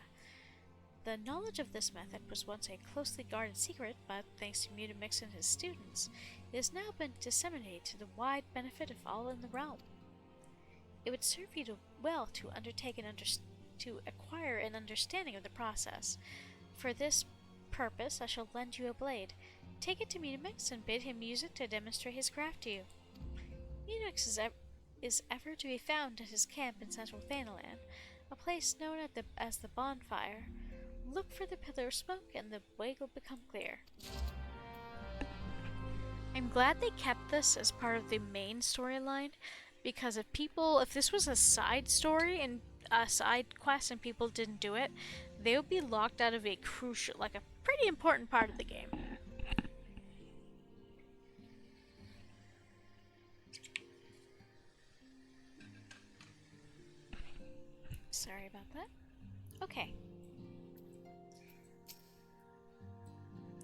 The knowledge of this method was once a closely guarded secret, but thanks to Munimix and his students, it has now been disseminated to the wide benefit of all in the realm. It would serve you well to undertake to acquire an understanding of the process. For this purpose, I shall lend you a blade. Take it to Munimix and bid him use it to demonstrate his craft to you. Munimix is ever to be found at his camp in central Thanalan, a place known as the Bonfire. Look for the pillar of smoke and the way will become clear. I'm glad they kept this as part of the main storyline, because if this was a side story and a side quest and people didn't do it, they would be locked out of a crucial, like a pretty important part of the game. Sorry about that. Okay.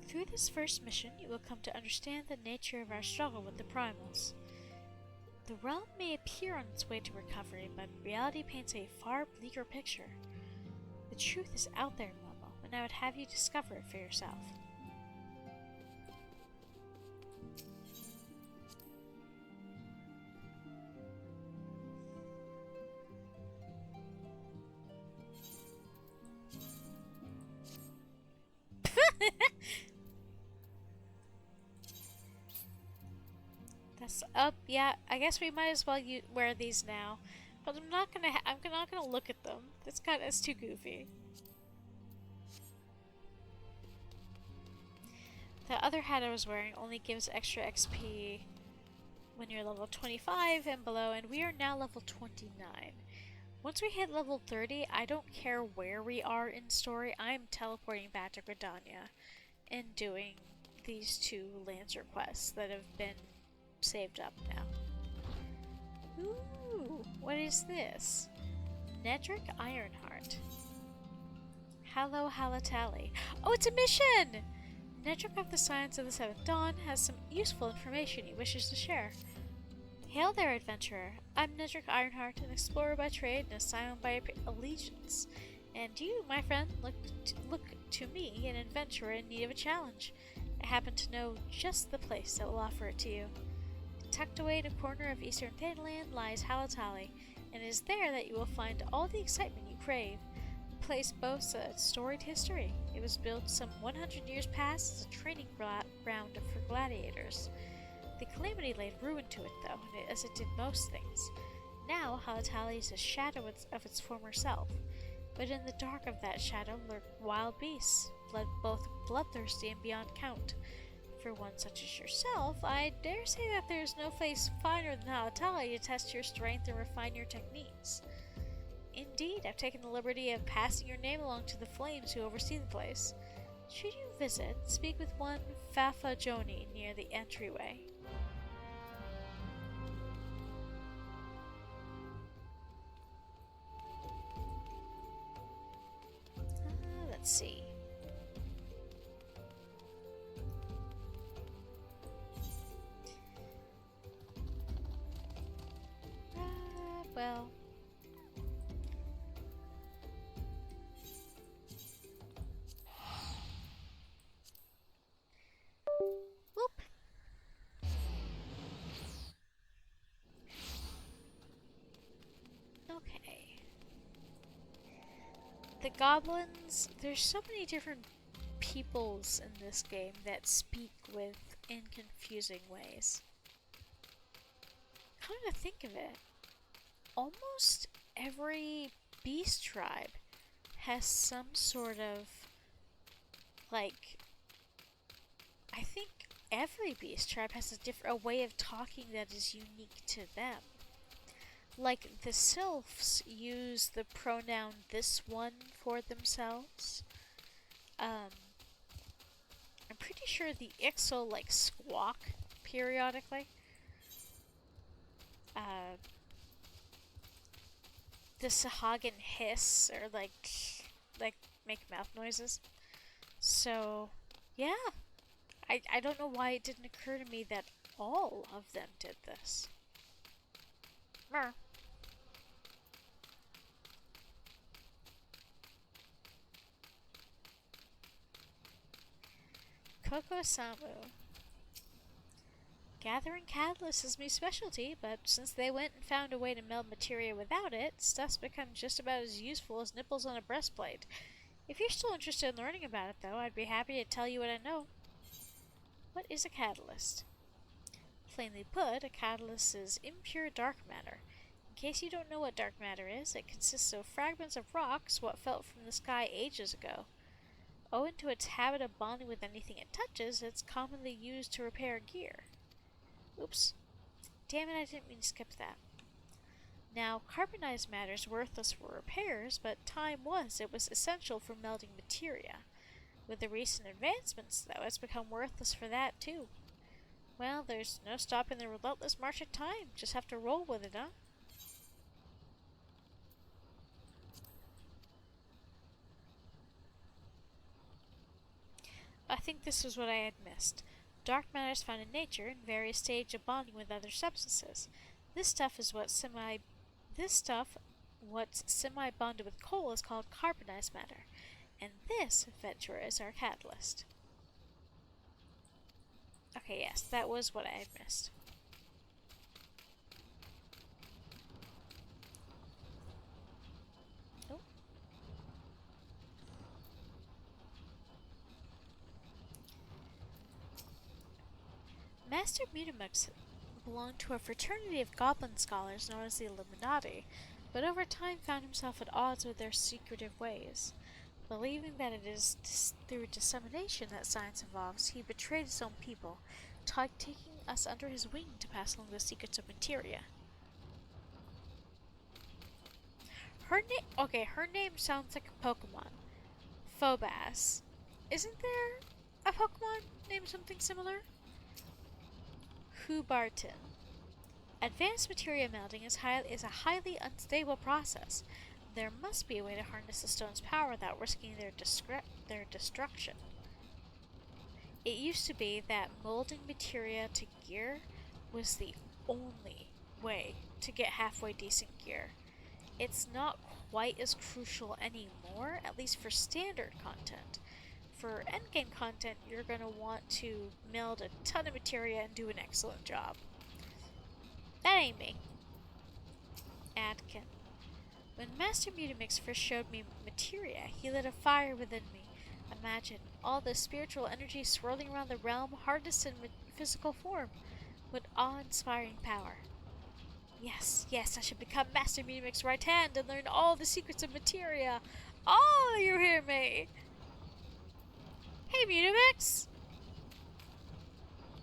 Through this first mission, you will come to understand the nature of our struggle with the primals. The realm may appear on its way to recovery, but reality paints a far bleaker picture. The truth is out there, Momo, and I would have you discover it for yourself. That's up. Yeah, I guess we might as well wear these now, but I'm not gonna look at them. It's too goofy. The other hat I was wearing only gives extra XP when you're level 25 and below, and we are now level 29. Once we hit level 30, I don't care where we are in story, I'm teleporting back to Gridania and doing these two Lancer quests that have been saved up now. Ooh, what is this? Nedrick Ironheart. Hello, Halatali. Oh, it's a mission! Nedrick of the Science of the Seventh Dawn has some useful information he wishes to share. Hail there, adventurer. I'm Nedrick Ironheart, an explorer by trade and a scion by allegiance. And you, my friend, look to me, an adventurer in need of a challenge. I happen to know just the place that will offer it to you. Tucked away in a corner of eastern Thanalan lies Halatali, and it is there that you will find all the excitement you crave. The place boasts a storied history. It was built some 100 years past as a training ground for gladiators. The calamity laid ruin to it, though, as it did most things. Now, Halatali is a shadow of its former self, but in the dark of that shadow lurk wild beasts, both bloodthirsty and beyond count. For one such as yourself, I dare say that there is no place finer than Halatali to test your strength and refine your techniques. Indeed, I've taken the liberty of passing your name along to the Flames who oversee the place. Should you visit, speak with one Fafa Joni near the entryway. Let's see. Well. Whoop. Okay. The goblins, there's so many different peoples in this game that speak in confusing ways. Come to think of it, almost every beast tribe has some sort of, like, I think every beast tribe has a way of talking that is unique to them. Like the sylphs use the pronoun this one for themselves. I'm pretty sure the Ixal like squawk periodically. The Sahagin hiss or like make mouth noises. So yeah. I don't know why it didn't occur to me that all of them did this. Mer. Coco Samu. Gathering catalyst is my specialty, but since they went and found a way to meld materia without it, stuff's become just about as useful as nipples on a breastplate. If you're still interested in learning about it, though, I'd be happy to tell you what I know. What is a catalyst? Plainly put, a catalyst is impure dark matter. In case you don't know what dark matter is, it consists of fragments of rocks, what fell from the sky ages ago. Owing to its habit of bonding with anything it touches, it's commonly used to repair gear. Oops. Damn it, I didn't mean to skip that. Now, carbonized matter is worthless for repairs, but time was. It was essential for melding materia. With the recent advancements, though, it's become worthless for that, too. Well, there's no stopping the relentless march of time. Just have to roll with it, huh? I think this was what I had missed. Dark matter is found in nature in various stages of bonding with other substances. This stuff, what's semi-bonded with coal, is called carbonized matter. And this, adventurer, is our catalyst. Okay, yes, that was what I had missed. Oh. Master Mutamux belonged to a fraternity of goblin scholars known as the Illuminati, but over time found himself at odds with their secretive ways. Believing that it is through dissemination that science evolves, he betrayed his own people, taking us under his wing to pass along the secrets of materia. Her name sounds like a Pokemon. Phobas. Isn't there a Pokemon named something similar? Hubarton. Advanced materia melding is a highly unstable process. There must be a way to harness the stone's power without risking their destruction. It used to be that molding materia to gear was the only way to get halfway decent gear. It's not quite as crucial anymore, at least for standard content. For endgame content, you're going to want to meld a ton of materia and do an excellent job. That ain't me. Adkin. When Master Mutamix first showed me materia, he lit a fire within me. Imagine all the spiritual energy swirling around the realm, harnessed in physical form. What awe-inspiring power. Yes, I should become Master Mutamix's right hand and learn all the secrets of materia. Oh, you hear me? Hey, Mutamix!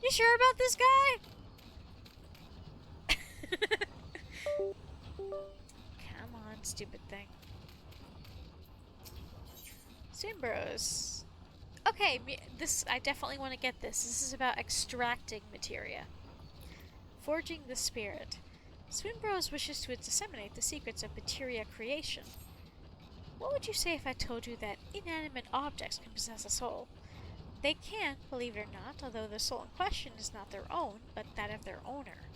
You sure about this guy? Come on, stupid thing. Swimbros. Okay, I definitely want to get this. This is about extracting materia. Forging the spirit. Swimbros wishes to disseminate the secrets of materia creation. What would you say if I told you that inanimate objects can possess a soul? They can, believe it or not, although the soul in question is not their own, but that of their owner.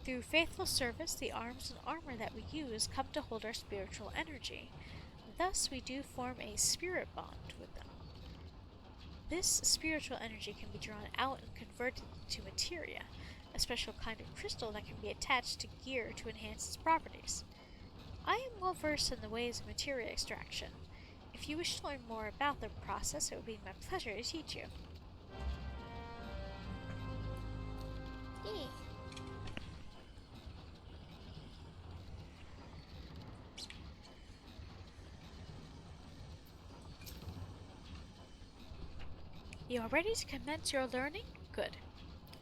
Through faithful service, the arms and armor that we use come to hold our spiritual energy. Thus, we do form a spirit bond with them. This spiritual energy can be drawn out and converted into materia, a special kind of crystal that can be attached to gear to enhance its properties. I am well versed in the ways of materia extraction. If you wish to learn more about the process, it would be my pleasure to teach you. You are ready to commence your learning? Good.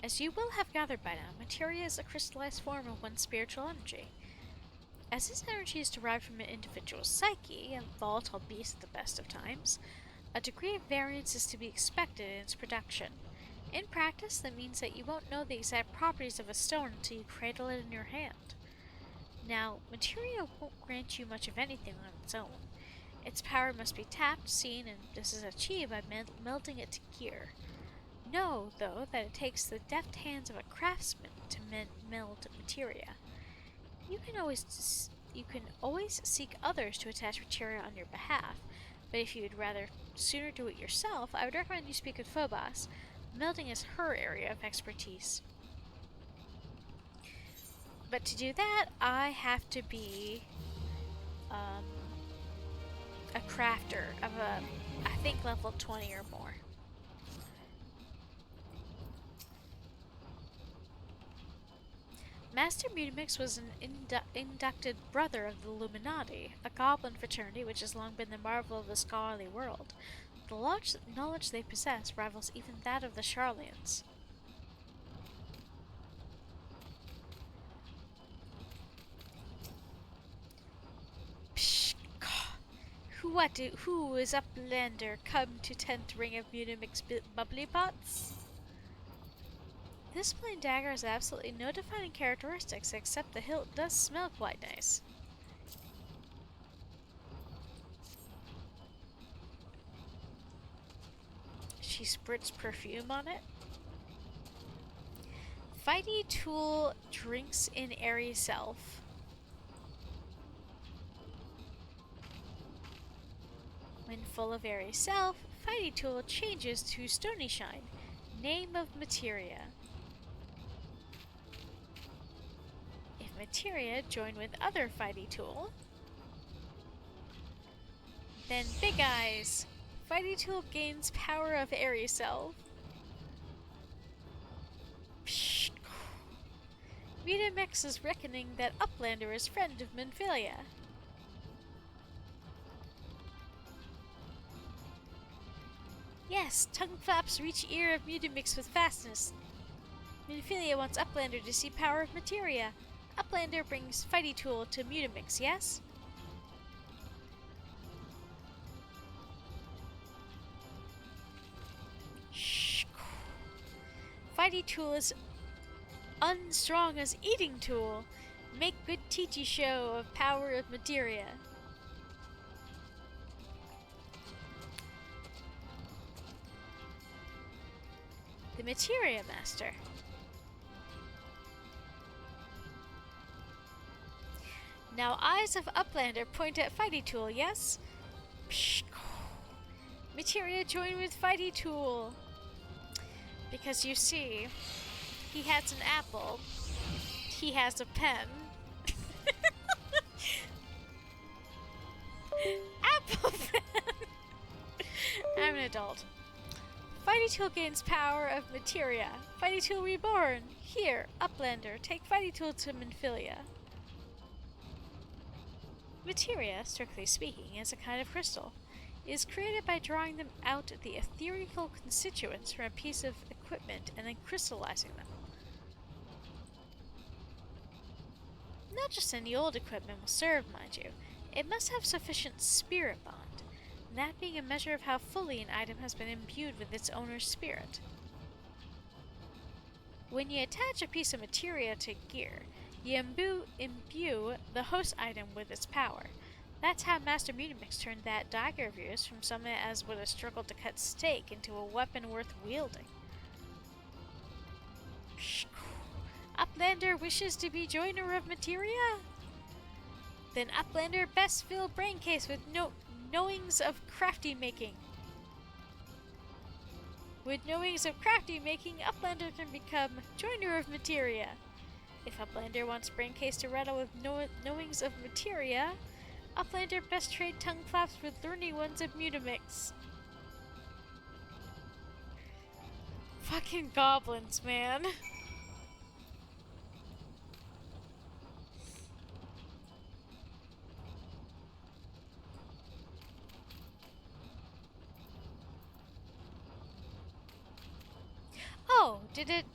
As you will have gathered by now, materia is a crystallized form of one's spiritual energy. As this energy is derived from an individual's psyche, a volatile beast at the best of times, a degree of variance is to be expected in its production. In practice, that means that you won't know the exact properties of a stone until you cradle it in your hand. Now, materia won't grant you much of anything on its own. Its power must be tapped, seen, and this is achieved by melting it to gear. Know, though, that it takes the deft hands of a craftsman to meld materia. You can always seek others to attach materia on your behalf, but if you would rather sooner do it yourself, I would recommend you speak with Phobos. Melding is her area of expertise. But to do that, I have to be a crafter of I think level 20 or more. Master Mutamix was an inducted brother of the Illuminati, a goblin fraternity which has long been the marvel of the scholarly world. The knowledge they possess rivals even that of the Charlians. Psh, who is uplander come to tent ring of Mutamix bubbly pots? This plain dagger has absolutely no defining characteristics, except the hilt does smell quite nice. She spritz perfume on it. Fighty tool drinks in airy self. When full of airy self, Fighty tool changes to stony shine. Name of materia. If materia join with other Fighty tool, then big eyes. Fighty tool gains power of airy self. Mutamix is reckoning that Uplander is friend of Minfilia. Yes, tongue flaps reach ear of Mutamix with fastness. Minfilia wants Uplander to see power of materia. Uplander brings Fighty tool to Mutamix, yes? Fighty tool is unstrong as eating tool. Make good teachy show of power of materia. The materia master. Now eyes of Uplander point at Fighty tool, yes? Psh, materia join with Fighty tool. Because you see, he has an apple, he has a pen. Apple pen! I'm an adult. Fighty tool gains power of materia. Fighty tool reborn. Here, Uplander, take Fighty tool to Minfilia. Materia, strictly speaking, is a kind of crystal. It is created by drawing them out the ethereal constituents from a piece of equipment and then crystallizing them. Not just any old equipment will serve, mind you. It must have sufficient spirit bond, that being a measure of how fully an item has been imbued with its owner's spirit. When you attach a piece of materia to gear, you imbue the host item with its power. That's how Master Mutamix turned that dagger of yours from something as would have struggled to cut steak into a weapon worth wielding. Uplander wishes to be joiner of materia? Then Uplander best fill brain case with knowings of crafty making. With knowings of crafty making, Uplander can become joiner of materia. If Uplander wants brain case to rattle with knowings of materia, Uplander best trade tongue flaps with learning ones of Mutamix. Fucking goblins, man. Did it...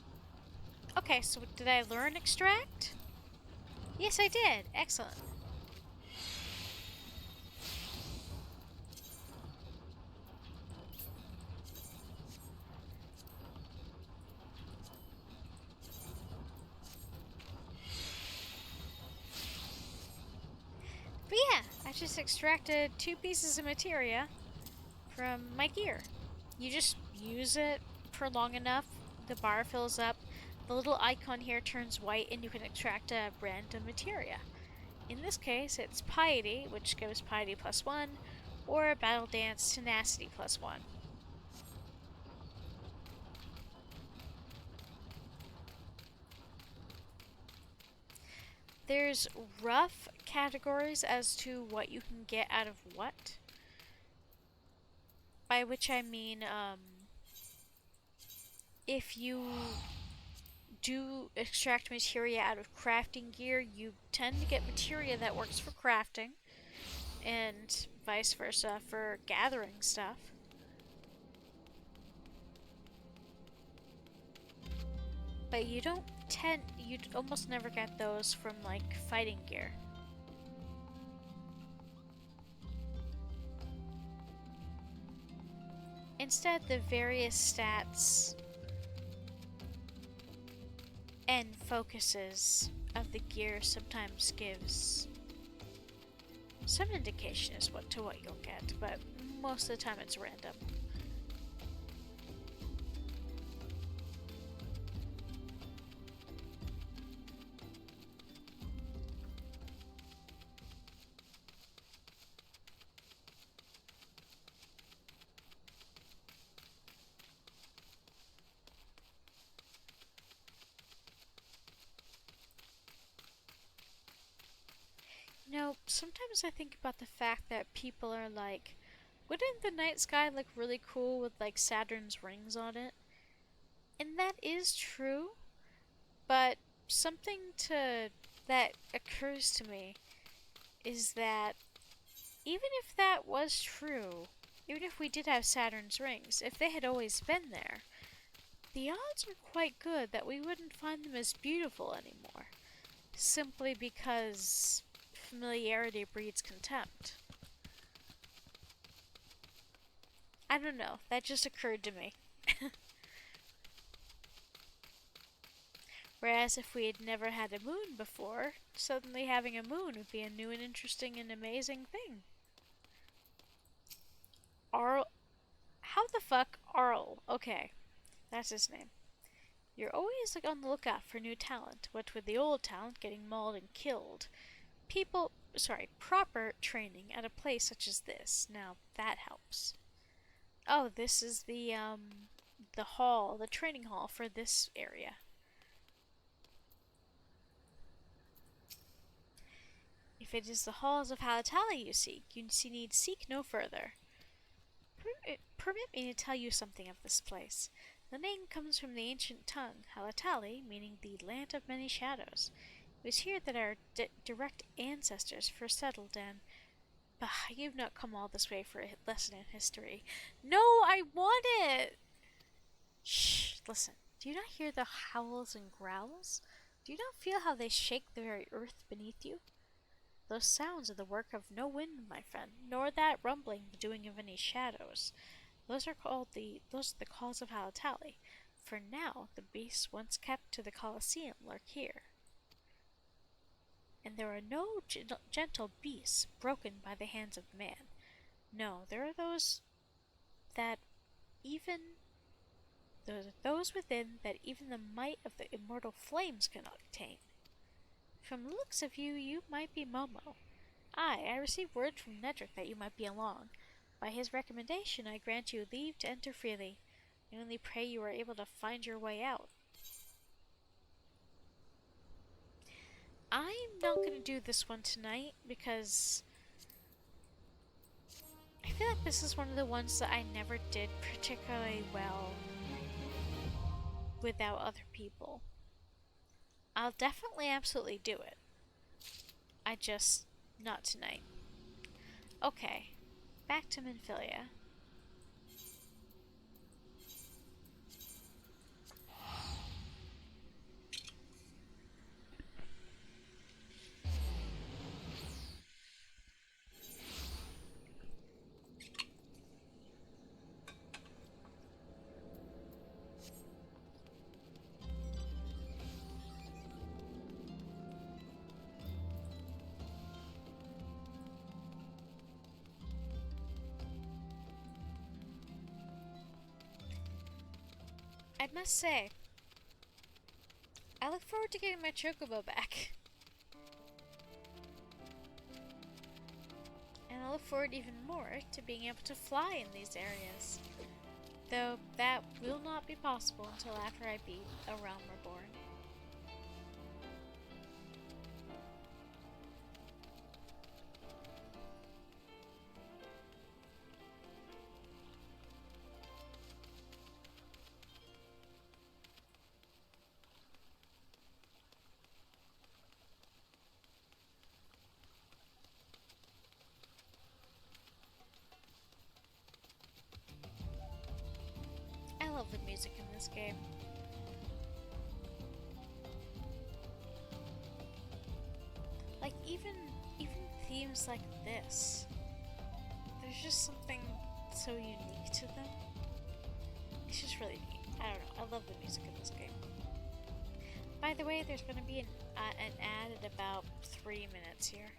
Okay, so did I learn extract? Yes, I did. Excellent. But yeah, I just extracted 2 pieces of materia from my gear. You just use it for long enough, the bar fills up, the little icon here turns white, and you can extract a random materia. In this case, it's piety, which gives piety +1, or battle dance tenacity +1. There's rough categories as to what you can get out of what. By which I mean, if you do extract materia out of crafting gear, you tend to get materia that works for crafting, and vice versa for gathering stuff. But you'd almost never get those from, like, fighting gear. Instead, the various stats and focuses of the gear sometimes gives some indication as to what you'll get, but most of the time it's random. You know, sometimes I think about the fact that people are like, wouldn't the night sky look really cool with, like, Saturn's rings on it? And that is true, but something that occurs to me is that even if that was true, even if we did have Saturn's rings, if they had always been there, the odds are quite good that we wouldn't find them as beautiful anymore, simply because familiarity breeds contempt. I don't know, that just occurred to me. Whereas if we had never had a moon before, suddenly having a moon would be a new and interesting and amazing thing. Arl... How the fuck? Arl. Okay, that's his name. You're always on the lookout for new talent, what with the old talent getting mauled and killed. Proper training at a place such as this. Now, that helps. Oh, this is the hall, the training hall for this area. If it is the halls of Halatali you seek, you need seek no further. Permit me to tell you something of this place. The name comes from the ancient tongue, Halatali, meaning the land of many shadows. It was here that our direct ancestors first settled, and... Bah, you've not come all this way for a lesson in history. No, I want it! Shh, listen. Do you not hear the howls and growls? Do you not feel how they shake the very earth beneath you? Those sounds are the work of no wind, my friend, nor that rumbling the doing of any shadows. Those are the calls of Halatali. For now, the beasts once kept to the Colosseum lurk here. And there are no gentle beasts broken by the hands of man. No, there are those within that even the might of the immortal flames cannot tame. From the looks of you, you might be Momo. Aye, I received word from Nedrick that you might be along. By his recommendation, I grant you leave to enter freely. I only pray you are able to find your way out. I'm not going to do this one tonight because I feel like this is one of the ones that I never did particularly well without other people. I'll definitely absolutely do it. Not tonight. Okay, back to Minfilia. I must say, I look forward to getting my chocobo back. And I look forward even more to being able to fly in these areas. Though that will not be possible until after I beat A Realm Reborn. I love the music in this game. Like even themes like this, there's just something so unique to them. It's just really neat. I don't know. I love the music in this game. By the way, there's going to be an ad at about 3 minutes here.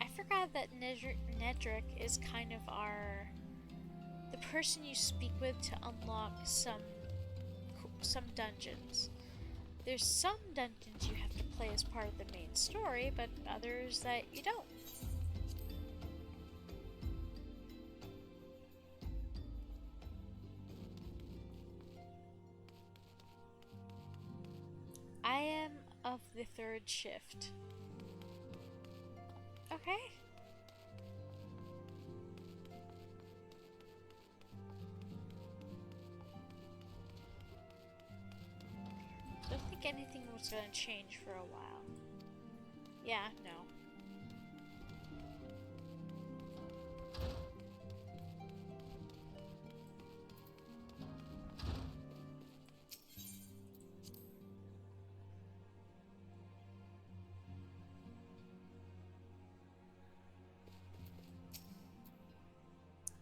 I forgot that Nedrick is kind of the person you speak with to unlock some dungeons. There's some dungeons you have to play as part of the main story, but others that you don't. I am of the third shift. Okay. Don't think anything was gonna change for a while. Yeah, no.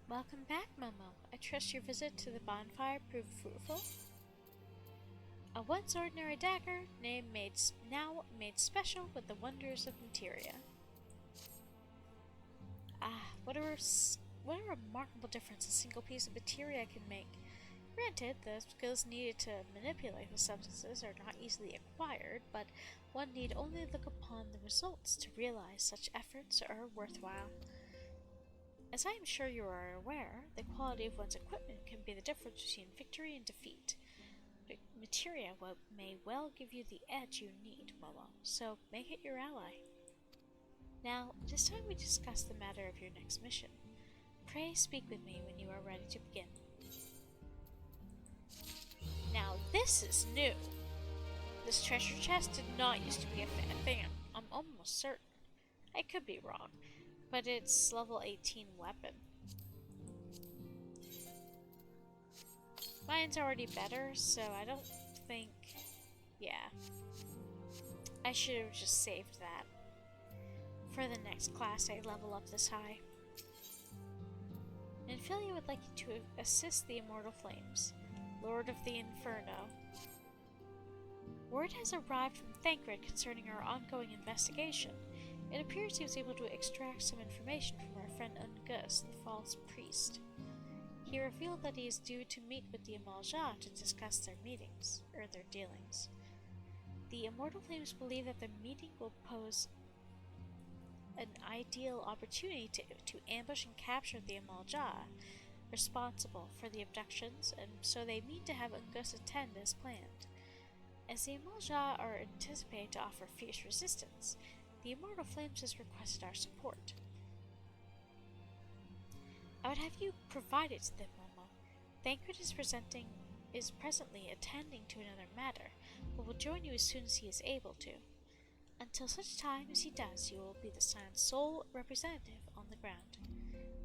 Welcome back, Momo. I trust your visit to the bonfire proved fruitful. A once ordinary dagger, now made special with the wonders of materia. Ah, what a remarkable difference a single piece of materia can make. Granted, the skills needed to manipulate the substances are not easily acquired, but one need only look upon the results to realize such efforts are worthwhile. As I am sure you are aware, the quality of one's equipment can be the difference between victory and defeat. Materia may well give you the edge you need, Momo, so make it your ally. Now, it is time we discuss the matter of your next mission. Pray speak with me when you are ready to begin. Now, this is new. This treasure chest did not used to be a thing. I'm almost certain. I could be wrong, but it's level 18 weapon. Mine's already better, so I don't think... Yeah. I should have just saved that for the next class I level up this high. Ophelia would like you to assist the Immortal Flames, Lord of the Inferno. Word has arrived from Thancred concerning our ongoing investigation. It appears he was able to extract some information from our friend Ungus, the false priest. He revealed that he is due to meet with the Amalja to discuss their dealings. The Immortal Flames believe that the meeting will pose an ideal opportunity to ambush and capture the Amalja responsible for the abductions, and so they mean to have Ungus attend as planned. As the Amalja are anticipated to offer fierce resistance, the Immortal Flames has requested our support. I would have you provide it to them, Momo. Thancred is presently attending to another matter, but will join you as soon as he is able to. Until such time as he does, you will be the Scion's sole representative on the ground.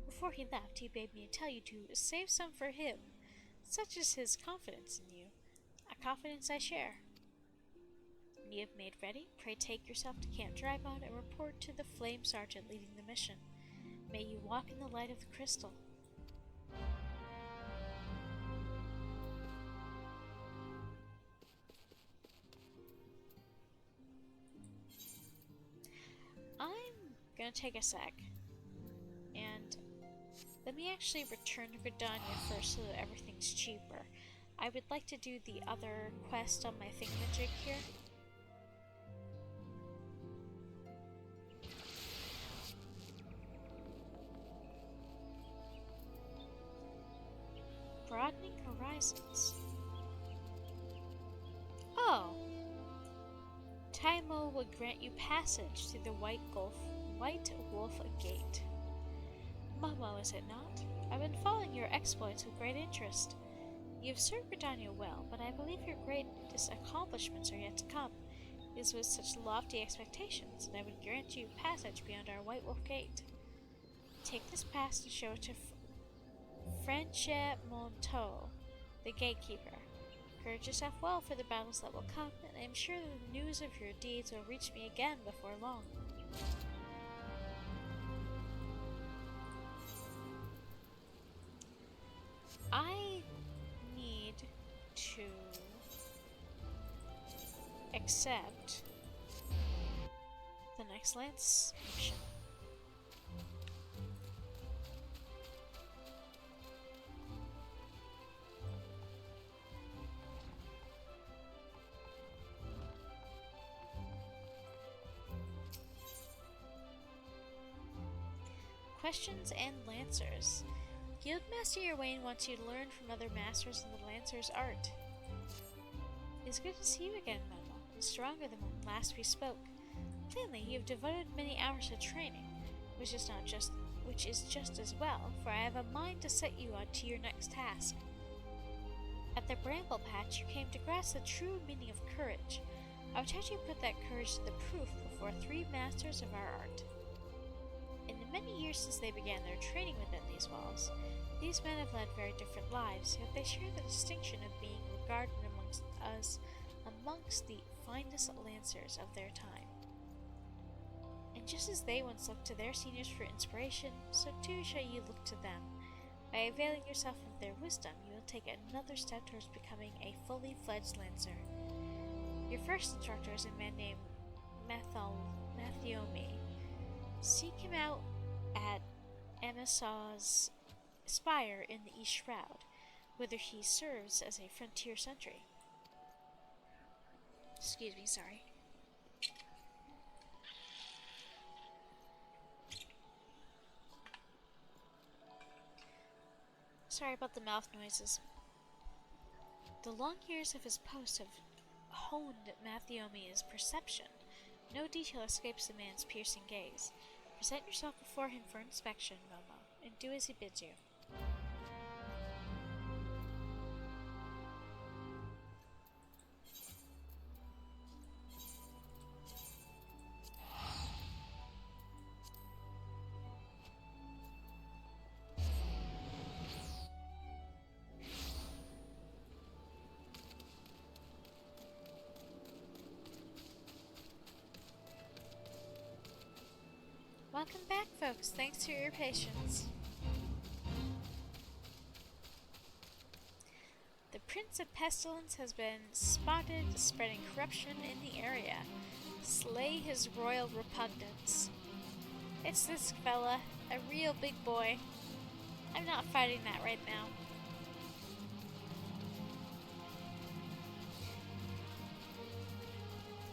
Before he left, he bade me tell you to save some for him. Such is his confidence in you, a confidence I share. When you have made ready, pray take yourself to Camp Drybone and report to the Flame Sergeant leading the mission. May you walk in the light of the crystal. gonna take a sec. And let me actually return to Verdania first so that everything's cheaper. I would like to do the other quest on my thingamajig here. Broadening horizons. Oh! Taimo will grant you passage through the White Wolf Gate. Momo, is it not? I've been following your exploits with great interest. You've served Britannia well, but I believe your greatest accomplishments are yet to come. It is with such lofty expectations that I would grant you passage beyond our White Wolf Gate. Take this pass and show it to Franche Monteau, the gatekeeper. Gird yourself well for the battles that will come, and I am sure that the news of your deeds will reach me again before long. I need to accept the next Lance mission. Questions and Lancers. Guildmaster Yerwain wants you to learn from other masters in the Lancer's art. It's good to see you again, Momo, and stronger than when last we spoke. Plainly, you have devoted many hours to training, which is just as well, for I have a mind to set you on to your next task. At the Bramble Patch, you came to grasp the true meaning of courage. I would have you put that courage to the proof before 3 masters of our art. In the many years since they began their training within these walls, these men have led very different lives, yet they share the distinction of being regarded amongst the finest lancers of their time. And just as they once looked to their seniors for inspiration, so too shall you look to them. By availing yourself of their wisdom, you will take another step towards becoming a fully fledged lancer. Your first instructor is a man named Mathiomi. Seek him out at Emisaw's spire in the East Shroud, whither he serves as a frontier sentry. Excuse me, sorry. Sorry about the mouth noises. The long years of his post have honed Mathiomi's perception. No detail escapes the man's piercing gaze. Present yourself before him for inspection, Momo, and do as he bids you. Welcome back, folks. Thanks for your patience. The Prince of Pestilence has been spotted spreading corruption in the area. Slay his royal repugnance. It's this fella, a real big boy. I'm not fighting that right now.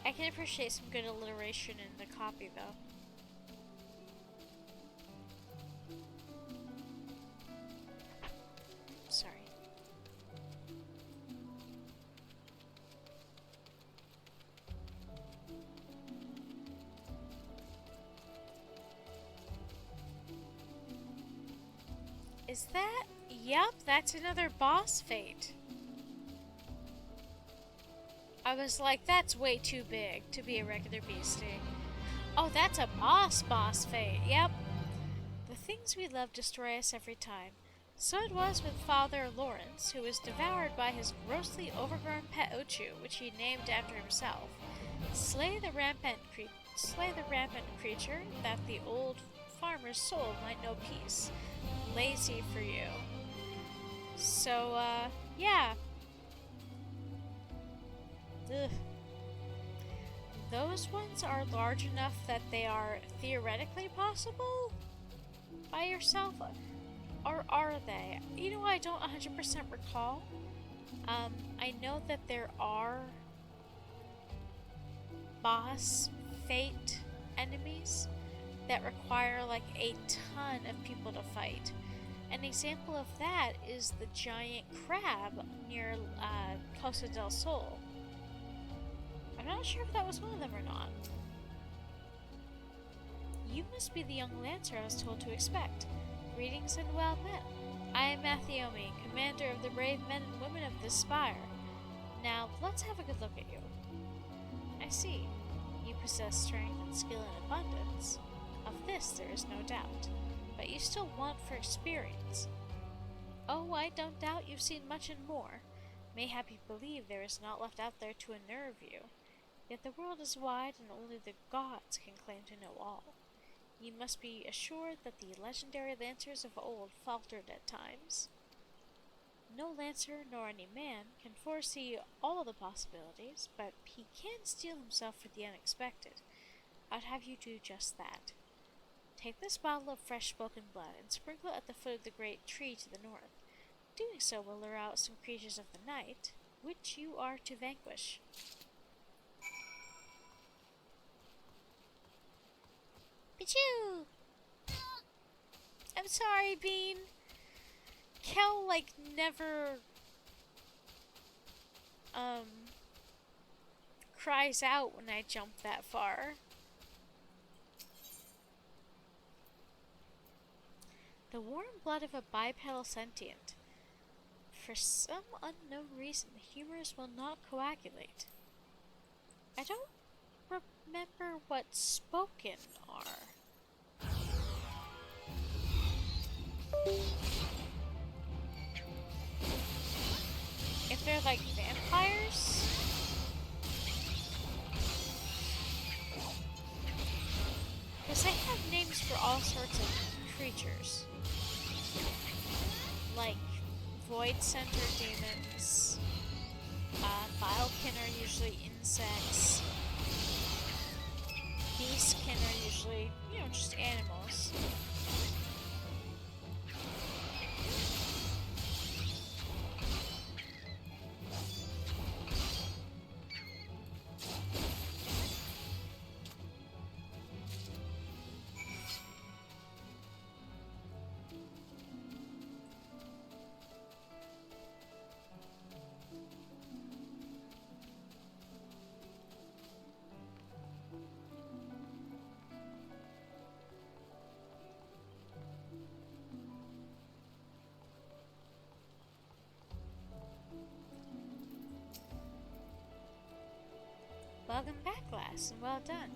I can appreciate some good alliteration in the copy, though. Sorry. Is that? Yep, that's another boss fate. I was like, that's way too big to be a regular beastie. Oh, that's a boss fate. Yep. The things we love destroy us every time. So it was with Father Lawrence, who was devoured by his grossly overgrown pet Ochu, which he named after himself. Slay the rampant creature, that the old farmer's soul might know peace. Lazy for you. So, yeah. Ugh. those ones are large enough that they are theoretically possible by yourself? Or are they? You know, I don't 100% recall. I know that there are boss fate enemies that require like a ton of people to fight. An example of that is the giant crab near Costa del Sol. I'm not sure if that was one of them or not. You must be the young lancer I was told to expect. Greetings and well met. I am Mathiomi, commander of the brave men and women of this spire. Now, let's have a good look at you. I see. You possess strength and skill in abundance. Of this there is no doubt. But you still want for experience. Oh, I don't doubt you've seen much and more. Mayhap you believe there is naught left out there to unnerve you. Yet the world is wide and only the gods can claim to know all. You must be assured that the legendary lancers of old faltered at times. No lancer nor any man can foresee all the possibilities, but he can steel himself for the unexpected. I'd have you do just that. Take this bottle of fresh spoken blood and sprinkle it at the foot of the great tree to the north. Doing so will lure out some creatures of the night, which you are to vanquish. Pichu! I'm sorry, Bean. Kel, like, never, cries out when I jump that far. The warm blood of a bipedal sentient. For some unknown reason, the humors will not coagulate. I don't remember what spoken are. If they're like vampires? Because they have names for all sorts of creatures. Like void center demons. Bilekin are usually insects. Beastkin are usually, just animals. Welcome back, lass, and well done.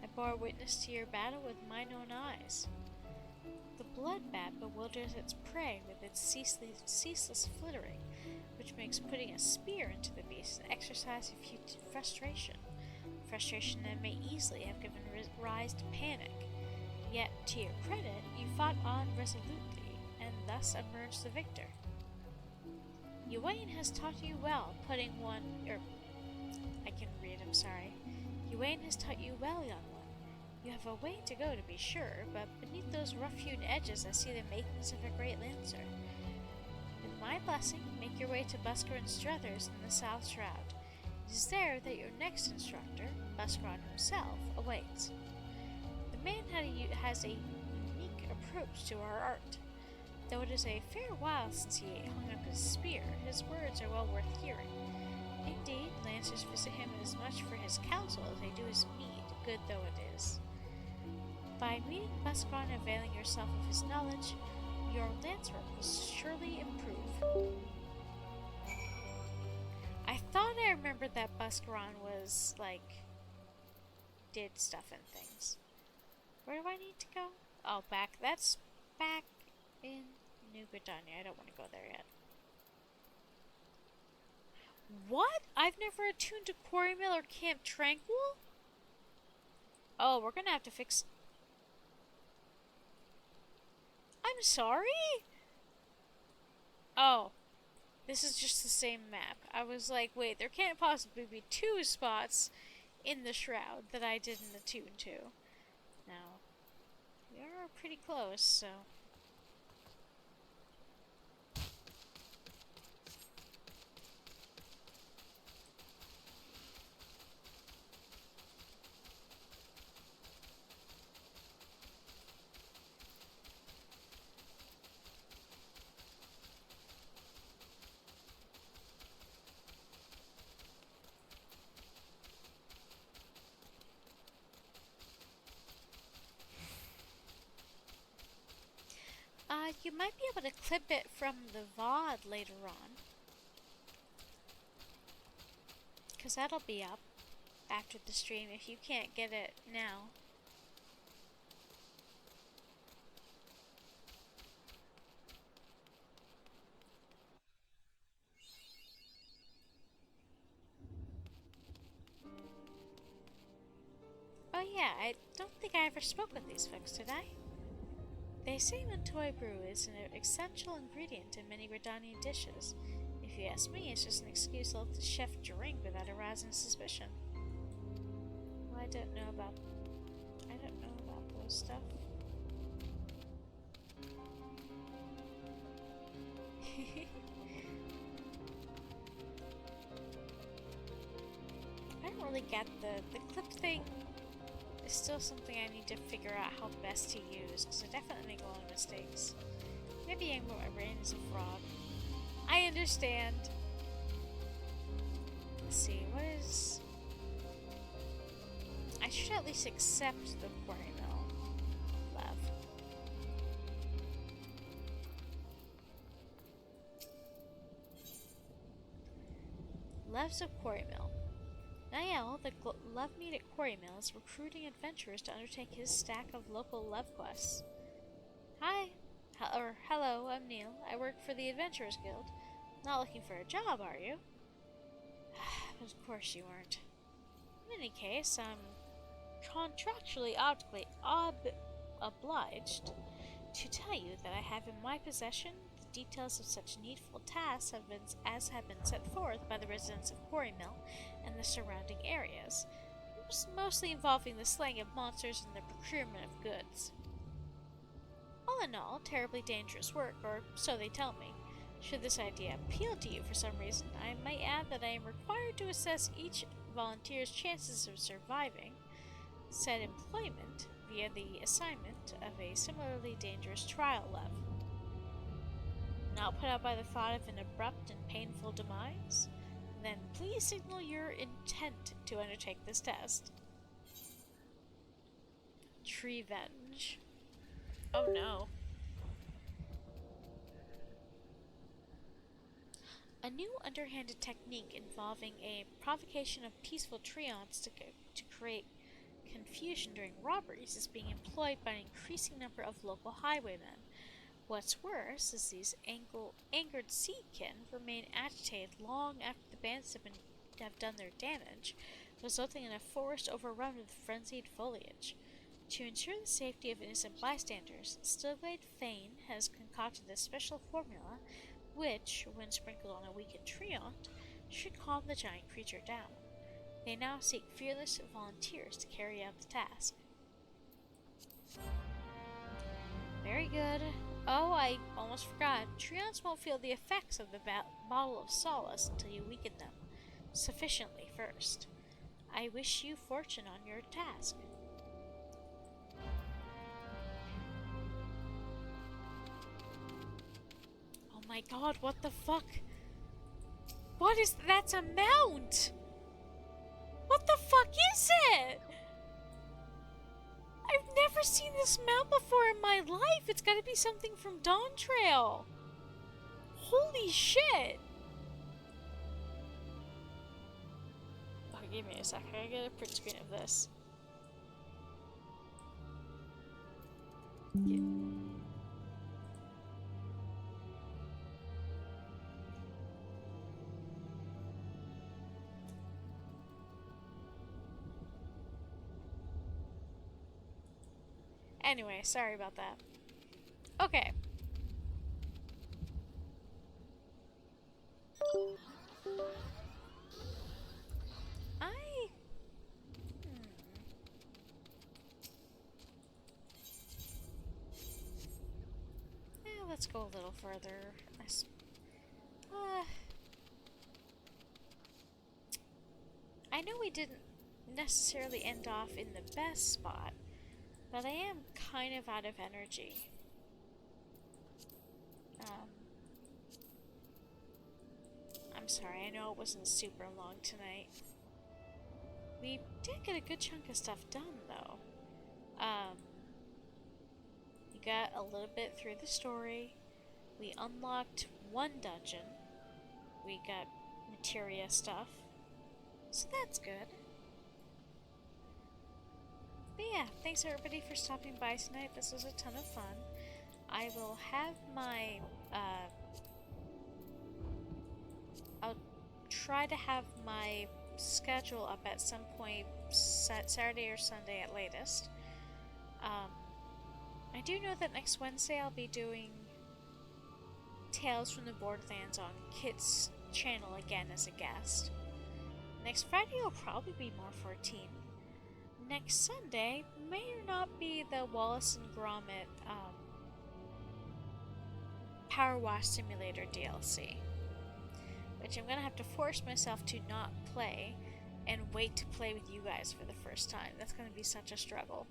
I bore witness to your battle with mine own eyes. The blood bat bewilders its prey with its ceaseless flittering, which makes putting a spear into the beast an exercise of frustration. Frustration that may easily have given rise to panic. Yet, to your credit, you fought on resolutely, and thus emerged the victor. Yuane has taught you well, Yuane has taught you well, young one. You have a way to go, to be sure, but beneath those rough-hewn edges I see the makings of a great lancer. With my blessing, make your way to Buscaron Struthers in the South Shroud. It is there that your next instructor, Buscaron himself, awaits. The man has a unique approach to our art. Though it is a fair while since he hung up his spear, his words are well worth hearing. Indeed, lancers visit him as much for his counsel as they do his mead, good though it is. By meeting Buscaron and availing yourself of his knowledge, your lance work will surely improve. I thought I remembered that Buscaron was, did stuff and things. Where do I need to go? Oh, back. That's back in New Britannia. I don't want to go there yet. What? I've never attuned to Quarry Mill or Camp Tranquil? Oh, we're gonna have to fix... I'm sorry? Oh. This is just the same map. I was like, wait, there can't possibly be two spots in the shroud that I didn't attune to. Now, we are pretty close, so... you might be able to clip it from the VOD later on. Because that'll be up after the stream if you can't get it now. Oh yeah, I don't think I ever spoke with these folks, did I? They say Montoy brew is an essential ingredient in many Redanian dishes. If you ask me, it's just an excuse to let the chef drink without arousing suspicion. Well, I don't know about those stuff. I don't really get the clip thing. It's still something I need to figure out how best to use, because I definitely make a lot of mistakes. Maybe my brain is a fraud. I understand. Let's see, what is... I should at least accept the quarry mill. Lev. Lev's of quarry mill. Niall, the Lev meet at Quarry Mill, is recruiting adventurers to undertake his stack of local Lev quests. Hi. Hello, I'm Neil. I work for the Adventurers Guild. Not looking for a job, are you? Of course you aren't. In any case, I'm contractually obliged to tell you that I have in my possession the details of such needful tasks as have been set forth by the residents of Quarry Mill and the surrounding areas, mostly involving the slaying of monsters and the procurement of goods. All in all, terribly dangerous work, or so they tell me. Should this idea appeal to you for some reason, I might add that I am required to assess each volunteer's chances of surviving said employment via the assignment of a similarly dangerous trial lev. Not put out by the thought of an abrupt and painful demise? Then please signal your intent to undertake this test. Trevenge. Oh no. A new underhanded technique involving a provocation of peaceful treants to create confusion during robberies is being employed by an increasing number of local highwaymen. What's worse is these angered seakin remain agitated long after the bandits have done their damage, resulting in a forest overrun with frenzied foliage. To ensure the safety of innocent bystanders, Stillglade Thane has concocted a special formula which, when sprinkled on a weakened treant, should calm the giant creature down. They now seek fearless volunteers to carry out the task. Very good. Oh, I almost forgot. Treants won't feel the effects of the bottle of solace until you weaken them sufficiently first. I wish you fortune on your task. Oh my god, what the fuck? What is that's a mount? What the fuck is it? I've never seen this mount before in my life. It's gotta be something from Dawn Trail. Holy shit. Okay, give me a sec. I gotta get a print screen of this. Yeah. Anyway, sorry about that. Okay. let's go a little further. Uh, I know we didn't necessarily end off in the best spot, but I am kind of out of energy. I'm sorry, I know it wasn't super long tonight. We did get a good chunk of stuff done, though. We got a little bit through the story. We unlocked one dungeon. We got materia stuff. So that's good. But yeah, thanks everybody for stopping by tonight. This was a ton of fun. I will have my, I'll try to have my schedule up at some point, Saturday or Sunday at latest. I do know that next Wednesday I'll be doing Tales from the Borderlands on Kit's channel again as a guest. Next Friday will probably be more 14. Next Sunday may or not be the Wallace and Gromit Power Wash Simulator DLC, which I'm gonna have to force myself to not play and wait to play with you guys for the first time. That's gonna be such a struggle.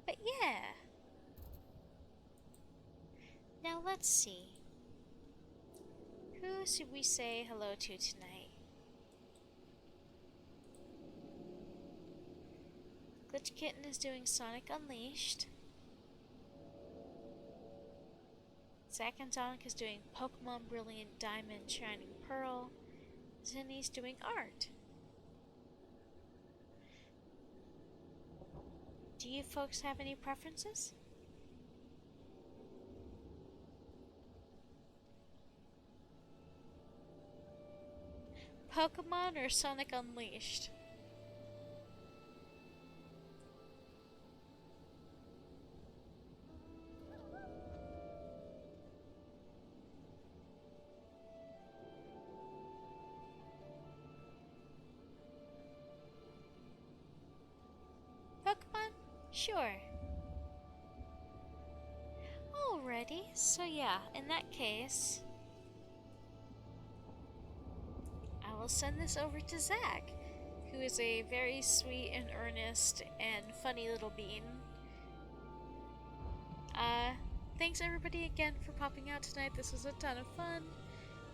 But yeah. Now let's see. Who should we say hello to tonight? Glitch Kitten is doing Sonic Unleashed. Zack and Sonic is doing Pokemon Brilliant Diamond Shining Pearl. Zinni's doing art. Do you folks have any preferences? Pokemon or Sonic Unleashed? Pokemon? Sure. Alrighty, so yeah, in that case, I will send this over to Zack, who is a very sweet and earnest and funny little bean. Thanks everybody again for popping out tonight. This was a ton of fun.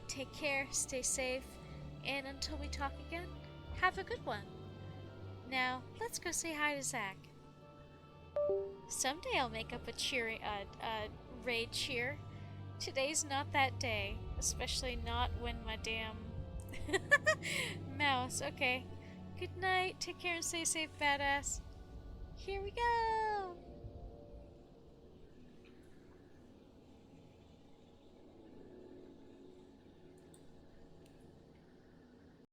Take care, stay safe, and until we talk again, have a good one. Now, let's go say hi to Zack. Someday I'll make up a raid cheer. Today's not that day, especially not when my damn mouse. Okay. Good night, take care and stay safe, badass. Here we go!